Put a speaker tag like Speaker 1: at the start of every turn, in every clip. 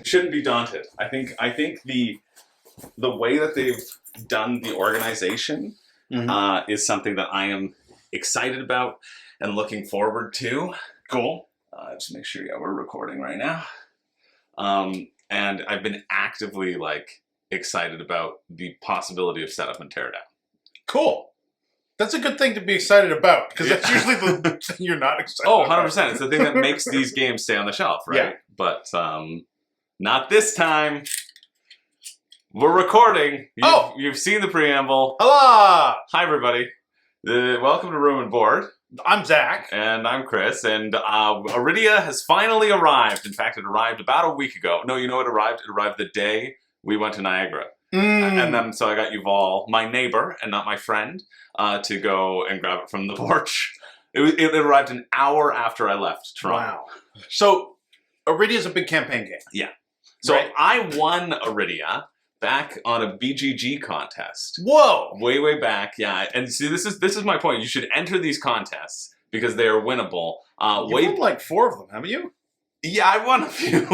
Speaker 1: Shouldn't be daunted. I think the way that they've done the organization is something that I am excited about and looking forward to.
Speaker 2: Cool.
Speaker 1: Just make sure, we're recording right now. And I've been actively excited about the possibility of setup and teardown.
Speaker 2: Cool. That's a good thing to be excited about, because that's usually the thing you're not excited about.
Speaker 1: 100%. It's the thing that makes these games stay on the shelf, right? Yeah. But not this time. We're recording. You've seen the preamble.
Speaker 2: Hello!
Speaker 1: Hi, everybody. Welcome to Room and Board.
Speaker 2: I'm Zach.
Speaker 1: And I'm Chris. And Arydia has finally arrived. In fact, it arrived about a week ago. No, you know it arrived? It arrived the day we went to Niagara. And then, so I got Yuval, my neighbor and not my friend, to go and grab it from the porch. It arrived an hour after I left Toronto.
Speaker 2: Wow. So, Arydia is a big campaign game.
Speaker 1: Yeah. So right? I won Arydia back on a BGG contest.
Speaker 2: Whoa!
Speaker 1: Way back, yeah. And see, this is my point. You should enter these contests because they are winnable.
Speaker 2: You've won like 4 of them, haven't you?
Speaker 1: Yeah, I won a few.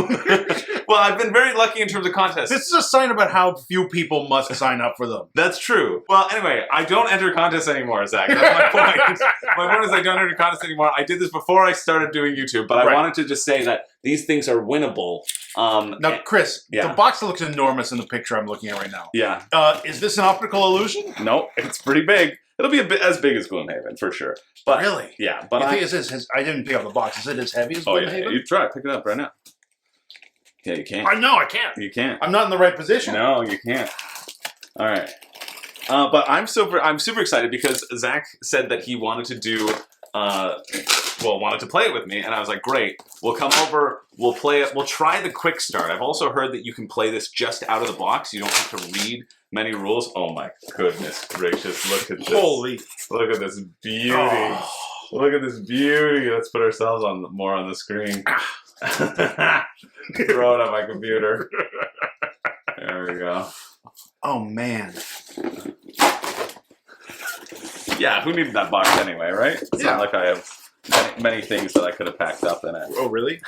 Speaker 1: Well, I've been very lucky in terms of contests.
Speaker 2: This is a sign about how few people must sign up for them.
Speaker 1: That's true. Well, anyway, I don't enter contests anymore, Zach. That's my point. My point is I don't enter contests anymore. I did this before I started doing YouTube, but I wanted to just say that these things are winnable.
Speaker 2: Now, Chris, the box looks enormous in the picture I'm looking at right now.
Speaker 1: Yeah.
Speaker 2: Is this an optical illusion?
Speaker 1: No, it's pretty big. It'll be a bit as big as Gloomhaven, for sure. But,
Speaker 2: really?
Speaker 1: Yeah. But
Speaker 2: I didn't pick up the box. Is it as heavy as Gloomhaven?
Speaker 1: Yeah. You try. Pick it up right now. Yeah, you can't.
Speaker 2: I can't.
Speaker 1: You can't.
Speaker 2: I'm not in the right position.
Speaker 1: No, you can't. All right. But I'm super excited because Zach said that he wanted to do, wanted to play it with me, and I was like, great. We'll come over, we'll play it, we'll try the quick start. I've also heard that you can play this just out of the box. You don't have to read many rules. Oh my goodness gracious, look at this.
Speaker 2: Holy.
Speaker 1: Look at this beauty. Oh. Look at this beauty. Let's put ourselves more on the screen. Throw it on my computer. There we go.
Speaker 2: Oh man.
Speaker 1: Yeah, who needed that box anyway, right? It's not like I have many things that I could have packed up in it.
Speaker 2: Oh, really?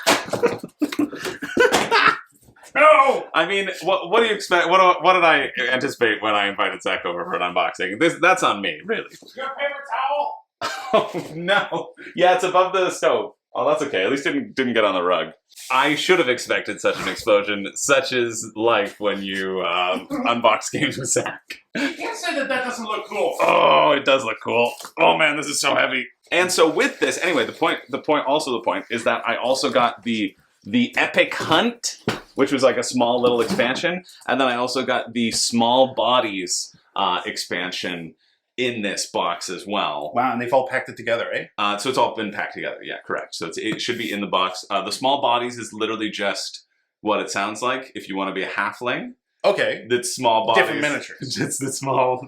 Speaker 1: No! I mean, what do you expect? What did I anticipate when I invited Zach over for an unboxing? That's on me, really.
Speaker 2: You got a paper towel?
Speaker 1: Oh, no. Yeah, it's above the stove. Oh, that's okay. At least it didn't get on the rug. I should have expected such an explosion. Such is life when you unbox games with Zach.
Speaker 2: You can't say that doesn't look cool.
Speaker 1: Oh, it does look cool. Oh man, this is so heavy. And so with this, anyway, the point is that I also got the Epic Hunt, which was like a small little expansion, and then I also got the Small Bodies expansion in this box as well.
Speaker 2: Wow, and they've all packed it together, eh?
Speaker 1: So it's all been packed together, yeah, correct. So it should be in the box. The Small Bodies is literally just what it sounds like if you want to be a halfling.
Speaker 2: Okay.
Speaker 1: That's small bodies.
Speaker 2: Different miniatures.
Speaker 1: It's the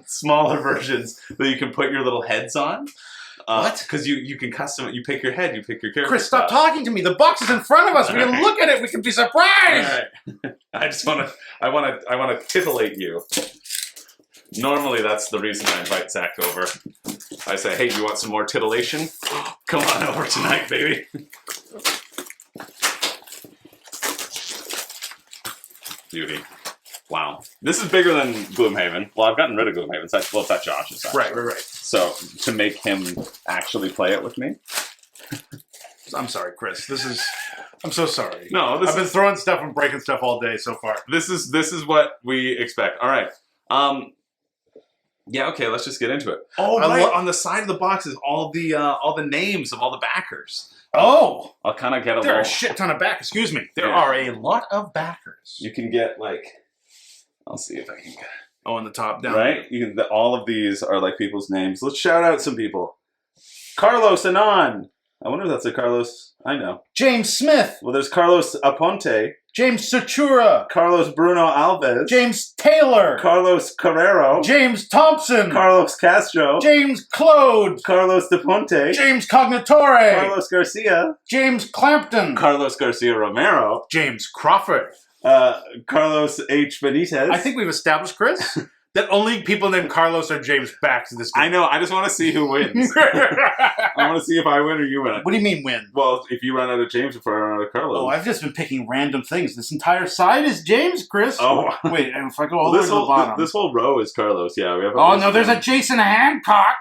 Speaker 1: smaller versions that you can put your little heads on.
Speaker 2: What?
Speaker 1: Because you can custom it. You pick your head, you pick your character.
Speaker 2: Chris, stop talking to me. The box is in front of us. We can look at it. We can be surprised.
Speaker 1: All right. I want to titillate you. Normally, that's the reason I invite Zach over. I say, hey, you want some more titillation? Come on over tonight, baby. Beauty. Wow. This is bigger than Gloomhaven. Well, I've gotten rid of Gloomhaven. Well, it's at Josh's house.
Speaker 2: Right.
Speaker 1: So, to make him actually play it with me.
Speaker 2: I'm sorry, Chris. I'm so sorry.
Speaker 1: No,
Speaker 2: I've been throwing stuff and breaking stuff all day so far.
Speaker 1: This is what we expect. All right. Yeah, okay, let's just get into it. Oh, right. On the side of the box is all the names of all the backers.
Speaker 2: Oh!
Speaker 1: I'll kind of get
Speaker 2: There are a shit ton of backers. Excuse me. There are a lot of backers.
Speaker 1: You can get, I'll see if I can get...
Speaker 2: Oh, on the top down.
Speaker 1: Right? All of these are, people's names. Let's shout out some people. Carlos Anon. I wonder if that's a Carlos I know.
Speaker 2: James Smith.
Speaker 1: Well, there's Carlos Aponte.
Speaker 2: James Satura.
Speaker 1: Carlos Bruno Alves.
Speaker 2: James Taylor.
Speaker 1: Carlos Carrero.
Speaker 2: James Thompson.
Speaker 1: Carlos Castro.
Speaker 2: James Claude.
Speaker 1: Carlos De Ponte.
Speaker 2: James Cognitore.
Speaker 1: Carlos Garcia.
Speaker 2: James Clampton.
Speaker 1: Carlos Garcia Romero.
Speaker 2: James Crawford.
Speaker 1: Carlos H. Benitez.
Speaker 2: I think we've established, Chris, That only people named Carlos or James back to this game.
Speaker 1: I know. I just want to see who wins. I want to see if I win or you win.
Speaker 2: What do you mean win?
Speaker 1: Well, if you run out of James, if I run out of Carlos.
Speaker 2: Oh, I've just been picking random things. This entire side is James, Chris.
Speaker 1: Oh.
Speaker 2: Wait, and if I go all the way to the bottom.
Speaker 1: This whole row is Carlos. Yeah, we have.
Speaker 2: Oh no, there's a Jason Hancock.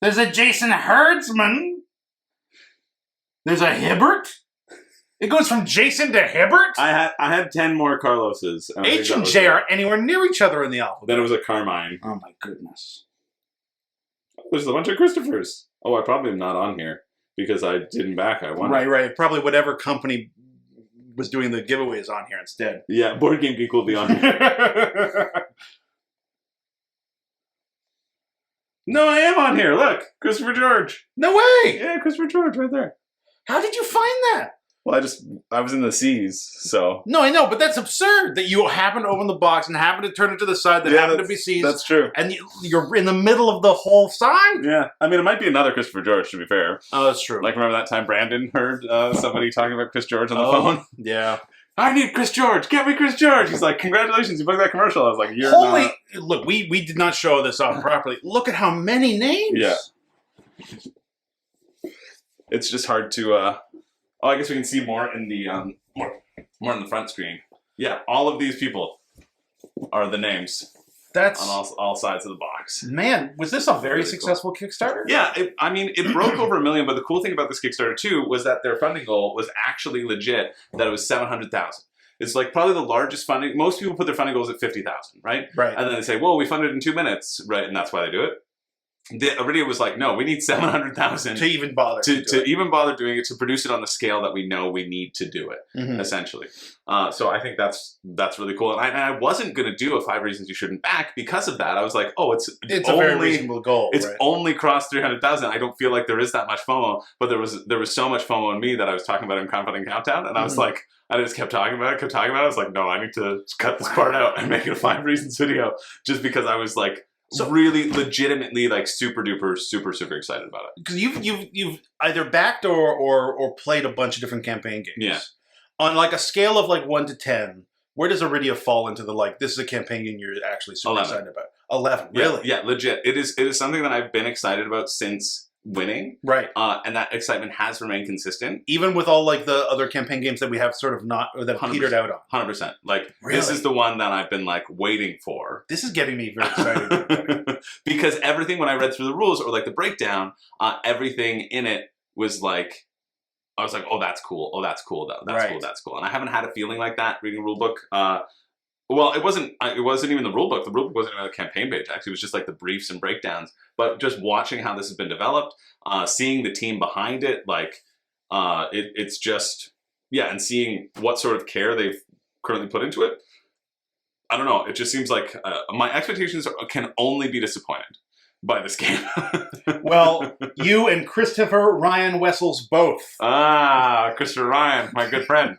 Speaker 2: There's a Jason Herdsman. There's a Hibbert. It goes from Jason to Hibbert?
Speaker 1: I had 10 more Carloses.
Speaker 2: H and J are anywhere near each other in the alphabet.
Speaker 1: Then it was a Carmine.
Speaker 2: Oh my goodness.
Speaker 1: There's a bunch of Christophers. Oh, I probably am not on here because I didn't back. I won.
Speaker 2: Right. Probably whatever company was doing the giveaways on here instead.
Speaker 1: Yeah, Board Game Geek will be on here. No, I am on here. Look, Christopher George.
Speaker 2: No way!
Speaker 1: Yeah, Christopher George right there.
Speaker 2: How did you find that?
Speaker 1: Well, I was in the C's, so.
Speaker 2: No, I know, but that's absurd that you happen to open the box and happen to turn it to the side that happened to be C's.
Speaker 1: That's true.
Speaker 2: And you're in the middle of the whole side?
Speaker 1: Yeah. I mean, it might be another Christopher George, to be fair.
Speaker 2: Oh, that's true.
Speaker 1: Like, remember that time Brandon heard somebody talking about Chris George on the phone?
Speaker 2: Yeah.
Speaker 1: I need Chris George. Get me Chris George. He's like, congratulations, you booked that commercial. I was like, you're
Speaker 2: Holy,
Speaker 1: not.
Speaker 2: look, we did not show this off properly. Look at how many names.
Speaker 1: Yeah. It's just hard to, oh, I guess we can see more in the, more in the front screen. Yeah, all of these people are the names.
Speaker 2: That's
Speaker 1: on all sides of the box.
Speaker 2: Man, was this a very successful Kickstarter?
Speaker 1: Yeah, I mean, it broke over $1 million, but the cool thing about this Kickstarter, too, was that their funding goal was actually legit, that it was $700,000. It's like probably the largest funding. Most people put their funding goals at $50,000, right?
Speaker 2: Right.
Speaker 1: And then they say, well, we funded in 2 minutes, right? And that's why they do it. Arydia was like, no, we need $700,000
Speaker 2: to even bother
Speaker 1: to even bother doing it, to produce it on the scale that we know we need to do it, essentially. So I think that's really cool. And I wasn't going to do a 5 reasons you shouldn't back because of that. I was like, oh, it's
Speaker 2: only, a very reasonable goal.
Speaker 1: It's only crossed 300,000. I don't feel like there is that much FOMO, but there was so much FOMO in me that I was talking about in Confident Countdown, and I was like, I just kept talking about it. I was like, no, I need to cut this part out and make it a 5 reasons video, just because I was like, so really, legitimately, like super duper, super excited about it.
Speaker 2: Because you've either backed or played a bunch of different campaign games.
Speaker 1: Yeah.
Speaker 2: On like a scale of like 1 to 10, where does Arydia fall into the like this is a campaign game you're actually super
Speaker 1: 11.
Speaker 2: excited about? 11, really?
Speaker 1: Yeah, legit. It is something that I've been excited about since winning,
Speaker 2: right?
Speaker 1: And that excitement has remained consistent,
Speaker 2: even with all like the other campaign games that we have sort of not or that petered out on.
Speaker 1: 100%. Like
Speaker 2: really?
Speaker 1: This is the one that I've been like waiting for.
Speaker 2: This is getting me very excited
Speaker 1: because everything when I read through the rules or like the breakdown, everything in it was like, I was like, oh, that's cool. Oh, that's cool. That's cool. That's cool. And I haven't had a feeling like that reading a rule book. Well, it wasn't even the rule book. The rule book wasn't even a campaign page. Actually, it was just like the briefs and breakdowns. But just watching how this has been developed, seeing the team behind it, like it's just, yeah, and seeing what sort of care they've currently put into it. I don't know. It just seems like my expectations can only be disappointed by this game.
Speaker 2: Well, you and Christopher Ryan Wessels both.
Speaker 1: Ah, Christopher Ryan, my good friend.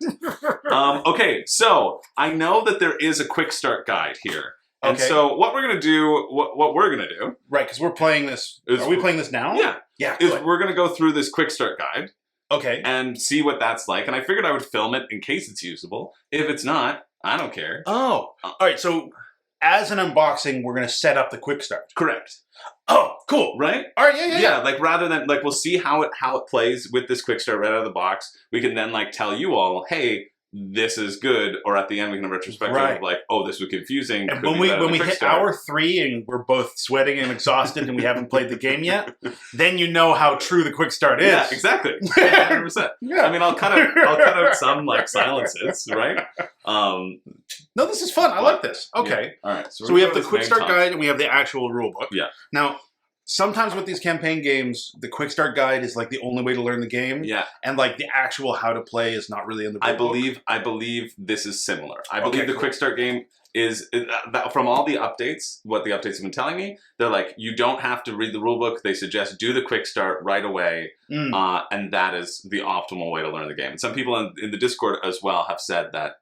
Speaker 1: Okay, so I know that there is a quick start guide here. And so what we're going to do, what we're going to do.
Speaker 2: Right, because we're playing this. Are we playing this now?
Speaker 1: Yeah.
Speaker 2: Yeah.
Speaker 1: We're going to go through this quick start guide.
Speaker 2: Okay.
Speaker 1: And see what that's like. And I figured I would film it in case it's usable. If it's not, I don't care.
Speaker 2: Oh. All right, so as an unboxing, we're going to set up the quick start.
Speaker 1: Correct.
Speaker 2: Oh, cool.
Speaker 1: Right?
Speaker 2: All right, yeah.
Speaker 1: Like rather than like we'll see how it plays with this quick start right out of the box. We can then like tell you all, hey, this is good, or at the end we can have retrospective of like, oh, this was confusing.
Speaker 2: And when we hit hour 3 and we're both sweating and exhausted and we haven't played the game yet, then you know how true the quick start is.
Speaker 1: Yeah, exactly. 100%. Yeah. I mean, I'll cut out some like silences, right?
Speaker 2: No, this is fun. I like this. Okay.
Speaker 1: Yeah. All right.
Speaker 2: So we have the quick start guide and we have the actual rule book.
Speaker 1: Yeah.
Speaker 2: Now, sometimes with these campaign games, the quick start guide is like the only way to learn the game.
Speaker 1: Yeah.
Speaker 2: And like the actual how to play is not really in the rule book.
Speaker 1: I believe this is similar. I believe the quick start game is from all the updates, what the updates have been telling me, they're like, you don't have to read the rule book. They suggest do the quick start right away. And that is the optimal way to learn the game. And some people in the Discord as well have said that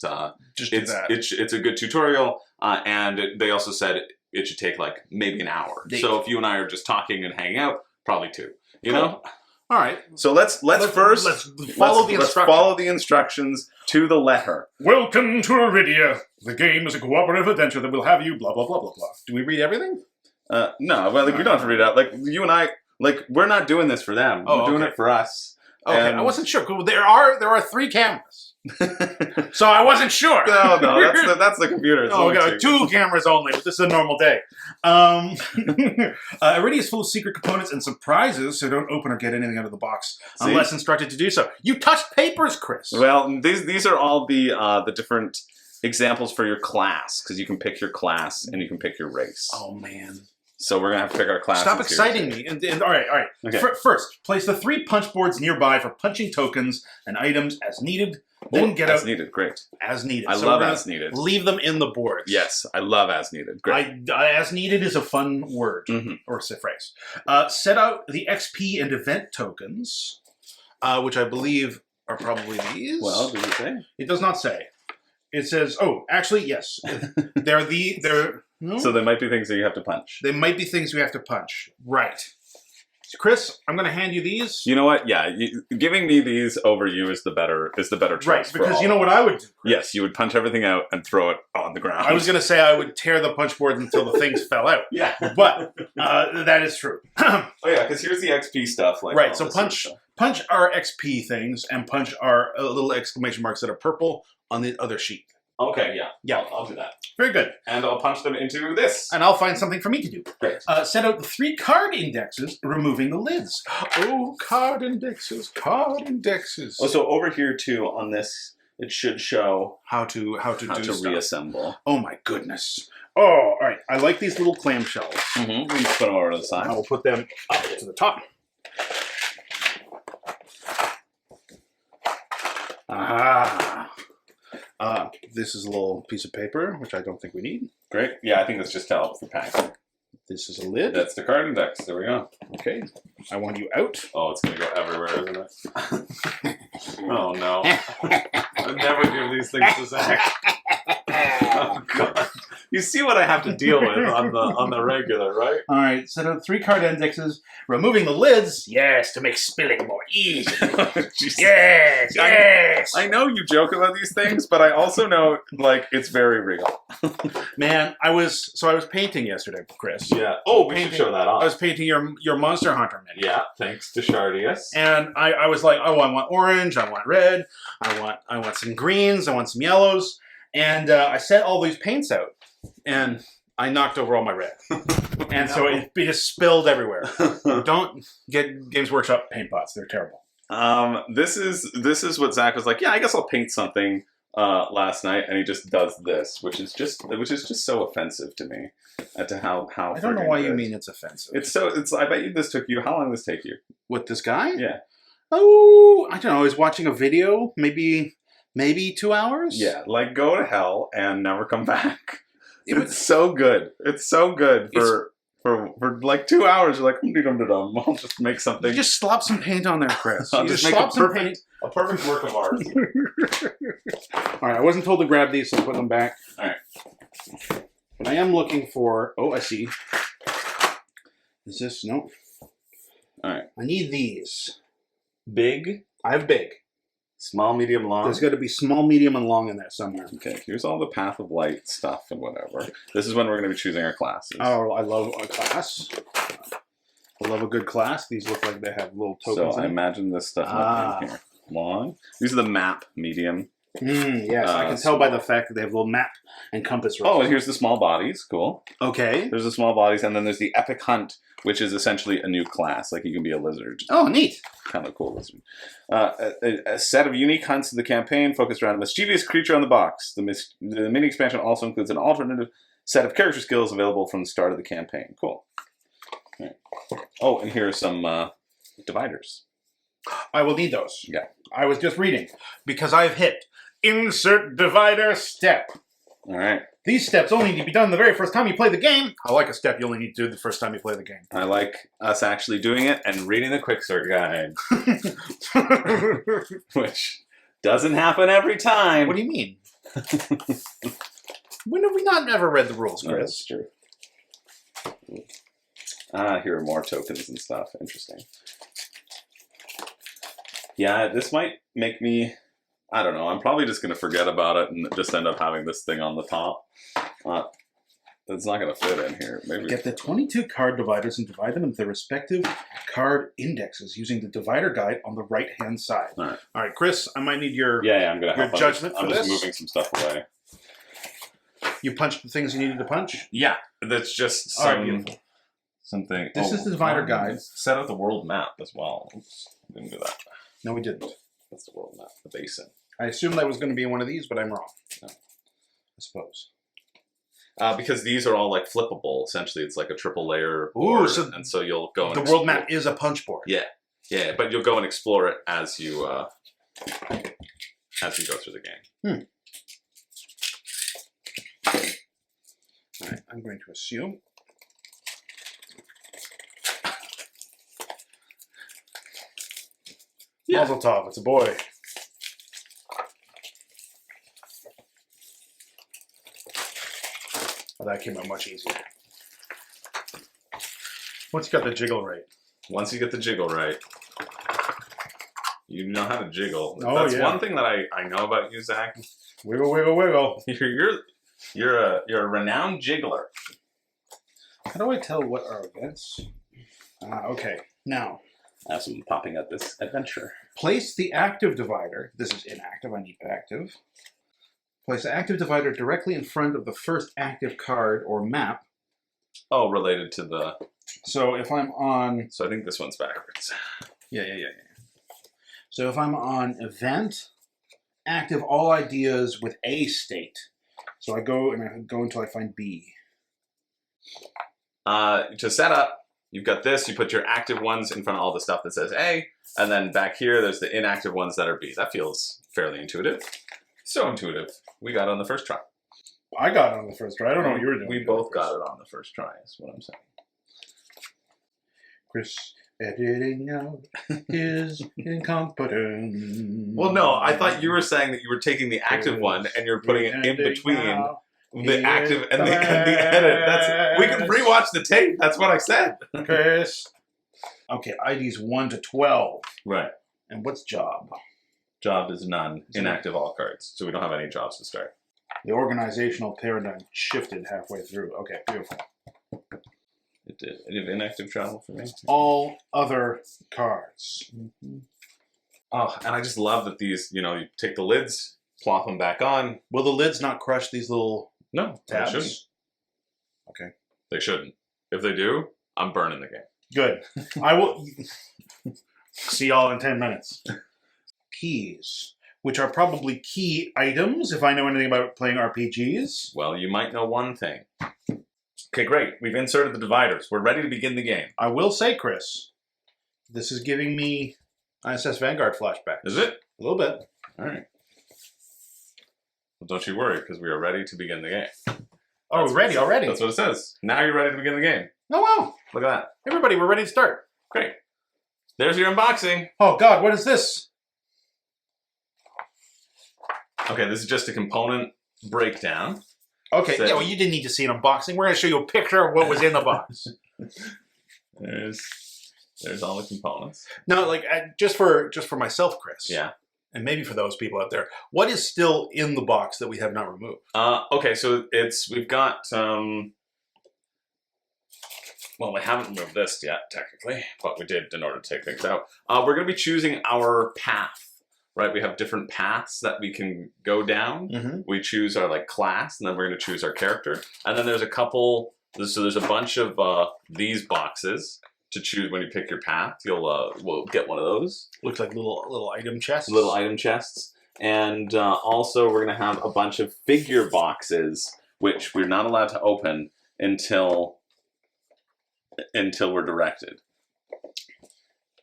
Speaker 1: it's a good tutorial. And they also said it should take like maybe an hour. So if you and I are just talking and hanging out, probably 2. You know?
Speaker 2: All right.
Speaker 1: So let's first
Speaker 2: follow the instructions.
Speaker 1: Let's follow the instructions to the letter.
Speaker 2: Welcome to Arydia. The game is a cooperative adventure that will have you blah, blah, blah, blah, blah. Do we read everything?
Speaker 1: No, well, like, you don't have to read it out. Like, you and I, like, we're not doing this for them. We're doing it for us.
Speaker 2: Okay, I wasn't sure. There are 3 cameras. So I wasn't sure.
Speaker 1: No, that's the computer.
Speaker 2: Oh, okay, 2 cameras only, but this is a normal day. Arydia is full of secret components and surprises, so don't open or get anything out of the box unless instructed to do so. You touched papers, Chris.
Speaker 1: Well, these are all the different examples for your class, because you can pick your class and you can pick your race.
Speaker 2: Oh, man.
Speaker 1: So we're going to have to pick our class.
Speaker 2: Stop exciting me. All right.
Speaker 1: Okay.
Speaker 2: First, place the 3 punch boards nearby for punching tokens and items as needed. Then get out.
Speaker 1: As needed. Great.
Speaker 2: As needed.
Speaker 1: I love as needed.
Speaker 2: Leave them in the boards.
Speaker 1: Yes, I love as needed. Great.
Speaker 2: As needed is a fun word or phrase. Set out the XP and event tokens, which I believe are probably these.
Speaker 1: Well, does it say?
Speaker 2: It does not say. It says, oh, actually, yes. They're no?
Speaker 1: So there might be things that you have to punch.
Speaker 2: They might be things we have to punch. Right. So Chris, I'm going to hand you these.
Speaker 1: You know what? Yeah, giving me these over you is the better choice.
Speaker 2: Right, because you know what I would do, Chris?
Speaker 1: Yes, you would punch everything out and throw it on the ground.
Speaker 2: I was going to say I would tear the punch board until the things fell out.
Speaker 1: Yeah.
Speaker 2: But that is true.
Speaker 1: Oh, yeah, because here's the XP stuff. Like,
Speaker 2: right, so punch our XP things and punch our little exclamation marks that are purple on the other sheet.
Speaker 1: Okay, yeah.
Speaker 2: Yeah.
Speaker 1: I'll do that.
Speaker 2: Very good.
Speaker 1: And I'll punch them into this.
Speaker 2: And I'll find something for me to do.
Speaker 1: Great.
Speaker 2: Set out the 3 card indexes, removing the lids. Oh, card indexes.
Speaker 1: Oh, so over here too on this, it should show
Speaker 2: how to
Speaker 1: reassemble.
Speaker 2: Oh my goodness. Oh, all right. I like these little clamshells.
Speaker 1: We can just put them over to the side.
Speaker 2: I will put them up to the top. This is a little piece of paper, which I don't think we need.
Speaker 1: Great. Yeah, I think that's just to help for packing.
Speaker 2: This is a lid.
Speaker 1: That's the card index. There we go.
Speaker 2: Okay. I want you out.
Speaker 1: Oh, it's going to go everywhere, isn't it? Oh, no. I'd never give these things to Zach. Oh, God. You see what I have to deal with on the regular, right?
Speaker 2: All right. Set out 3 card indexes, removing the lids. Yes, to make spilling more easy. Yes.
Speaker 1: I know you joke about these things, but I also know, like, it's very real.
Speaker 2: Man, I was painting yesterday, Chris.
Speaker 1: Yeah. Oh, we should show that off.
Speaker 2: I was painting your Monster Hunter mini.
Speaker 1: Yeah, thanks to Shardius.
Speaker 2: And I was like, oh, I want orange, I want red, I want some greens, I want some yellows. And I set all these paints out, and I knocked over all my red. And so it just spilled everywhere. Don't get Games Workshop paint pots. They're terrible.
Speaker 1: This is what Zach was like, yeah, I guess I'll paint something last night, and he just does this, which is just so offensive to me. To how
Speaker 2: I don't know why you mean it's offensive.
Speaker 1: I bet you this took you, how long did this take you?
Speaker 2: With this guy?
Speaker 1: Yeah.
Speaker 2: Oh, I don't know. I was watching a video, maybe 2 hours?
Speaker 1: Yeah, like go to hell and never come back. It's so good. It's so good for like 2 hours. You're like, I'll just make something.
Speaker 2: You just slop some paint on there, Chris.
Speaker 1: I'll just make a perfect work of art.
Speaker 2: All right, I wasn't told to grab these, so I'm putting them back.
Speaker 1: All right.
Speaker 2: But I am looking for, oh, I see. Is this, no.
Speaker 1: All right.
Speaker 2: I need these.
Speaker 1: Big?
Speaker 2: I have big.
Speaker 1: Small, medium, long?
Speaker 2: There's got to be small, medium, and long in there somewhere.
Speaker 1: Okay, here's all the Path of Light stuff and whatever. This is when we're going to be choosing our classes.
Speaker 2: Oh, I love a class. I love a good class. These look like they have little tokens
Speaker 1: So I imagine this stuff might be in here. Long. These are the map, medium.
Speaker 2: Yes, I can tell by the fact that they have little map and compass.
Speaker 1: Oh, and here's the small bodies. Cool.
Speaker 2: Okay.
Speaker 1: There's the small bodies, and then there's the Epic Hunt, which is essentially a new class. Like, you can be a lizard.
Speaker 2: Oh, neat.
Speaker 1: Kind of a cool lizard. A set of unique hunts in the campaign focused around a mischievous creature on the box. The mini expansion also includes an alternative set of character skills available from the start of the campaign. Cool. Right. Oh, and here are some dividers.
Speaker 2: I will need those.
Speaker 1: Yeah.
Speaker 2: I was just reading, because I've hit insert divider step.
Speaker 1: All right.
Speaker 2: These steps only need to be done the very first time you play the game. I like a step you only need to do the first time you play the game.
Speaker 1: I like us actually doing it and reading the quick start guide. Which doesn't happen every time.
Speaker 2: What do you mean? When have we not ever read the rules, Chris?
Speaker 1: No, that's true. Here are more tokens and stuff. Interesting. Yeah, this might make me... I don't know. I'm probably just going to forget about it and just end up having this thing on the top. It's not going to fit in here. Maybe
Speaker 2: Get the 22 card dividers and divide them into their respective card indexes using the divider guide on the right-hand side.
Speaker 1: All
Speaker 2: right, Chris, I might need your
Speaker 1: I'm going to
Speaker 2: your
Speaker 1: help.
Speaker 2: judgment
Speaker 1: I'm
Speaker 2: for
Speaker 1: just
Speaker 2: this.
Speaker 1: moving some stuff away.
Speaker 2: You punched the things you needed to punch?
Speaker 1: Yeah, that's just
Speaker 2: All right, beautiful.
Speaker 1: something.
Speaker 2: This is the divider guide.
Speaker 1: Set out the world map as well. Oops, didn't do that.
Speaker 2: No, we didn't.
Speaker 1: That's the world map, the basin.
Speaker 2: I assumed that was going to be one of these, but I'm wrong.
Speaker 1: No.
Speaker 2: I suppose.
Speaker 1: Because these are all like flippable. Essentially, it's like a triple layer
Speaker 2: Ooh,
Speaker 1: board,
Speaker 2: so
Speaker 1: and so you'll go.
Speaker 2: The
Speaker 1: and
Speaker 2: world map is a punch board.
Speaker 1: Yeah, but you'll go and explore it as you go through the game.
Speaker 2: All right, I'm going to assume.
Speaker 1: Yeah.
Speaker 2: Mazel tov, it's a boy. Oh, that came out much easier. Once you got the jiggle right.
Speaker 1: Once you get the jiggle right, you know how to jiggle.
Speaker 2: Oh,
Speaker 1: That's
Speaker 2: yeah.
Speaker 1: one thing that I know about you, Zach.
Speaker 2: Wiggle, wiggle, wiggle.
Speaker 1: You're a renowned jiggler.
Speaker 2: How do I tell what are events? Okay, now.
Speaker 1: Have some popping at this adventure.
Speaker 2: Place the active divider. This is inactive, I need active. Place the active divider directly in front of the first active card or map.
Speaker 1: Oh, related to the...
Speaker 2: So if I'm on...
Speaker 1: So I think this one's backwards.
Speaker 2: Yeah. So if I'm on event, active all ideas with A state. So I go until I find B.
Speaker 1: To set up, you've got this. You put your active ones in front of all the stuff that says A, and then back here, there's the inactive ones that are B. That feels fairly intuitive. So intuitive. We got it on the first try.
Speaker 2: I got it on the first try. I don't know what you were doing.
Speaker 1: We both got it on the first try, is what I'm saying.
Speaker 2: Chris editing out is incompetent.
Speaker 1: Well, no, I thought you were saying that you were taking the active one and you're putting it in between the active and the edit. We can rewatch the tape. That's what I said.
Speaker 2: Chris. Okay, IDs 1 to 12.
Speaker 1: Right.
Speaker 2: And what's job?
Speaker 1: Job is none. Inactive all cards. So we don't have any jobs to start.
Speaker 2: The organizational paradigm shifted halfway through. Okay, beautiful.
Speaker 1: It did. It did inactive travel for me.
Speaker 2: All other cards.
Speaker 1: Mm-hmm. Oh, and I just love that these, you take the lids, plop them back on.
Speaker 2: Will the lids not crush these little
Speaker 1: No,
Speaker 2: tabs?
Speaker 1: they shouldn't.
Speaker 2: Okay.
Speaker 1: They shouldn't. If they do, I'm burning the game.
Speaker 2: Good. I will see y'all in 10 minutes. Keys, which are probably key items if I know anything about playing RPGs.
Speaker 1: Well, you might know one thing. Okay, great. We've inserted the dividers. We're ready to begin the game.
Speaker 2: I will say, Chris, this is giving me ISS Vanguard flashbacks.
Speaker 1: Is it?
Speaker 2: A little bit.
Speaker 1: All right. Well, don't you worry, because we are ready to begin the game.
Speaker 2: Oh, we're ready already.
Speaker 1: That's what it says. Now you're ready to begin the game.
Speaker 2: Oh, wow.
Speaker 1: Look at that.
Speaker 2: Everybody, we're ready to start.
Speaker 1: Great. There's your unboxing.
Speaker 2: Oh, God, what is this?
Speaker 1: Okay, this is just a component breakdown.
Speaker 2: Okay,
Speaker 1: So-
Speaker 2: yeah, well, you didn't need to see an unboxing. We're going to show you a picture of what was in the box.
Speaker 1: There's all the components.
Speaker 2: No, like, just for myself, Chris.
Speaker 1: Yeah.
Speaker 2: And maybe for those people out there, what is still in the box that we have not removed?
Speaker 1: Okay, so we've got, well, we haven't removed this yet, technically, but we did in order to take things out. We're going to be choosing our path, right? We have different paths that we can go down.
Speaker 2: Mm-hmm.
Speaker 1: We choose our, class, and then we're going to choose our character. And then there's a couple, so there's a bunch of these boxes to choose when you pick your path. We'll get one of those.
Speaker 2: Looks like little item chests.
Speaker 1: Little item chests. And also we're going to have a bunch of figure boxes, which we're not allowed to open until we're directed.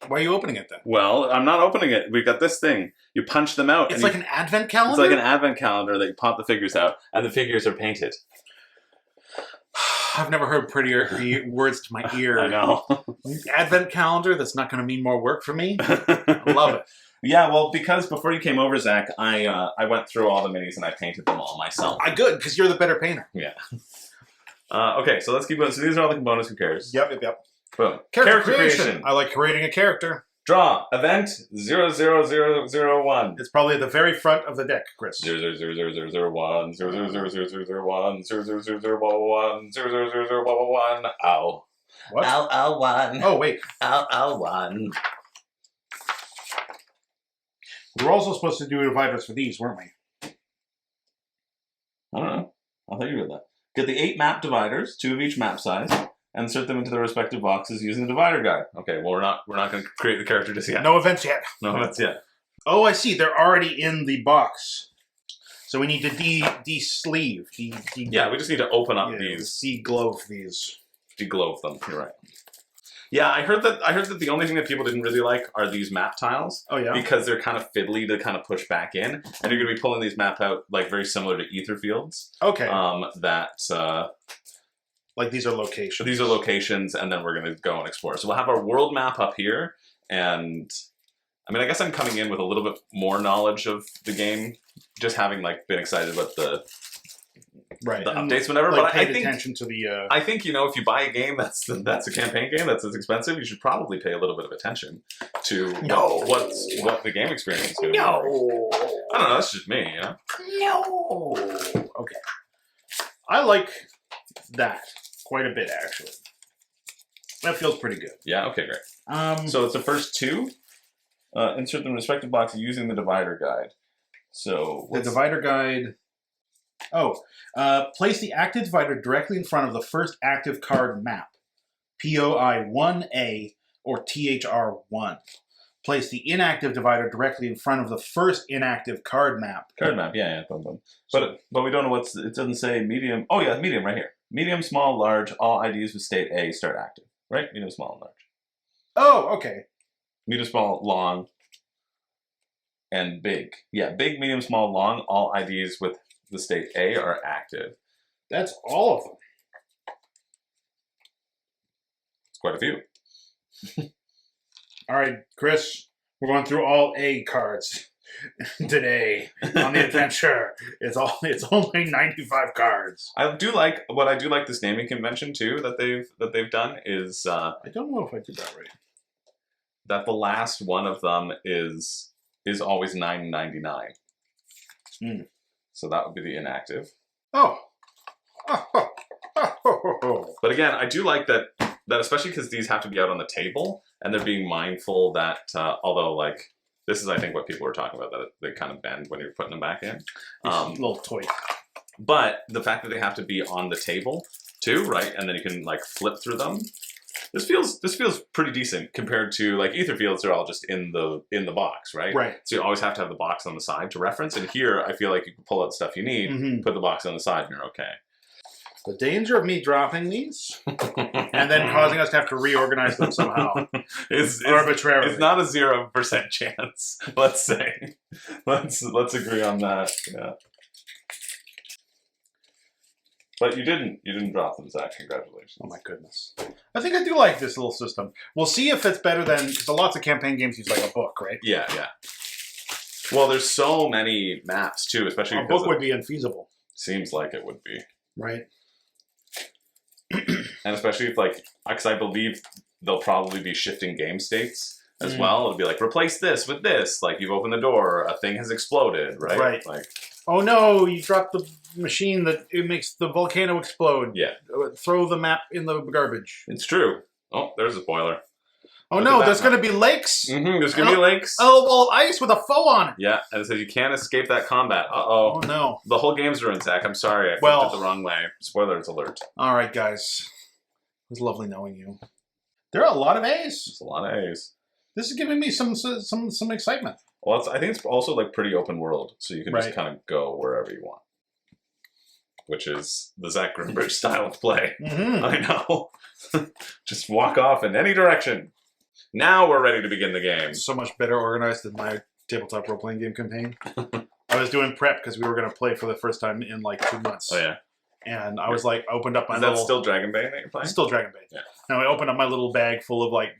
Speaker 2: Why are you opening it then?
Speaker 1: Well, I'm not opening it. We've got this thing. You punch them out.
Speaker 2: It's like an advent calendar?
Speaker 1: It's like an advent calendar that you pop the figures out, and the figures are painted.
Speaker 2: I've never heard prettier words to my ear.
Speaker 1: I know.
Speaker 2: Advent calendar, that's not going to mean more work for me. I love it.
Speaker 1: Yeah, well, because before you came over, Zach, I went through all the minis and I painted them all myself.
Speaker 2: Good, because you're the better painter.
Speaker 1: Yeah. Okay, so let's keep going. So these are all the components. Who cares?
Speaker 2: Yep.
Speaker 1: Boom.
Speaker 2: Character creation. I like creating a character.
Speaker 1: Draw. Event 00001.
Speaker 2: It's probably at the very front of the deck, Chris.
Speaker 1: 0000001. 0000001. 0000001. Ow.
Speaker 2: What?
Speaker 1: L1.
Speaker 2: Oh, wait.
Speaker 1: L1.
Speaker 2: We were also supposed to do dividers for these, weren't we?
Speaker 1: I don't know. I'll think about that. Get the 8 map dividers, 2 of each map size, and insert them into their respective boxes using the divider guide. Okay, well we're not going to create the character just yet.
Speaker 2: No events yet.
Speaker 1: No events yet.
Speaker 2: Oh, I see. They're already in the box. So we need to de-sleeve.
Speaker 1: Yeah, we just need to open up these.
Speaker 2: De-glove these.
Speaker 1: De-glove them. You're right. Yeah, I heard that the only thing that people didn't really like are these map tiles.
Speaker 2: Oh yeah.
Speaker 1: Because they're kind of fiddly to kind of push back in, and you're going to be pulling these map out like very similar to ether fields.
Speaker 2: Okay.
Speaker 1: Like
Speaker 2: these are locations.
Speaker 1: These are locations, and then we're going to go and explore. So we'll have our world map up here, and I mean, I guess I'm coming in with a little bit more knowledge of the game, just having like been excited about the updates, whatever.
Speaker 2: Like,
Speaker 1: but I think
Speaker 2: attention to the.
Speaker 1: I think if you buy a game that's a campaign game that's as expensive, you should probably pay a little bit of attention to what the game experience is going to be. I don't know. That's just me.
Speaker 2: No. Okay. I like that quite a bit, actually. That feels pretty good.
Speaker 1: Yeah. Okay. Great. So it's the first 2. Insert them in respective boxes using the divider guide. So
Speaker 2: the divider guide. Oh, place the active divider directly in front of the first active card map, POI 1A or THR 1. Place the inactive divider directly in front of the first inactive card map.
Speaker 1: Card map, yeah. Boom, boom. But we don't know it doesn't say medium. Oh yeah, medium right here. Medium, small, large. All IDs with state A start active. Right? Medium, small, and large.
Speaker 2: Oh, okay.
Speaker 1: Medium, small, long, and big. Yeah, big, medium, small, long. All IDs with the state A are active.
Speaker 2: That's all of them.
Speaker 1: It's quite a few.
Speaker 2: All right, Chris, we're going through all A cards today on the adventure. It's only 95 cards.
Speaker 1: I do like this naming convention too that they've done is
Speaker 2: I don't know if I did that right.
Speaker 1: That the last one of them is always $9.99. So that would be the inactive.
Speaker 2: Oh.
Speaker 1: But again, I do like that especially because these have to be out on the table, and they're being mindful that although like this is I think what people were talking about, that they kind of bend when you're putting them back in.
Speaker 2: Little toy.
Speaker 1: But the fact that they have to be on the table too, right? And then you can like flip through them. This feels pretty decent compared to like ether fields. They're all just in the box, right?
Speaker 2: Right.
Speaker 1: So you always have to have the box on the side to reference. And here, I feel like you can pull out stuff you need, put the box on the side, and you're okay.
Speaker 2: The danger of me dropping these and then causing us to have to reorganize them somehow is arbitrarily.
Speaker 1: It's not a 0% chance. Let's say. Let's agree on that. Yeah. But you didn't drop them, Zach. Congratulations.
Speaker 2: Oh my goodness. I think I do like this little system. We'll see if it's better than, because lots of campaign games use like a book, right?
Speaker 1: Yeah. Well, there's so many maps too, especially
Speaker 2: a book would be infeasible.
Speaker 1: Seems like it would be.
Speaker 2: Right.
Speaker 1: And especially if because I believe they'll probably be shifting game states as well. It'll be like, replace this with this. Like, you've opened the door, a thing has exploded, right?
Speaker 2: Right.
Speaker 1: Like,
Speaker 2: oh no, you dropped the machine that it makes the volcano explode.
Speaker 1: Yeah.
Speaker 2: Throw the map in the garbage.
Speaker 1: It's true. Oh, there's a spoiler.
Speaker 2: Oh no, there's going to be lakes.
Speaker 1: There's going to be lakes.
Speaker 2: Oh, well, ice with a foe on it.
Speaker 1: Yeah, and it says you can't escape that combat. Uh-oh.
Speaker 2: Oh no.
Speaker 1: The whole game's ruined, Zach. I'm sorry. I flipped it the wrong way. Spoilers alert.
Speaker 2: All right, guys. It was lovely knowing you. There are a lot of A's.
Speaker 1: It's a lot of A's.
Speaker 2: This is giving me some excitement.
Speaker 1: Well, I think it's also like pretty open world, so you can just kind of go wherever you want. Which is the Zach Grimbridge style of play. I know. Just walk off in any direction. Now we're ready to begin the game.
Speaker 2: So much better organized than my tabletop role-playing game campaign. I was doing prep because we were going to play for the first time in like 2 months.
Speaker 1: Oh, yeah.
Speaker 2: And I was like, opened up my
Speaker 1: little... Is that still Dragonbane that you're playing?
Speaker 2: Still Dragonbane.
Speaker 1: Yeah.
Speaker 2: And I opened up my little bag full of like...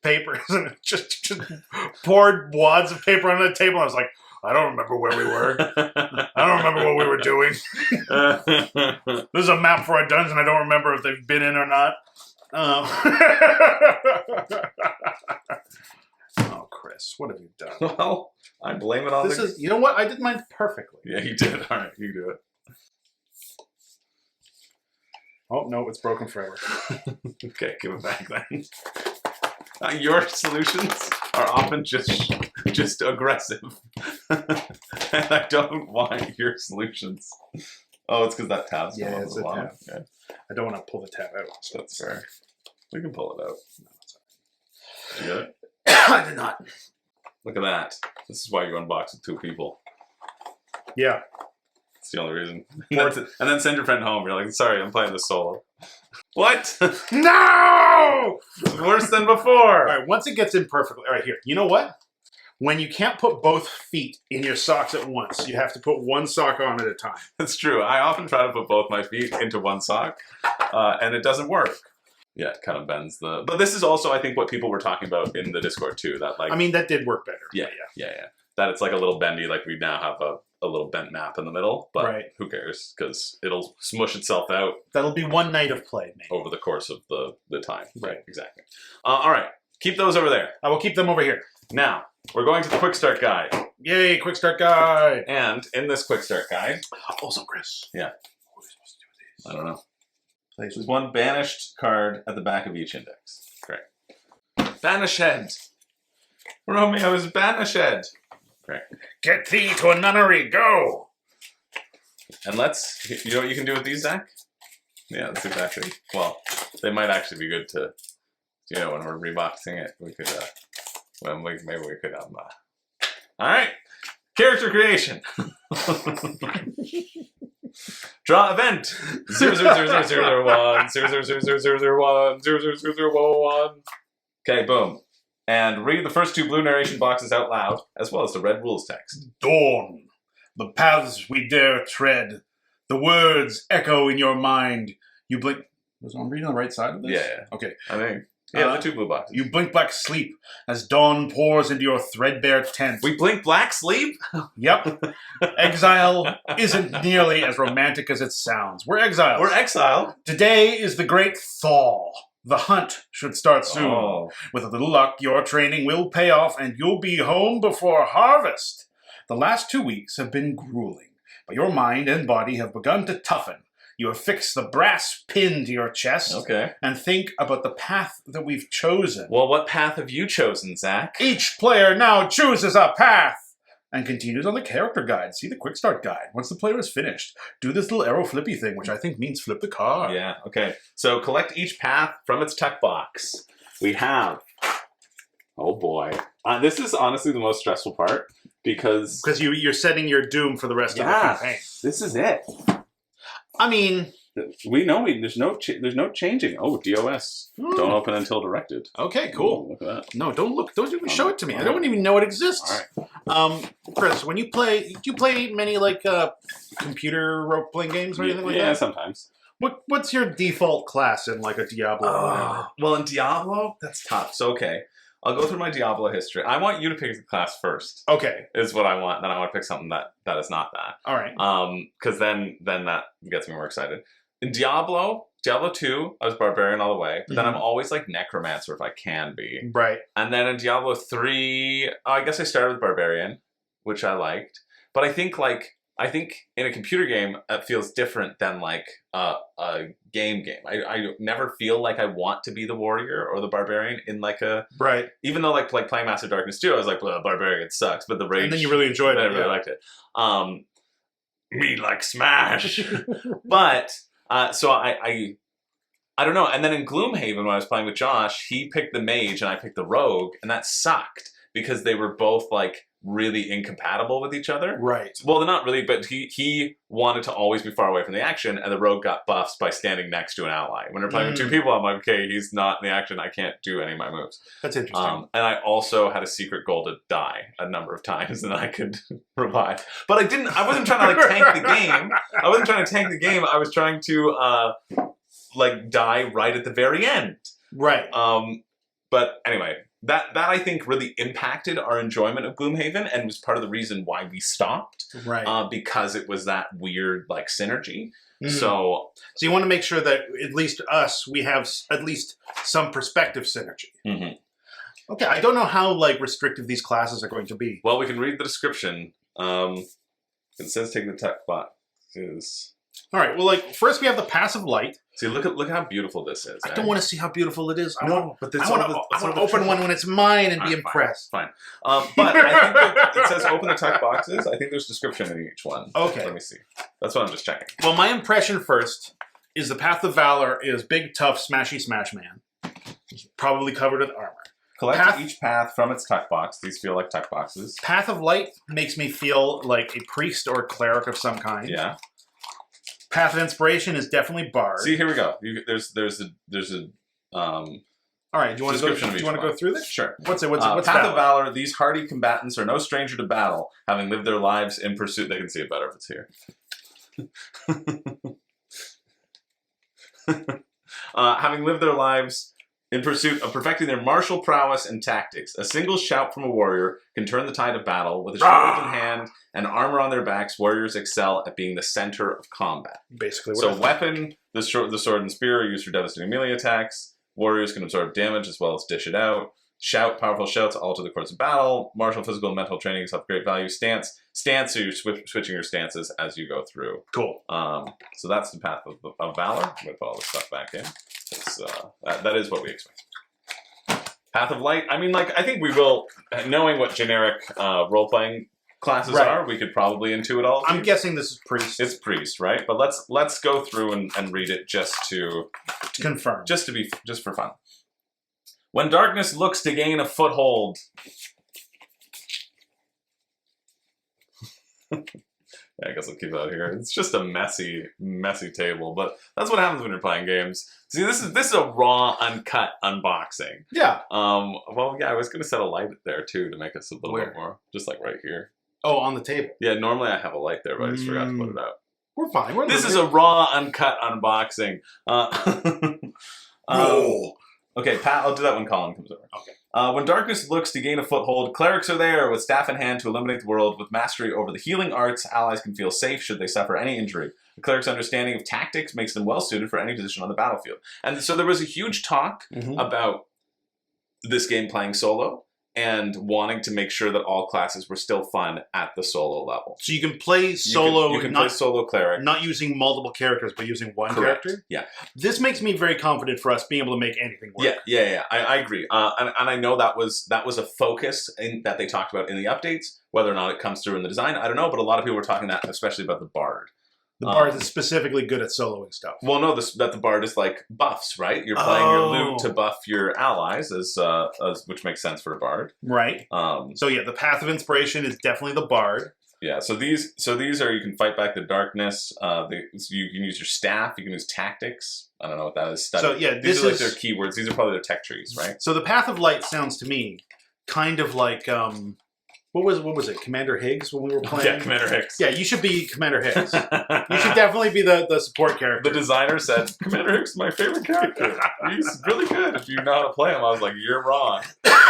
Speaker 2: papers, and it just poured wads of paper on the table. I was like, I don't remember where we were. I don't remember what we were doing. This is a map for a dungeon. I don't remember if they've been in or not. Oh, Chris, what have you done?
Speaker 1: Well, I blame it on
Speaker 2: You know what? I did mine perfectly.
Speaker 1: Yeah, you did. All right, you do it.
Speaker 2: Oh, no, it's broken forever.
Speaker 1: Okay, give it back then. Your solutions are often just aggressive. And I don't want your solutions. Oh, it's because that tab's
Speaker 2: Yeah, it's a tab.
Speaker 1: Okay.
Speaker 2: I don't want to pull the tab out.
Speaker 1: So that's fair. We can pull it out.
Speaker 2: No, it's
Speaker 1: You get it?
Speaker 2: I did not.
Speaker 1: Look at that. This is why you unbox with 2 people.
Speaker 2: Yeah.
Speaker 1: That's the only reason. And then send your friend home. You're like, sorry, I'm playing this solo. What?
Speaker 2: No!
Speaker 1: Worse than before.
Speaker 2: All right, once it gets in perfectly. All right, here. You know what? When you can't put both feet in your socks at once, you have to put one sock on at a time.
Speaker 1: That's true. I often try to put both my feet into one sock, and it doesn't work. Yeah, it kind of bends the... But this is also, I think, what people were talking about in the Discord, too. That, like,
Speaker 2: I mean, that did work better.
Speaker 1: Yeah. That it's like a little bendy, like we now have a little bent map in the middle, but
Speaker 2: right.
Speaker 1: Who cares? Because it'll smush itself out.
Speaker 2: That'll be one night of play, maybe.
Speaker 1: Over the course of the time.
Speaker 2: Right.
Speaker 1: Exactly. All right. Keep those over there.
Speaker 2: I will keep them over here.
Speaker 1: Now, we're going to the quick start guide.
Speaker 2: Yay, quick start guide.
Speaker 1: And in this quick start guide...
Speaker 2: Also, Chris.
Speaker 1: Yeah.
Speaker 2: What are we supposed to do with these?
Speaker 1: I don't know.
Speaker 2: Please.
Speaker 1: There's one banished card at the back of each index. Great. Banished. Romeo is banished. Great.
Speaker 2: Get thee to a nunnery, go!
Speaker 1: And let's... You know what you can do with these, Zach? Yeah, that's exactly... Well, they might actually be good to... You know, when we're reboxing it, we could... maybe we could... Alright. Character creation. Draw event 00001 00001 00001. Okay, boom. And read the first 2 blue narration boxes out loud, as well as the red rules text.
Speaker 2: Dawn, the paths we dare tread, the words echo in your mind. You blink. Was I reading on the right side of this?
Speaker 1: Yeah.
Speaker 2: Okay.
Speaker 1: I think. Yeah, the 2 blue boxes.
Speaker 2: You blink black sleep as dawn pours into your threadbare tent.
Speaker 1: We blink black sleep?
Speaker 2: Yep. Exile isn't nearly as romantic as it sounds. We're exiles.
Speaker 1: We're exiled.
Speaker 2: Today is the great thaw. The hunt should start soon.
Speaker 1: Oh.
Speaker 2: With a little luck, your training will pay off and you'll be home before harvest. The last 2 weeks have been grueling, but your mind and body have begun to toughen. You affix the brass pin to your chest and think about the path that we've chosen.
Speaker 1: Well, what path have you chosen, Zach?
Speaker 2: Each player now chooses a path and continues on the character guide. See the quick start guide. Once the player is finished, do this little arrow flippy thing, which I think means flip the card.
Speaker 1: Yeah, okay. So collect each path from its tech box. We have... Oh boy. This is honestly the most stressful part because...
Speaker 2: Because you're setting your doom for the rest of the campaign.
Speaker 1: This is it.
Speaker 2: I mean,
Speaker 1: we know there's no changing. Oh, DOS. Don't open until directed.
Speaker 2: Okay, cool.
Speaker 1: Ooh, look at that.
Speaker 2: No, don't look. Don't even show it to me. I don't even know it exists.
Speaker 1: All right.
Speaker 2: Chris, when you play, do you play many like computer role playing games or anything like that?
Speaker 1: Yeah, sometimes.
Speaker 2: What's your default class in like a Diablo? Or whatever?
Speaker 1: Well, in Diablo, that's tough. So okay, I'll go through my Diablo history. I want you to pick the class first.
Speaker 2: Okay,
Speaker 1: is what I want. Then I want to pick something that is not that.
Speaker 2: All right.
Speaker 1: Because then that gets me more excited. In Diablo 2, I was barbarian all the way. But then I'm always like necromancer if I can be.
Speaker 2: Right.
Speaker 1: And then in Diablo 3, I guess I started with barbarian, which I liked. But I think in a computer game, it feels different than like a game. I never feel like I want to be the warrior or the barbarian in like a...
Speaker 2: Right.
Speaker 1: Even though like playing Master Darkness 2, I was like, well, barbarian sucks, but the rage...
Speaker 2: And then you really enjoyed it.
Speaker 1: I really liked it. Me like Smash. But, so I don't know. And then in Gloomhaven, when I was playing with Josh, he picked the mage and I picked the rogue, and that sucked because they were both like really incompatible with each other.
Speaker 2: Right.
Speaker 1: Well, they're not really, but he wanted to always be far away from the action, and the rogue got buffs by standing next to an ally. When they're playing with 2 people, I'm like, okay, he's not in the action, I can't do any of my moves.
Speaker 2: That's interesting.
Speaker 1: And I also had a secret goal to die a number of times, and I could revive. But I wasn't trying to like tank the game. I wasn't trying to tank the game. I was trying to like die right at the very end.
Speaker 2: Right.
Speaker 1: But anyway, that I think really impacted our enjoyment of Gloomhaven and was part of the reason why we stopped.
Speaker 2: Right.
Speaker 1: Because it was that weird like synergy.
Speaker 2: Mm.
Speaker 1: So
Speaker 2: you want to make sure that at least us, we have at least some perspective synergy.
Speaker 1: Mm-hmm.
Speaker 2: Okay, I don't know how like restrictive these classes are going to be.
Speaker 1: Well, we can read the description. It says take the tech boxes.
Speaker 2: All right. Well, like first we have the passive light.
Speaker 1: See, look how beautiful this is.
Speaker 2: I don't want to see how beautiful it is. I want
Speaker 1: but
Speaker 2: I want to open one when it's mine and be impressed.
Speaker 1: Fine. But I think that it says open the tech boxes. I think there's description in each one.
Speaker 2: Okay.
Speaker 1: Let me see. That's what I'm just checking.
Speaker 2: Well, my impression first is the Path of Valor is big, tough, smashy smash man. Probably covered with armor.
Speaker 1: Collect each path from its tech box. These feel like tech boxes.
Speaker 2: Path of Light makes me feel like a priest or a cleric of some kind.
Speaker 1: Yeah.
Speaker 2: Path of Inspiration is definitely bard.
Speaker 1: See, here we go. There's a
Speaker 2: All right, do you want to go through this?
Speaker 1: Sure.
Speaker 2: What's
Speaker 1: Path of Valor. These hardy combatants are no stranger to battle, having lived their lives in pursuit. They can see it better if it's here. Having lived their lives in pursuit of perfecting their martial prowess and tactics. A single shout from a warrior can turn the tide of battle. With a shield in hand and armor on their backs, warriors excel at being the center of combat.
Speaker 2: Basically,
Speaker 1: so weapon, the sword and spear are used for devastating melee attacks. Warriors can absorb damage as well as dish it out. Shout, powerful shouts alter the course of battle. Martial, physical, and mental training is of great value. Stance, so you're switching your stances as you go through.
Speaker 2: Cool.
Speaker 1: So that's the Path of Valor. I'm going to put all this stuff back in. That is what we expect. Path of Light. I mean, like, I think we will, knowing what generic role-playing classes are, we could probably intuit all.
Speaker 2: I'm guessing this is priest.
Speaker 1: It's priest, right? But let's go through and read it just to
Speaker 2: confirm,
Speaker 1: just for fun. When darkness looks to gain a foothold. I guess I'll keep it out here. It's just a messy table, but that's what happens when you're playing games. See, this is a raw, uncut unboxing.
Speaker 2: Yeah.
Speaker 1: Well, yeah, I was gonna set a light there too to make us a little bit more, just like right here.
Speaker 2: Oh, on the table.
Speaker 1: Yeah, normally I have a light there, but I just forgot to put it out.
Speaker 2: We're fine.
Speaker 1: This is a raw, uncut unboxing. Okay, Pat, I'll do that when Colin comes over.
Speaker 2: Okay.
Speaker 1: When darkness looks to gain a foothold, clerics are there with staff in hand to illuminate the world. With mastery over the healing arts, allies can feel safe should they suffer any injury. The cleric's understanding of tactics makes them well suited for any position on the battlefield. And so there was a huge talk about this game playing solo and wanting to make sure that all classes were still fun at the solo level.
Speaker 2: So you can play solo.
Speaker 1: You can play solo cleric,
Speaker 2: not using multiple characters, but using one character.
Speaker 1: Yeah.
Speaker 2: This makes me very confident for us being able to make anything work.
Speaker 1: Yeah. I agree. And I know that was a focus that they talked about in the updates. Whether or not it comes through in the design, I don't know. But a lot of people were talking that, especially about the bard.
Speaker 2: The bard is specifically good at soloing stuff.
Speaker 1: Well, no, that the bard is like buffs, right? You're playing your loot to buff your allies, as which makes sense for a bard,
Speaker 2: right? So yeah, the Path of Inspiration is definitely the bard.
Speaker 1: Yeah. So these are, you can fight back the darkness. You can use your staff. You can use tactics. I don't know what that is. Study.
Speaker 2: So yeah,
Speaker 1: these are like their keywords. These are probably their tech trees, right?
Speaker 2: So the Path of Light sounds to me kind of like what was it? Commander Higgs when we were playing?
Speaker 1: Yeah, Commander Higgs.
Speaker 2: Yeah, you should be Commander Higgs. You should definitely be the support character.
Speaker 1: The designer said, Commander Higgs is my favorite character. He's really good if you know how to play him. I was like, you're wrong. But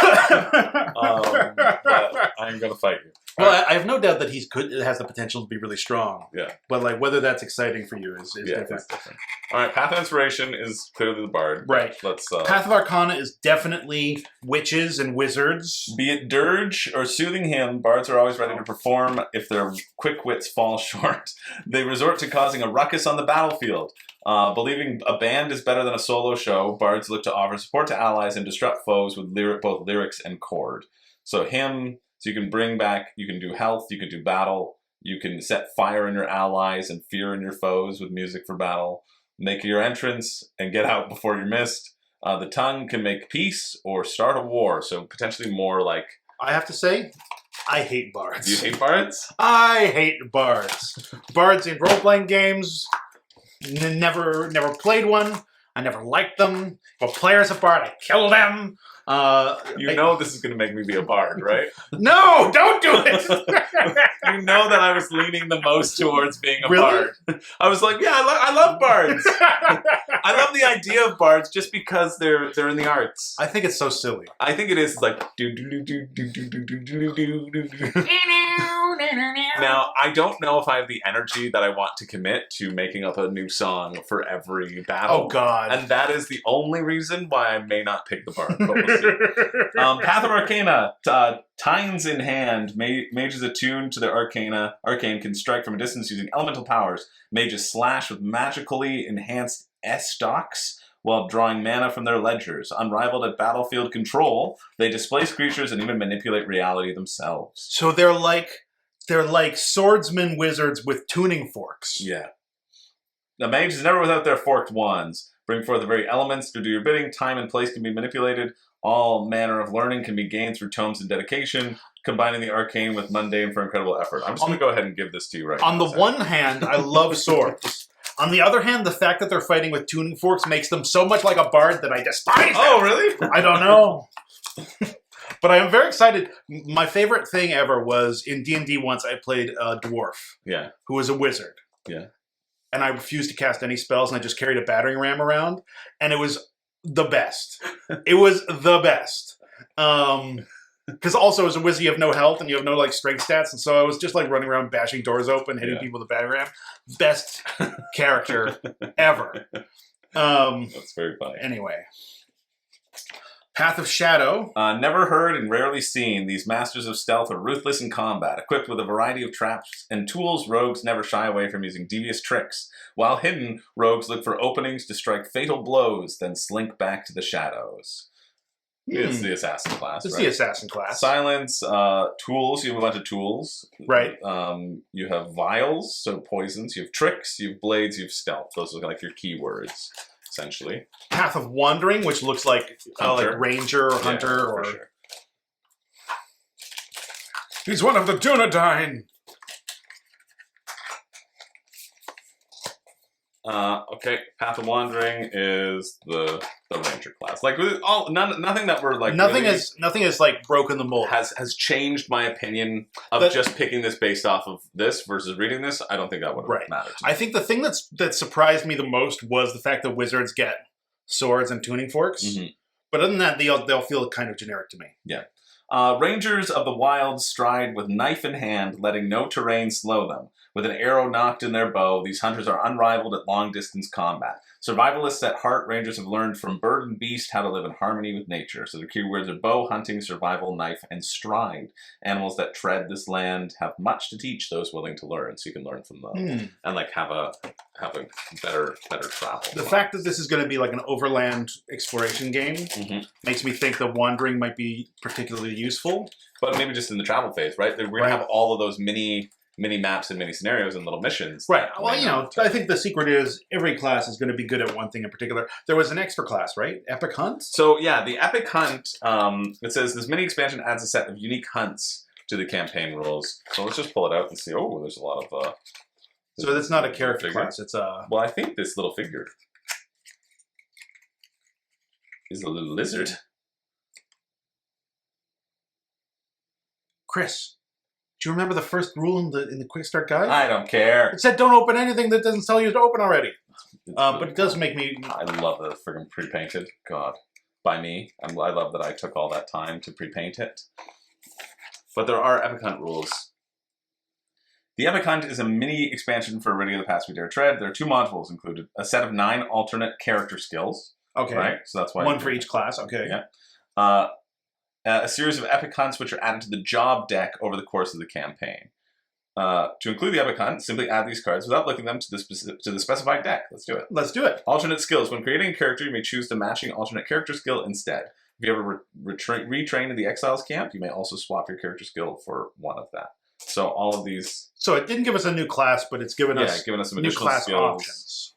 Speaker 1: I'm going to fight you.
Speaker 2: Well, I have no doubt that he's good. It has the potential to be really strong.
Speaker 1: Yeah.
Speaker 2: But like whether that's exciting for you is different.
Speaker 1: It's different. All right, Path of Inspiration is clearly the bard.
Speaker 2: Right.
Speaker 1: Let's.
Speaker 2: Path of Arcana is definitely witches and wizards.
Speaker 1: Be it dirge or soothing hymn, bards are always ready to perform if their quick wits fall short. They resort to causing a ruckus on the battlefield. Believing a band is better than a solo show, bards look to offer support to allies and disrupt foes with both lyrics and chord. So hymn. So you can bring back, you can do health, you can do battle, you can set fire in your allies and fear in your foes with music for battle, make your entrance and get out before you're missed. The tongue can make peace or start a war, so potentially more like...
Speaker 2: I have to say, I hate bards.
Speaker 1: Do you hate bards?
Speaker 2: I hate bards. Bards in role-playing games, never played one. I never liked them. If a player's a bard, I kill them.
Speaker 1: You know this is going to make me be a bard, right?
Speaker 2: No, don't do it.
Speaker 1: You know that I was leaning the most towards being a
Speaker 2: Really?
Speaker 1: bard. I was like, yeah, I love bards. I love the idea of bards just because they're in the arts.
Speaker 2: I think it's so silly.
Speaker 1: I think it is like do do do do do do do do do do do. Now, I don't know if I have the energy that I want to commit to making up a new song for every battle.
Speaker 2: Oh, God.
Speaker 1: And that is the only reason why I may not pick the bard. But we'll see. Path of Arcana. Tines in hand. Mages attuned to their arcane can strike from a distance using elemental powers. Mages slash with magically enhanced S-stocks while drawing mana from their ledgers. Unrivaled at battlefield control, they displace creatures and even manipulate reality themselves.
Speaker 2: So they're like swordsman wizards with tuning forks.
Speaker 1: Yeah. The mage is never without their forked wands. Bring forth the very elements to do your bidding. Time and place can be manipulated. All manner of learning can be gained through tomes and dedication, combining the arcane with mundane for incredible effort. I'm just going to go ahead and give this to you right now.
Speaker 2: On the one hand, I love swords. On the other hand, the fact that they're fighting with tuning forks makes them so much like a bard that I despise them.
Speaker 1: Oh, really?
Speaker 2: I don't know. But I am very excited. My favorite thing ever was in D&D once I played a dwarf.
Speaker 1: Yeah.
Speaker 2: Who was a wizard.
Speaker 1: Yeah. And
Speaker 2: I refused to cast any spells, and I just carried a battering ram around, and it was the best. It was the best. Because also as a wizard, you have no health, and you have no strength stats, and so I was just running around bashing doors open, hitting people with a battering ram. Best character ever.
Speaker 1: That's very funny.
Speaker 2: Anyway. Path of Shadow.
Speaker 1: Never heard and rarely seen, these masters of stealth are ruthless in combat. Equipped with a variety of traps and tools, rogues never shy away from using devious tricks. While hidden, rogues look for openings to strike fatal blows, then slink back to the shadows. It's the assassin class,
Speaker 2: It's
Speaker 1: right?
Speaker 2: the assassin class.
Speaker 1: Silence, tools, you have a bunch of tools.
Speaker 2: Right.
Speaker 1: You have vials, so poisons. You have tricks, you have blades, you have stealth. Those are your keywords. Essentially.
Speaker 2: Path of Wandering, which looks like Ranger or Hunter. Or
Speaker 1: sure.
Speaker 2: He's one of the Dunedain.
Speaker 1: Okay, Path of Wandering is the Ranger class. Nothing that we're
Speaker 2: nothing
Speaker 1: really
Speaker 2: has broken the mold.
Speaker 1: has changed my opinion of just picking this based off of this versus reading this. I don't think that would have mattered to me.
Speaker 2: I think the thing that surprised me the most was the fact that wizards get swords and tuning forks. Mm-hmm. But other than that, they'll feel kind of generic to me.
Speaker 1: Yeah. Rangers of the Wilds stride with knife in hand, letting no terrain slow them. With an arrow knocked in their bow, these hunters are unrivaled at long-distance combat. Survivalists at heart, Rangers have learned from bird and beast how to live in harmony with nature. So their keywords are bow, hunting, survival, knife, and stride. Animals that tread this land have much to teach those willing to learn, so you can learn from them and have a better travel.
Speaker 2: The fact that this is going to be an overland exploration game makes me think that wandering might be particularly useful.
Speaker 1: But maybe just in the travel phase, right? We're going to have all of those mini maps and mini scenarios and little missions.
Speaker 2: Right. Well, I think the secret is every class is going to be good at one thing in particular. There was an extra class, right? Epic Hunt?
Speaker 1: So, yeah, the Epic Hunt, it says this mini expansion adds a set of unique hunts to the campaign rules. So let's just pull it out and see. Oh, there's a lot of...
Speaker 2: so that's not a character class. It's a...
Speaker 1: Well, I think this little figure is a little lizard.
Speaker 2: Chris, do you remember the first rule in the Quick Start Guide?
Speaker 1: I don't care.
Speaker 2: It said don't open anything that doesn't tell you to open already. But it does make me...
Speaker 1: I love that it's friggin' pre-painted. God. By me. I love that I took all that time to pre-paint it. But there are Epic Hunt rules. The Epic Hunt is a mini expansion for Arydia the Path We Dare Tread. There are 2 modules included. A set of 9 alternate character skills.
Speaker 2: Okay.
Speaker 1: Right? So that's why...
Speaker 2: One for each class. Okay.
Speaker 1: Yeah. A series of epic hunts which are added to the job deck over the course of the campaign. To include the epic hunt, simply add these cards without linking them to the specified deck. Let's do it.
Speaker 2: Let's do it.
Speaker 1: Alternate skills. When creating a character, you may choose the matching alternate character skill instead. If you ever retrain in the Exiles camp, you may also swap your character skill for one of that. So all of these...
Speaker 2: So it didn't give us a new class, but it's given us
Speaker 1: some
Speaker 2: new
Speaker 1: additional
Speaker 2: class
Speaker 1: skills.
Speaker 2: Options.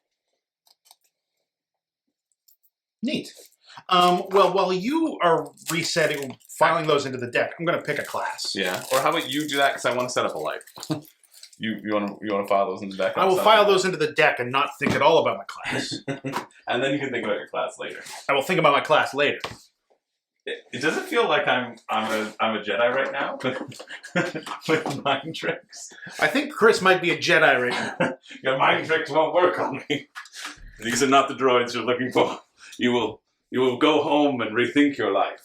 Speaker 2: Neat. Well, while you are filing those into the deck, I'm going to pick a class.
Speaker 1: Yeah. Or how about you do that, because I want to set up a life. You want to file those in the deck?
Speaker 2: I will file those into the deck and not think at all about my class.
Speaker 1: And then you can think about your class later.
Speaker 2: I will think about my class later.
Speaker 1: It doesn't feel like I'm a Jedi right now with mind tricks.
Speaker 2: I think Chris might be a Jedi right now.
Speaker 1: Your mind tricks won't work on me. These are not the droids you're looking for. You will go home and rethink your life.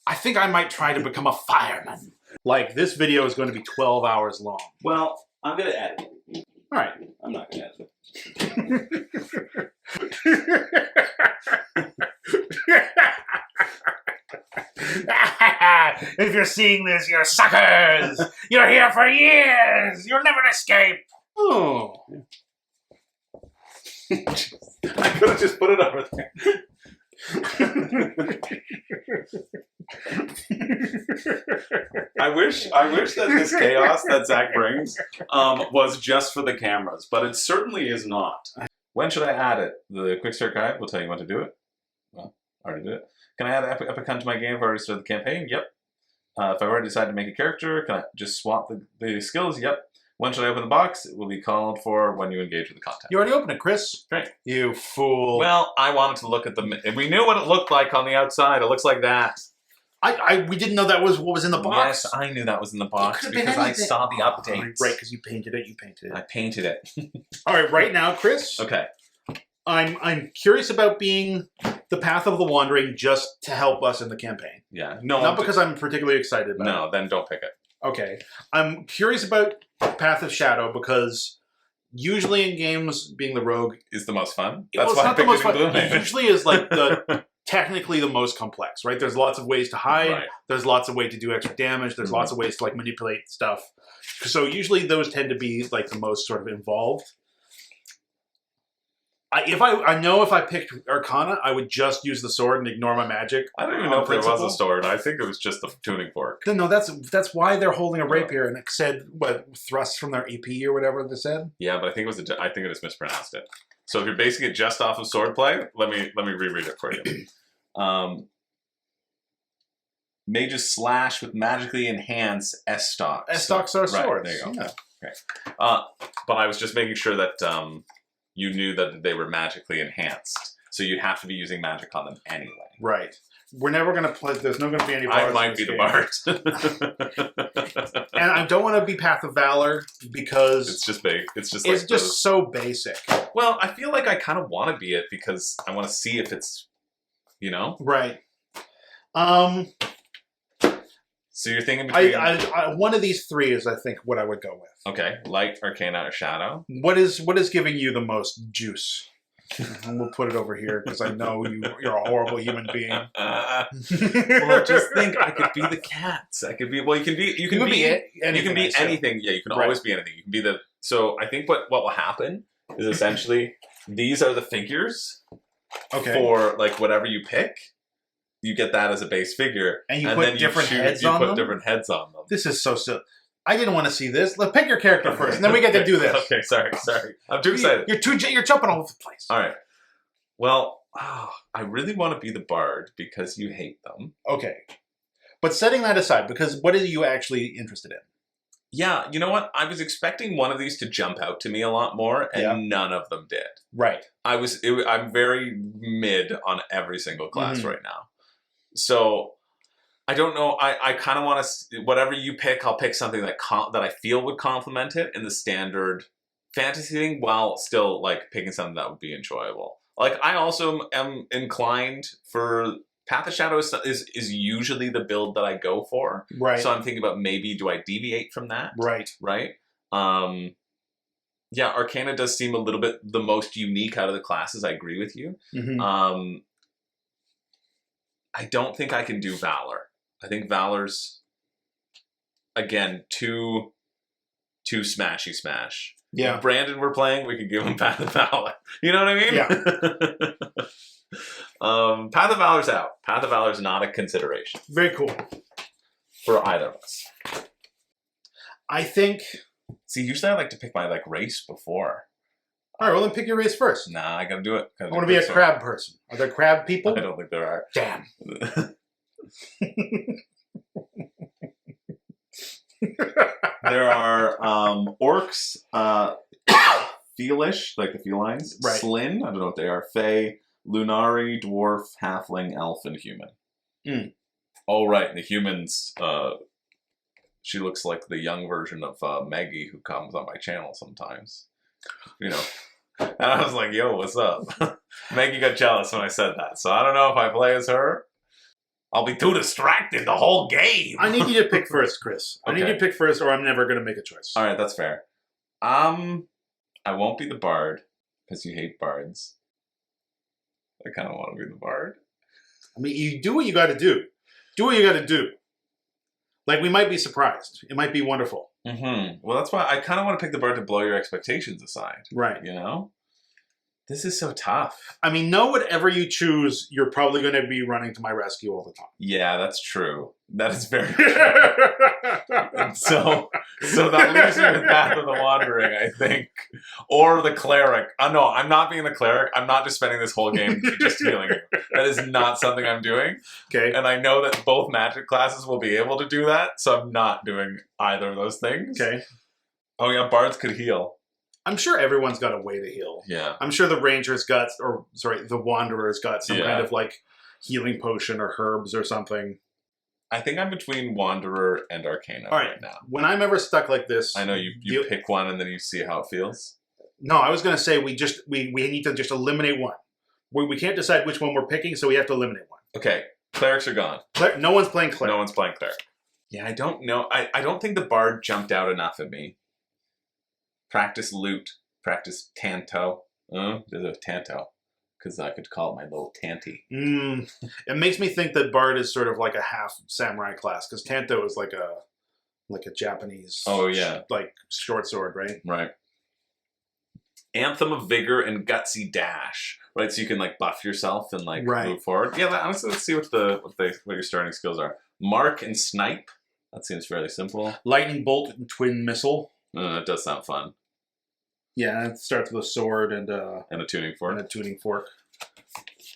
Speaker 2: I think I might try to become a fireman. Like, this video is going to be 12 hours long.
Speaker 1: Well, I'm gonna edit it.
Speaker 2: All right.
Speaker 1: I'm not gonna edit
Speaker 2: If you're seeing this, you're suckers! You're here for years! You'll never escape! Oh.
Speaker 1: I could have just put it over there. I wish that this chaos that Zach brings was just for the cameras, but it certainly is not. When should I add it? The quick start guide will tell you when to do it. Well, I already did it. Can I add Epic Hunt to my game if I already started the campaign? Yep. If I already decided to make a character, can I just swap the skills? Yep. When should I open the box? It will be called for when you engage with the content.
Speaker 2: You already opened it, Chris.
Speaker 1: Great.
Speaker 2: You fool.
Speaker 1: Well, I wanted to look at the... We knew what it looked like on the outside. It looks like that.
Speaker 2: We didn't know that was what was in the box.
Speaker 1: Yes, I knew that was in the box because I saw the update.
Speaker 2: Right, because you painted it.
Speaker 1: I painted it.
Speaker 2: All right, right now, Chris.
Speaker 1: Okay.
Speaker 2: I'm curious about being the Path of the Wandering just to help us in the campaign.
Speaker 1: Yeah. No.
Speaker 2: Not because I'm particularly excited about it.
Speaker 1: No, then don't pick it.
Speaker 2: Okay. I'm curious about Path of Shadow because usually in games, being the rogue
Speaker 1: is the most fun.
Speaker 2: That's why I picked it in Blue Mage. It usually is like the technically the most complex, right? There's lots of ways to hide. Right. There's lots of ways to do extra damage. There's lots of ways to like manipulate stuff. So usually those tend to be like the most sort of involved. I know if I picked Arcana, I would just use the sword and ignore my magic.
Speaker 1: I don't even know if there was a sword. I think it was just the tuning fork.
Speaker 2: No, that's why they're holding a rapier, and it said what thrusts from their EP or whatever they said.
Speaker 1: Yeah, but I think I think it just mispronounced it. So if you're basing it just off of swordplay, let me reread it for you. Mages slash with magically enhanced S-stocks.
Speaker 2: S-stocks are swords.
Speaker 1: Right, there you go.
Speaker 2: Yeah.
Speaker 1: Okay. But I was just making sure that you knew that they were magically enhanced. So you'd have to be using magic on them anyway.
Speaker 2: Right. We're never going to play... There's not going to be any bards.
Speaker 1: I might be the bard.
Speaker 2: And I don't want to be Path of Valor because...
Speaker 1: It's just big. It's
Speaker 2: just so basic.
Speaker 1: Well, I feel like I kind of want to be it because I want to see if it's, you know?
Speaker 2: Right.
Speaker 1: So you're thinking between...
Speaker 2: one of these three is, I think, what I would go with.
Speaker 1: Okay. Light, Arcana, or Shadow?
Speaker 2: What is giving you the most juice? And we'll put it over here because I know you're a horrible human being.
Speaker 1: Well, just think, I could be the cats. I could be. Well, you can be anything. Yeah, you can always be anything. You can be the. So I think what will happen is essentially these are the figures.
Speaker 2: Okay.
Speaker 1: For like whatever you pick, you get that as a base figure,
Speaker 2: and you put different heads on them.
Speaker 1: You put different heads on them.
Speaker 2: This is so silly. I didn't want to see this. Let's pick your character first, and then we get to do this.
Speaker 1: Okay, sorry. I'm too excited.
Speaker 2: You're jumping all over the place.
Speaker 1: All right. Well, I really want to be the bard because you hate them.
Speaker 2: Okay. But setting that aside, because what are you actually interested in?
Speaker 1: Yeah, you know what? I was expecting one of these to jump out to me a lot more, and none of them did.
Speaker 2: Right.
Speaker 1: I'm very mid on every single class right now. So... I don't know. I kind of want to. Whatever you pick, I'll pick something that I feel would complement it in the standard fantasy thing, while still like picking something that would be enjoyable. Like I also am inclined for Path of Shadow is usually the build that I go for.
Speaker 2: Right.
Speaker 1: So I'm thinking about maybe do I deviate from that?
Speaker 2: Right.
Speaker 1: Right. Yeah, Arcana does seem a little bit the most unique out of the classes. I agree with you. I don't think I can do Valor. I think Valor's, again, too smashy smash.
Speaker 2: Yeah.
Speaker 1: If Brandon were playing, we could give him Path of Valor. You know what I mean?
Speaker 2: Yeah.
Speaker 1: Path of Valor's out. Path of Valor's not a consideration.
Speaker 2: Very cool.
Speaker 1: For either of us.
Speaker 2: I think...
Speaker 1: See, usually I like to pick my race before.
Speaker 2: All right, well then pick your race first.
Speaker 1: Nah, I gotta do it.
Speaker 2: I want to be a crab person. Are there crab people?
Speaker 1: I don't think there are.
Speaker 2: Damn.
Speaker 1: There are orcs, feelish, like the felines.
Speaker 2: Right.
Speaker 1: Slin, I don't know what they are. Fae, Lunari, dwarf, halfling, elf, and human.
Speaker 2: Mm.
Speaker 1: Oh, right. The humans, she looks like the young version of Maggie who comes on my channel sometimes. You know. And I was like, yo, what's up? Maggie got jealous when I said that. So I don't know if I play as her. I'll be too distracted the whole game.
Speaker 2: I need you to pick first, Chris. I need you to pick first, or I'm never going to make a choice.
Speaker 1: All right, that's fair. I won't be the bard because you hate bards. I kind of want to be the bard.
Speaker 2: I mean, you do what you got to do. Do what you got to do. Like, we might be surprised. It might be wonderful.
Speaker 1: Mm-hmm. Well, that's why I kind of want to pick the bard to blow your expectations aside.
Speaker 2: Right.
Speaker 1: You know? This is so tough.
Speaker 2: I mean, know whatever you choose, you're probably going to be running to my rescue all the time.
Speaker 1: Yeah, that's true. That is very true. so that leaves me with Path of the Wandering, I think. Or the Cleric. No, I'm not being the Cleric. I'm not just spending this whole game just healing you. That is not something I'm doing.
Speaker 2: Okay.
Speaker 1: And I know that both magic classes will be able to do that, so I'm not doing either of those things.
Speaker 2: Okay.
Speaker 1: Oh yeah, bards could heal.
Speaker 2: I'm sure everyone's got a way to heal.
Speaker 1: Yeah.
Speaker 2: I'm sure the Ranger's got, the Wanderer's got some kind of like healing potion or herbs or something.
Speaker 1: I think I'm between Wanderer and Arcana right now.
Speaker 2: When I'm ever stuck like this...
Speaker 1: I know you pick one and then you see how it feels.
Speaker 2: No, I was going to say we need to just eliminate one. We can't decide which one we're picking, so we have to eliminate one.
Speaker 1: Okay. Clerics are gone.
Speaker 2: No one's playing Cleric.
Speaker 1: No one's playing Cleric. Yeah, I don't know. I don't think the Bard jumped out enough at me. Practice Lute. Practice Tanto. There's a Tanto. Because I could call it my little Tanty.
Speaker 2: It makes me think that Bard is sort of like a half samurai class. Because Tanto is like a Japanese...
Speaker 1: Oh, yeah.
Speaker 2: Like short sword, right?
Speaker 1: Right. Anthem of Vigor and Gutsy Dash. Right, so you can like buff yourself and like move forward. Yeah, honestly, let's see what your starting skills are. Mark and Snipe. That seems fairly simple.
Speaker 2: Lightning Bolt and Twin Missile.
Speaker 1: That does sound fun.
Speaker 2: Yeah, it starts with a sword and a
Speaker 1: tuning fork.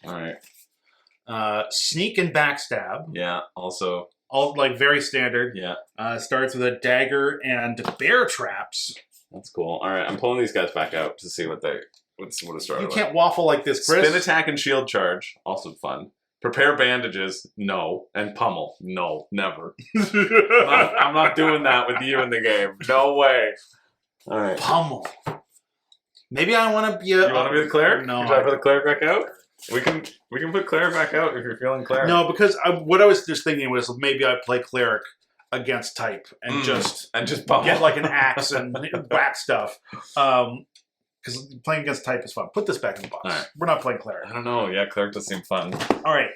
Speaker 1: All
Speaker 2: right. Sneak and Backstab.
Speaker 1: Yeah, also.
Speaker 2: All like very standard.
Speaker 1: Yeah.
Speaker 2: Starts with a dagger and bear traps.
Speaker 1: That's cool. All right, I'm pulling these guys back out to see what it started
Speaker 2: You can't waffle like this, Chris.
Speaker 1: Spin attack and shield charge. Also fun. Prepare bandages. No. And pummel. No. Never. I'm not doing that with you in the game. No way. All right.
Speaker 2: Pummel. Maybe I want to be
Speaker 1: You want to be the cleric?
Speaker 2: No.
Speaker 1: Should I put the cleric back out? We can put cleric back out if you're feeling cleric.
Speaker 2: No, because what I was just thinking was maybe I play cleric against type and just
Speaker 1: pummel.
Speaker 2: Get like an axe and whack stuff. Because playing against type is fun. Put this back in the box.
Speaker 1: Right.
Speaker 2: We're not playing cleric.
Speaker 1: I don't know. Yeah, cleric does seem fun.
Speaker 2: All right.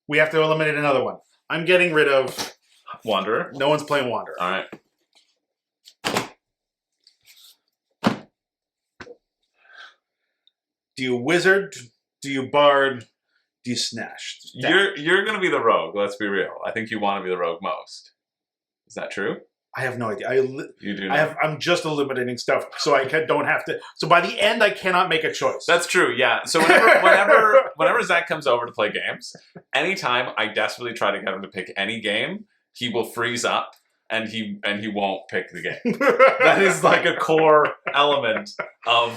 Speaker 2: We have to eliminate another one. I'm getting rid of...
Speaker 1: Wanderer.
Speaker 2: No one's playing Wanderer.
Speaker 1: All right.
Speaker 2: Do you wizard? Do you bard? Do you snatch?
Speaker 1: You're going to be the rogue, let's be real. I think you want to be the rogue most. Is that true?
Speaker 2: I have no idea.
Speaker 1: You do not.
Speaker 2: I'm just eliminating stuff, so I don't have to. So by the end, I cannot make a choice.
Speaker 1: That's true. Yeah. So whenever Zach comes over to play games, anytime I desperately try to get him to pick any game, he will freeze up and he won't pick the game. That is like a core element of.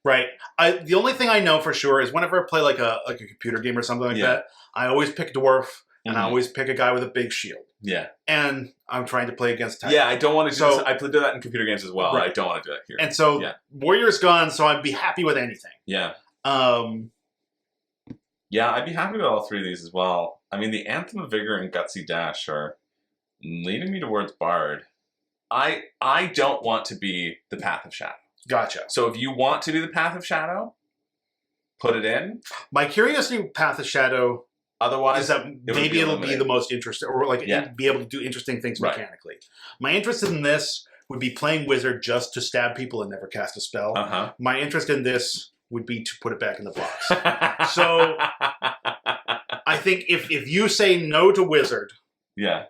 Speaker 2: Right. The only thing I know for sure is whenever I play like a computer game or something like that, I always pick dwarf and I always pick a guy with a big shield.
Speaker 1: Yeah.
Speaker 2: And I'm trying to play against type.
Speaker 1: Yeah, I don't want to do this. I do that in computer games as well. Right. I don't want to do that here.
Speaker 2: And so Warrior's gone, so I'd be happy with anything.
Speaker 1: Yeah. Yeah, I'd be happy with all three of these as well. I mean, the Anthem of Vigor and Gutsy Dash are leading me towards Bard. I don't want to be the Path of Shadow.
Speaker 2: Gotcha.
Speaker 1: So if you want to be the Path of Shadow, put it in.
Speaker 2: My curiosity with Path of Shadow
Speaker 1: otherwise
Speaker 2: is that maybe it'll be the most interesting, or like be able to do interesting things mechanically. My interest in this would be playing wizard just to stab people and never cast a spell. My interest in this would be to put it back in the box. So I think if you say no to wizard,
Speaker 1: then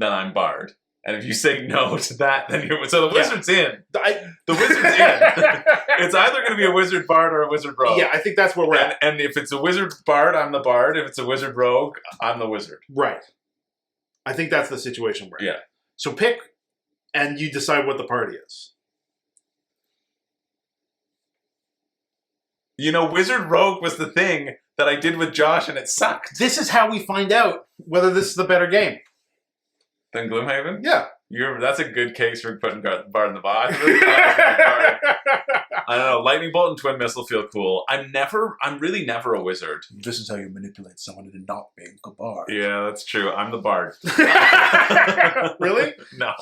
Speaker 1: I'm Bard. And if you say no to that, then you're... So the wizard's in. The wizard's in. It's either going to be a wizard bard or a wizard rogue.
Speaker 2: Yeah, I think that's where we're at.
Speaker 1: And if it's a wizard bard, I'm the bard. If it's a wizard rogue, I'm the wizard.
Speaker 2: Right. I think that's the situation we're in.
Speaker 1: Yeah.
Speaker 2: So pick, and you decide what the party is.
Speaker 1: You know, Wizard Rogue was the thing that I did with Josh, and it sucked.
Speaker 2: This is how we find out whether this is the better game.
Speaker 1: Then Gloomhaven?
Speaker 2: Yeah.
Speaker 1: That's a good case for putting Bard in the box. I don't know. Lightning Bolt and Twin Missile feel cool. I'm really never a wizard.
Speaker 2: This is how you manipulate someone into not being a bard.
Speaker 1: Yeah, that's true. I'm the bard.
Speaker 2: Really?
Speaker 1: No.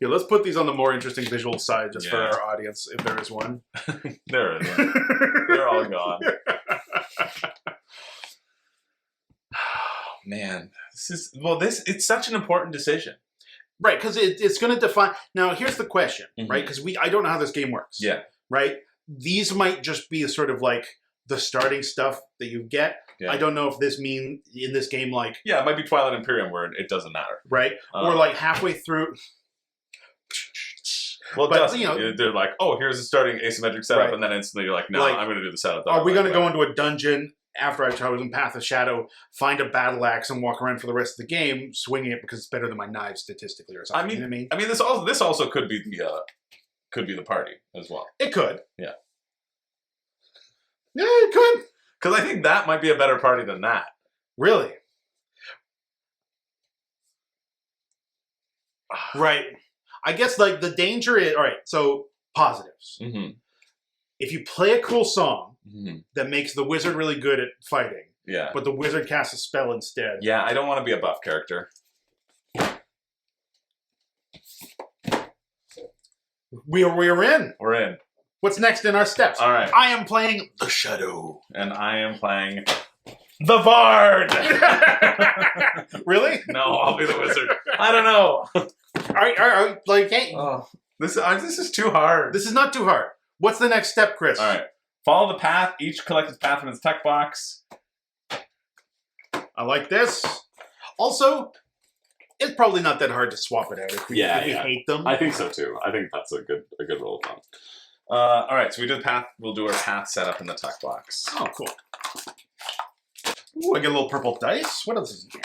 Speaker 2: Yeah, let's put these on the more interesting visual side just for
Speaker 1: Yeah.
Speaker 2: our audience, if there is one.
Speaker 1: There it is. They're all gone. Man, it's such an important decision.
Speaker 2: Right, because it's going to define... Now, here's the question,
Speaker 1: Mhm.
Speaker 2: right? Because I don't know how this game works.
Speaker 1: Yeah.
Speaker 2: Right? These might just be sort of like the starting stuff that you get.
Speaker 1: Yeah.
Speaker 2: I don't know if this mean in this game, like...
Speaker 1: Yeah, it might be Twilight Imperium where it doesn't matter.
Speaker 2: Right? Or like halfway through...
Speaker 1: Well, it
Speaker 2: But,
Speaker 1: doesn't.
Speaker 2: you know-
Speaker 1: They're like, oh, here's a starting asymmetric setup,
Speaker 2: Right.
Speaker 1: and then instantly you're like, no,
Speaker 2: Like,
Speaker 1: I'm going to do the setup. that
Speaker 2: Are
Speaker 1: I
Speaker 2: we
Speaker 1: like
Speaker 2: going to go
Speaker 1: better.
Speaker 2: into a dungeon after I've chosen Path of Shadow, find a battle axe, and walk around for the rest of the game, swinging it because it's better than my knife statistically or something? You know what I mean?
Speaker 1: This also could be the party as well.
Speaker 2: It could.
Speaker 1: Yeah.
Speaker 2: Yeah, it could.
Speaker 1: Because I think that might be a better party than that.
Speaker 2: Really? Right. I guess like the danger is, all right, so positives.
Speaker 1: Mm-hmm.
Speaker 2: If you play a cool song
Speaker 1: Mm-hmm.
Speaker 2: that makes the wizard really good at fighting,
Speaker 1: Yeah.
Speaker 2: but the wizard casts a spell instead.
Speaker 1: Yeah, I don't want to be a buff character.
Speaker 2: We're in.
Speaker 1: We're in.
Speaker 2: What's next in our steps?
Speaker 1: All right.
Speaker 2: I am playing the Shadow.
Speaker 1: And I am playing the Bard.
Speaker 2: Really?
Speaker 1: No, I'll be the wizard. I don't know.
Speaker 2: Like, hey,
Speaker 1: Oh, this is too hard.
Speaker 2: this is not too hard. What's the next step, Chris?
Speaker 1: All right. Follow the path. Each collect its path from its tech box.
Speaker 2: I like this. Also, it's probably not that hard to swap it out if we hate them.
Speaker 1: I think so too. I think that's a good rule of thumb. All right, so we did path. We'll do our path setup in the tech box.
Speaker 2: Oh, cool. Ooh, I get a little purple dice. What else is in here?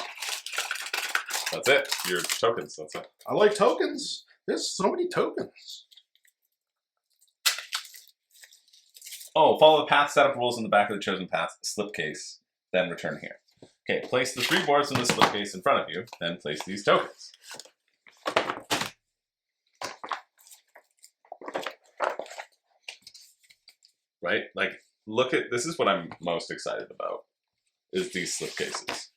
Speaker 1: That's it. Your tokens. That's it.
Speaker 2: I like tokens. There's so many tokens.
Speaker 1: Oh, follow the path setup rules in the back of the chosen path slipcase. Then return here. Okay, place the 3 boards in the slipcase in front of you. Then place these tokens. Right? Like, look at, this is what I'm most excited about, is these slipcases.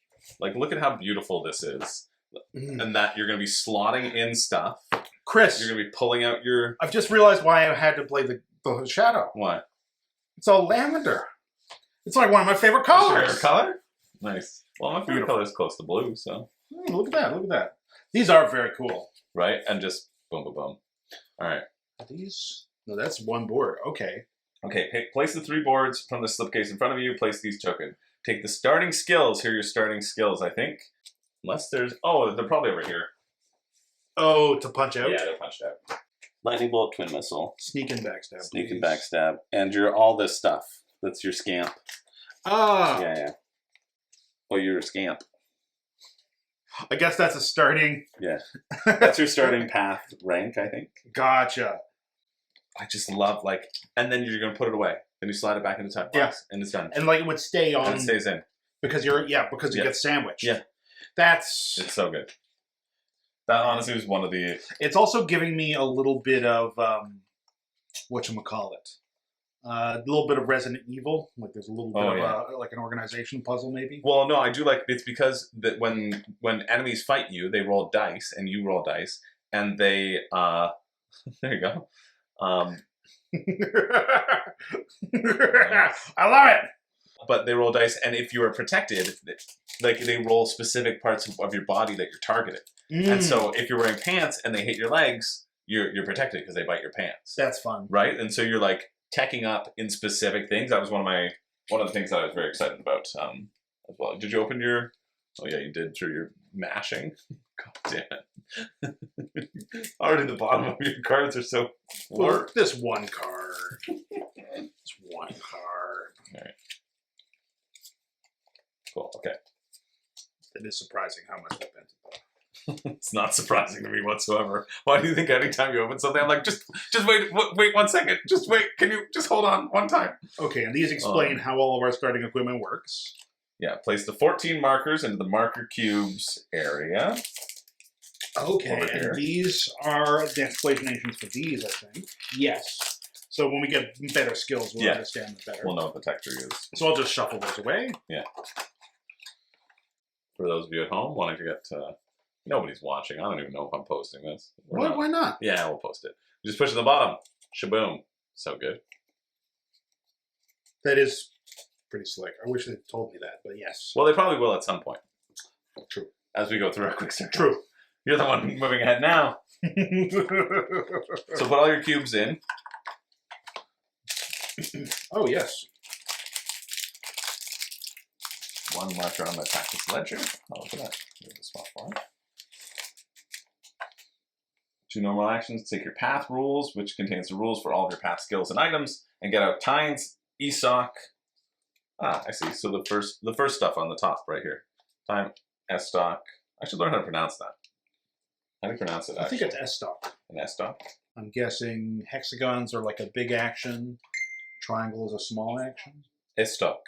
Speaker 1: Like, look at how beautiful this is. And that you're going to be slotting in stuff.
Speaker 2: Chris,
Speaker 1: You're going to be pulling out your...
Speaker 2: I've just realized why I had to play the Shadow.
Speaker 1: What?
Speaker 2: It's all lavender. It's like one of my favorite
Speaker 1: Is your
Speaker 2: colors.
Speaker 1: color? Nice. Well, my favorite
Speaker 2: Beautiful.
Speaker 1: color is close to blue, so...
Speaker 2: Look at that. Look at that. These are very cool.
Speaker 1: Right? And just boom, boom, boom. All right.
Speaker 2: Are these? No, that's one board. Okay.
Speaker 1: Okay, place the 3 boards from the slipcase in front of you. Place these tokens. Take the starting skills. Here are your starting skills, I think. Unless there's... Oh, they're probably over here.
Speaker 2: Oh, to punch out?
Speaker 1: Yeah, they're punched out. Lightning Bolt, Twin Missile.
Speaker 2: Sneak and backstab.
Speaker 1: Sneak and
Speaker 2: please.
Speaker 1: Backstab. And your all this stuff. That's your scamp.
Speaker 2: Ah.
Speaker 1: Yeah. Oh, you're a scamp.
Speaker 2: I guess that's a starting.
Speaker 1: Yeah. That's your starting path rank, I think.
Speaker 2: Gotcha.
Speaker 1: I just love, like... And then you're going to put it away. Then you slide it back into the top box.
Speaker 2: Yeah.
Speaker 1: And it's done.
Speaker 2: And like it would stay on
Speaker 1: And it stays in.
Speaker 2: because you're because you
Speaker 1: Yeah.
Speaker 2: get sandwiched.
Speaker 1: Yeah.
Speaker 2: That's
Speaker 1: It's so good. That honestly was one of the...
Speaker 2: it's also giving me a little bit of whatchamacallit. A little bit of Resident Evil. Like there's a little bit of like an organization puzzle maybe.
Speaker 1: Well, no, I do like... It's because that when enemies fight you, they roll dice, and you roll dice, and they... there you go.
Speaker 2: I love it.
Speaker 1: But they roll dice, and if you are protected, like they roll specific parts of your body that you're targeted. And so if you're wearing pants and they hit your legs, you're protected because they bite your pants.
Speaker 2: That's fun.
Speaker 1: Right? And so you're like teching up in specific things. That was one of the things that I was very excited about as well. Did you open your... Oh yeah, you did through your mashing. God damn it. Already the bottom of your cards are so
Speaker 2: Well,
Speaker 1: warped.
Speaker 2: this one card. This one card.
Speaker 1: All right. Cool. Okay.
Speaker 2: It is surprising how much I spent.
Speaker 1: It's not surprising to me whatsoever. Why do you think anytime you open something, I'm like, just wait 1 second. Just wait. Can you just hold on one time?
Speaker 2: Okay, and these explain how all of our starting equipment works.
Speaker 1: Yeah, place the 14 markers into the marker cubes area.
Speaker 2: Okay,
Speaker 1: Over here.
Speaker 2: and these are the explanations for these, I think. Yes. So when we get better skills, we'll understand them better.
Speaker 1: We'll know what the texture is.
Speaker 2: So I'll just shuffle those away.
Speaker 1: Yeah. For those of you at home wanting to get... nobody's watching. I don't even know if I'm posting this.
Speaker 2: Why not?
Speaker 1: Yeah, we'll post it. Just push to the bottom. Shaboom. So good.
Speaker 2: That is pretty slick. I wish they'd told me that, but yes.
Speaker 1: Well, they probably will at some point.
Speaker 2: True.
Speaker 1: As we go through our quick start.
Speaker 2: True.
Speaker 1: You're the one moving ahead now. So put all your cubes in.
Speaker 2: Oh, yes.
Speaker 1: One marker on my practice ledger. I'll open that. There's a spot for it. 2 normal actions. Take your path rules, which contains the rules for all of your path skills and items, and get out tines, ESOC. Ah, I see. So the first stuff on the top right here. Time, S-stock. I should learn how to pronounce that. How do you pronounce it, actually?
Speaker 2: I think it's S-stock.
Speaker 1: An S-stock?
Speaker 2: I'm guessing hexagons are like a big action. Triangle is a small action.
Speaker 1: S-stock.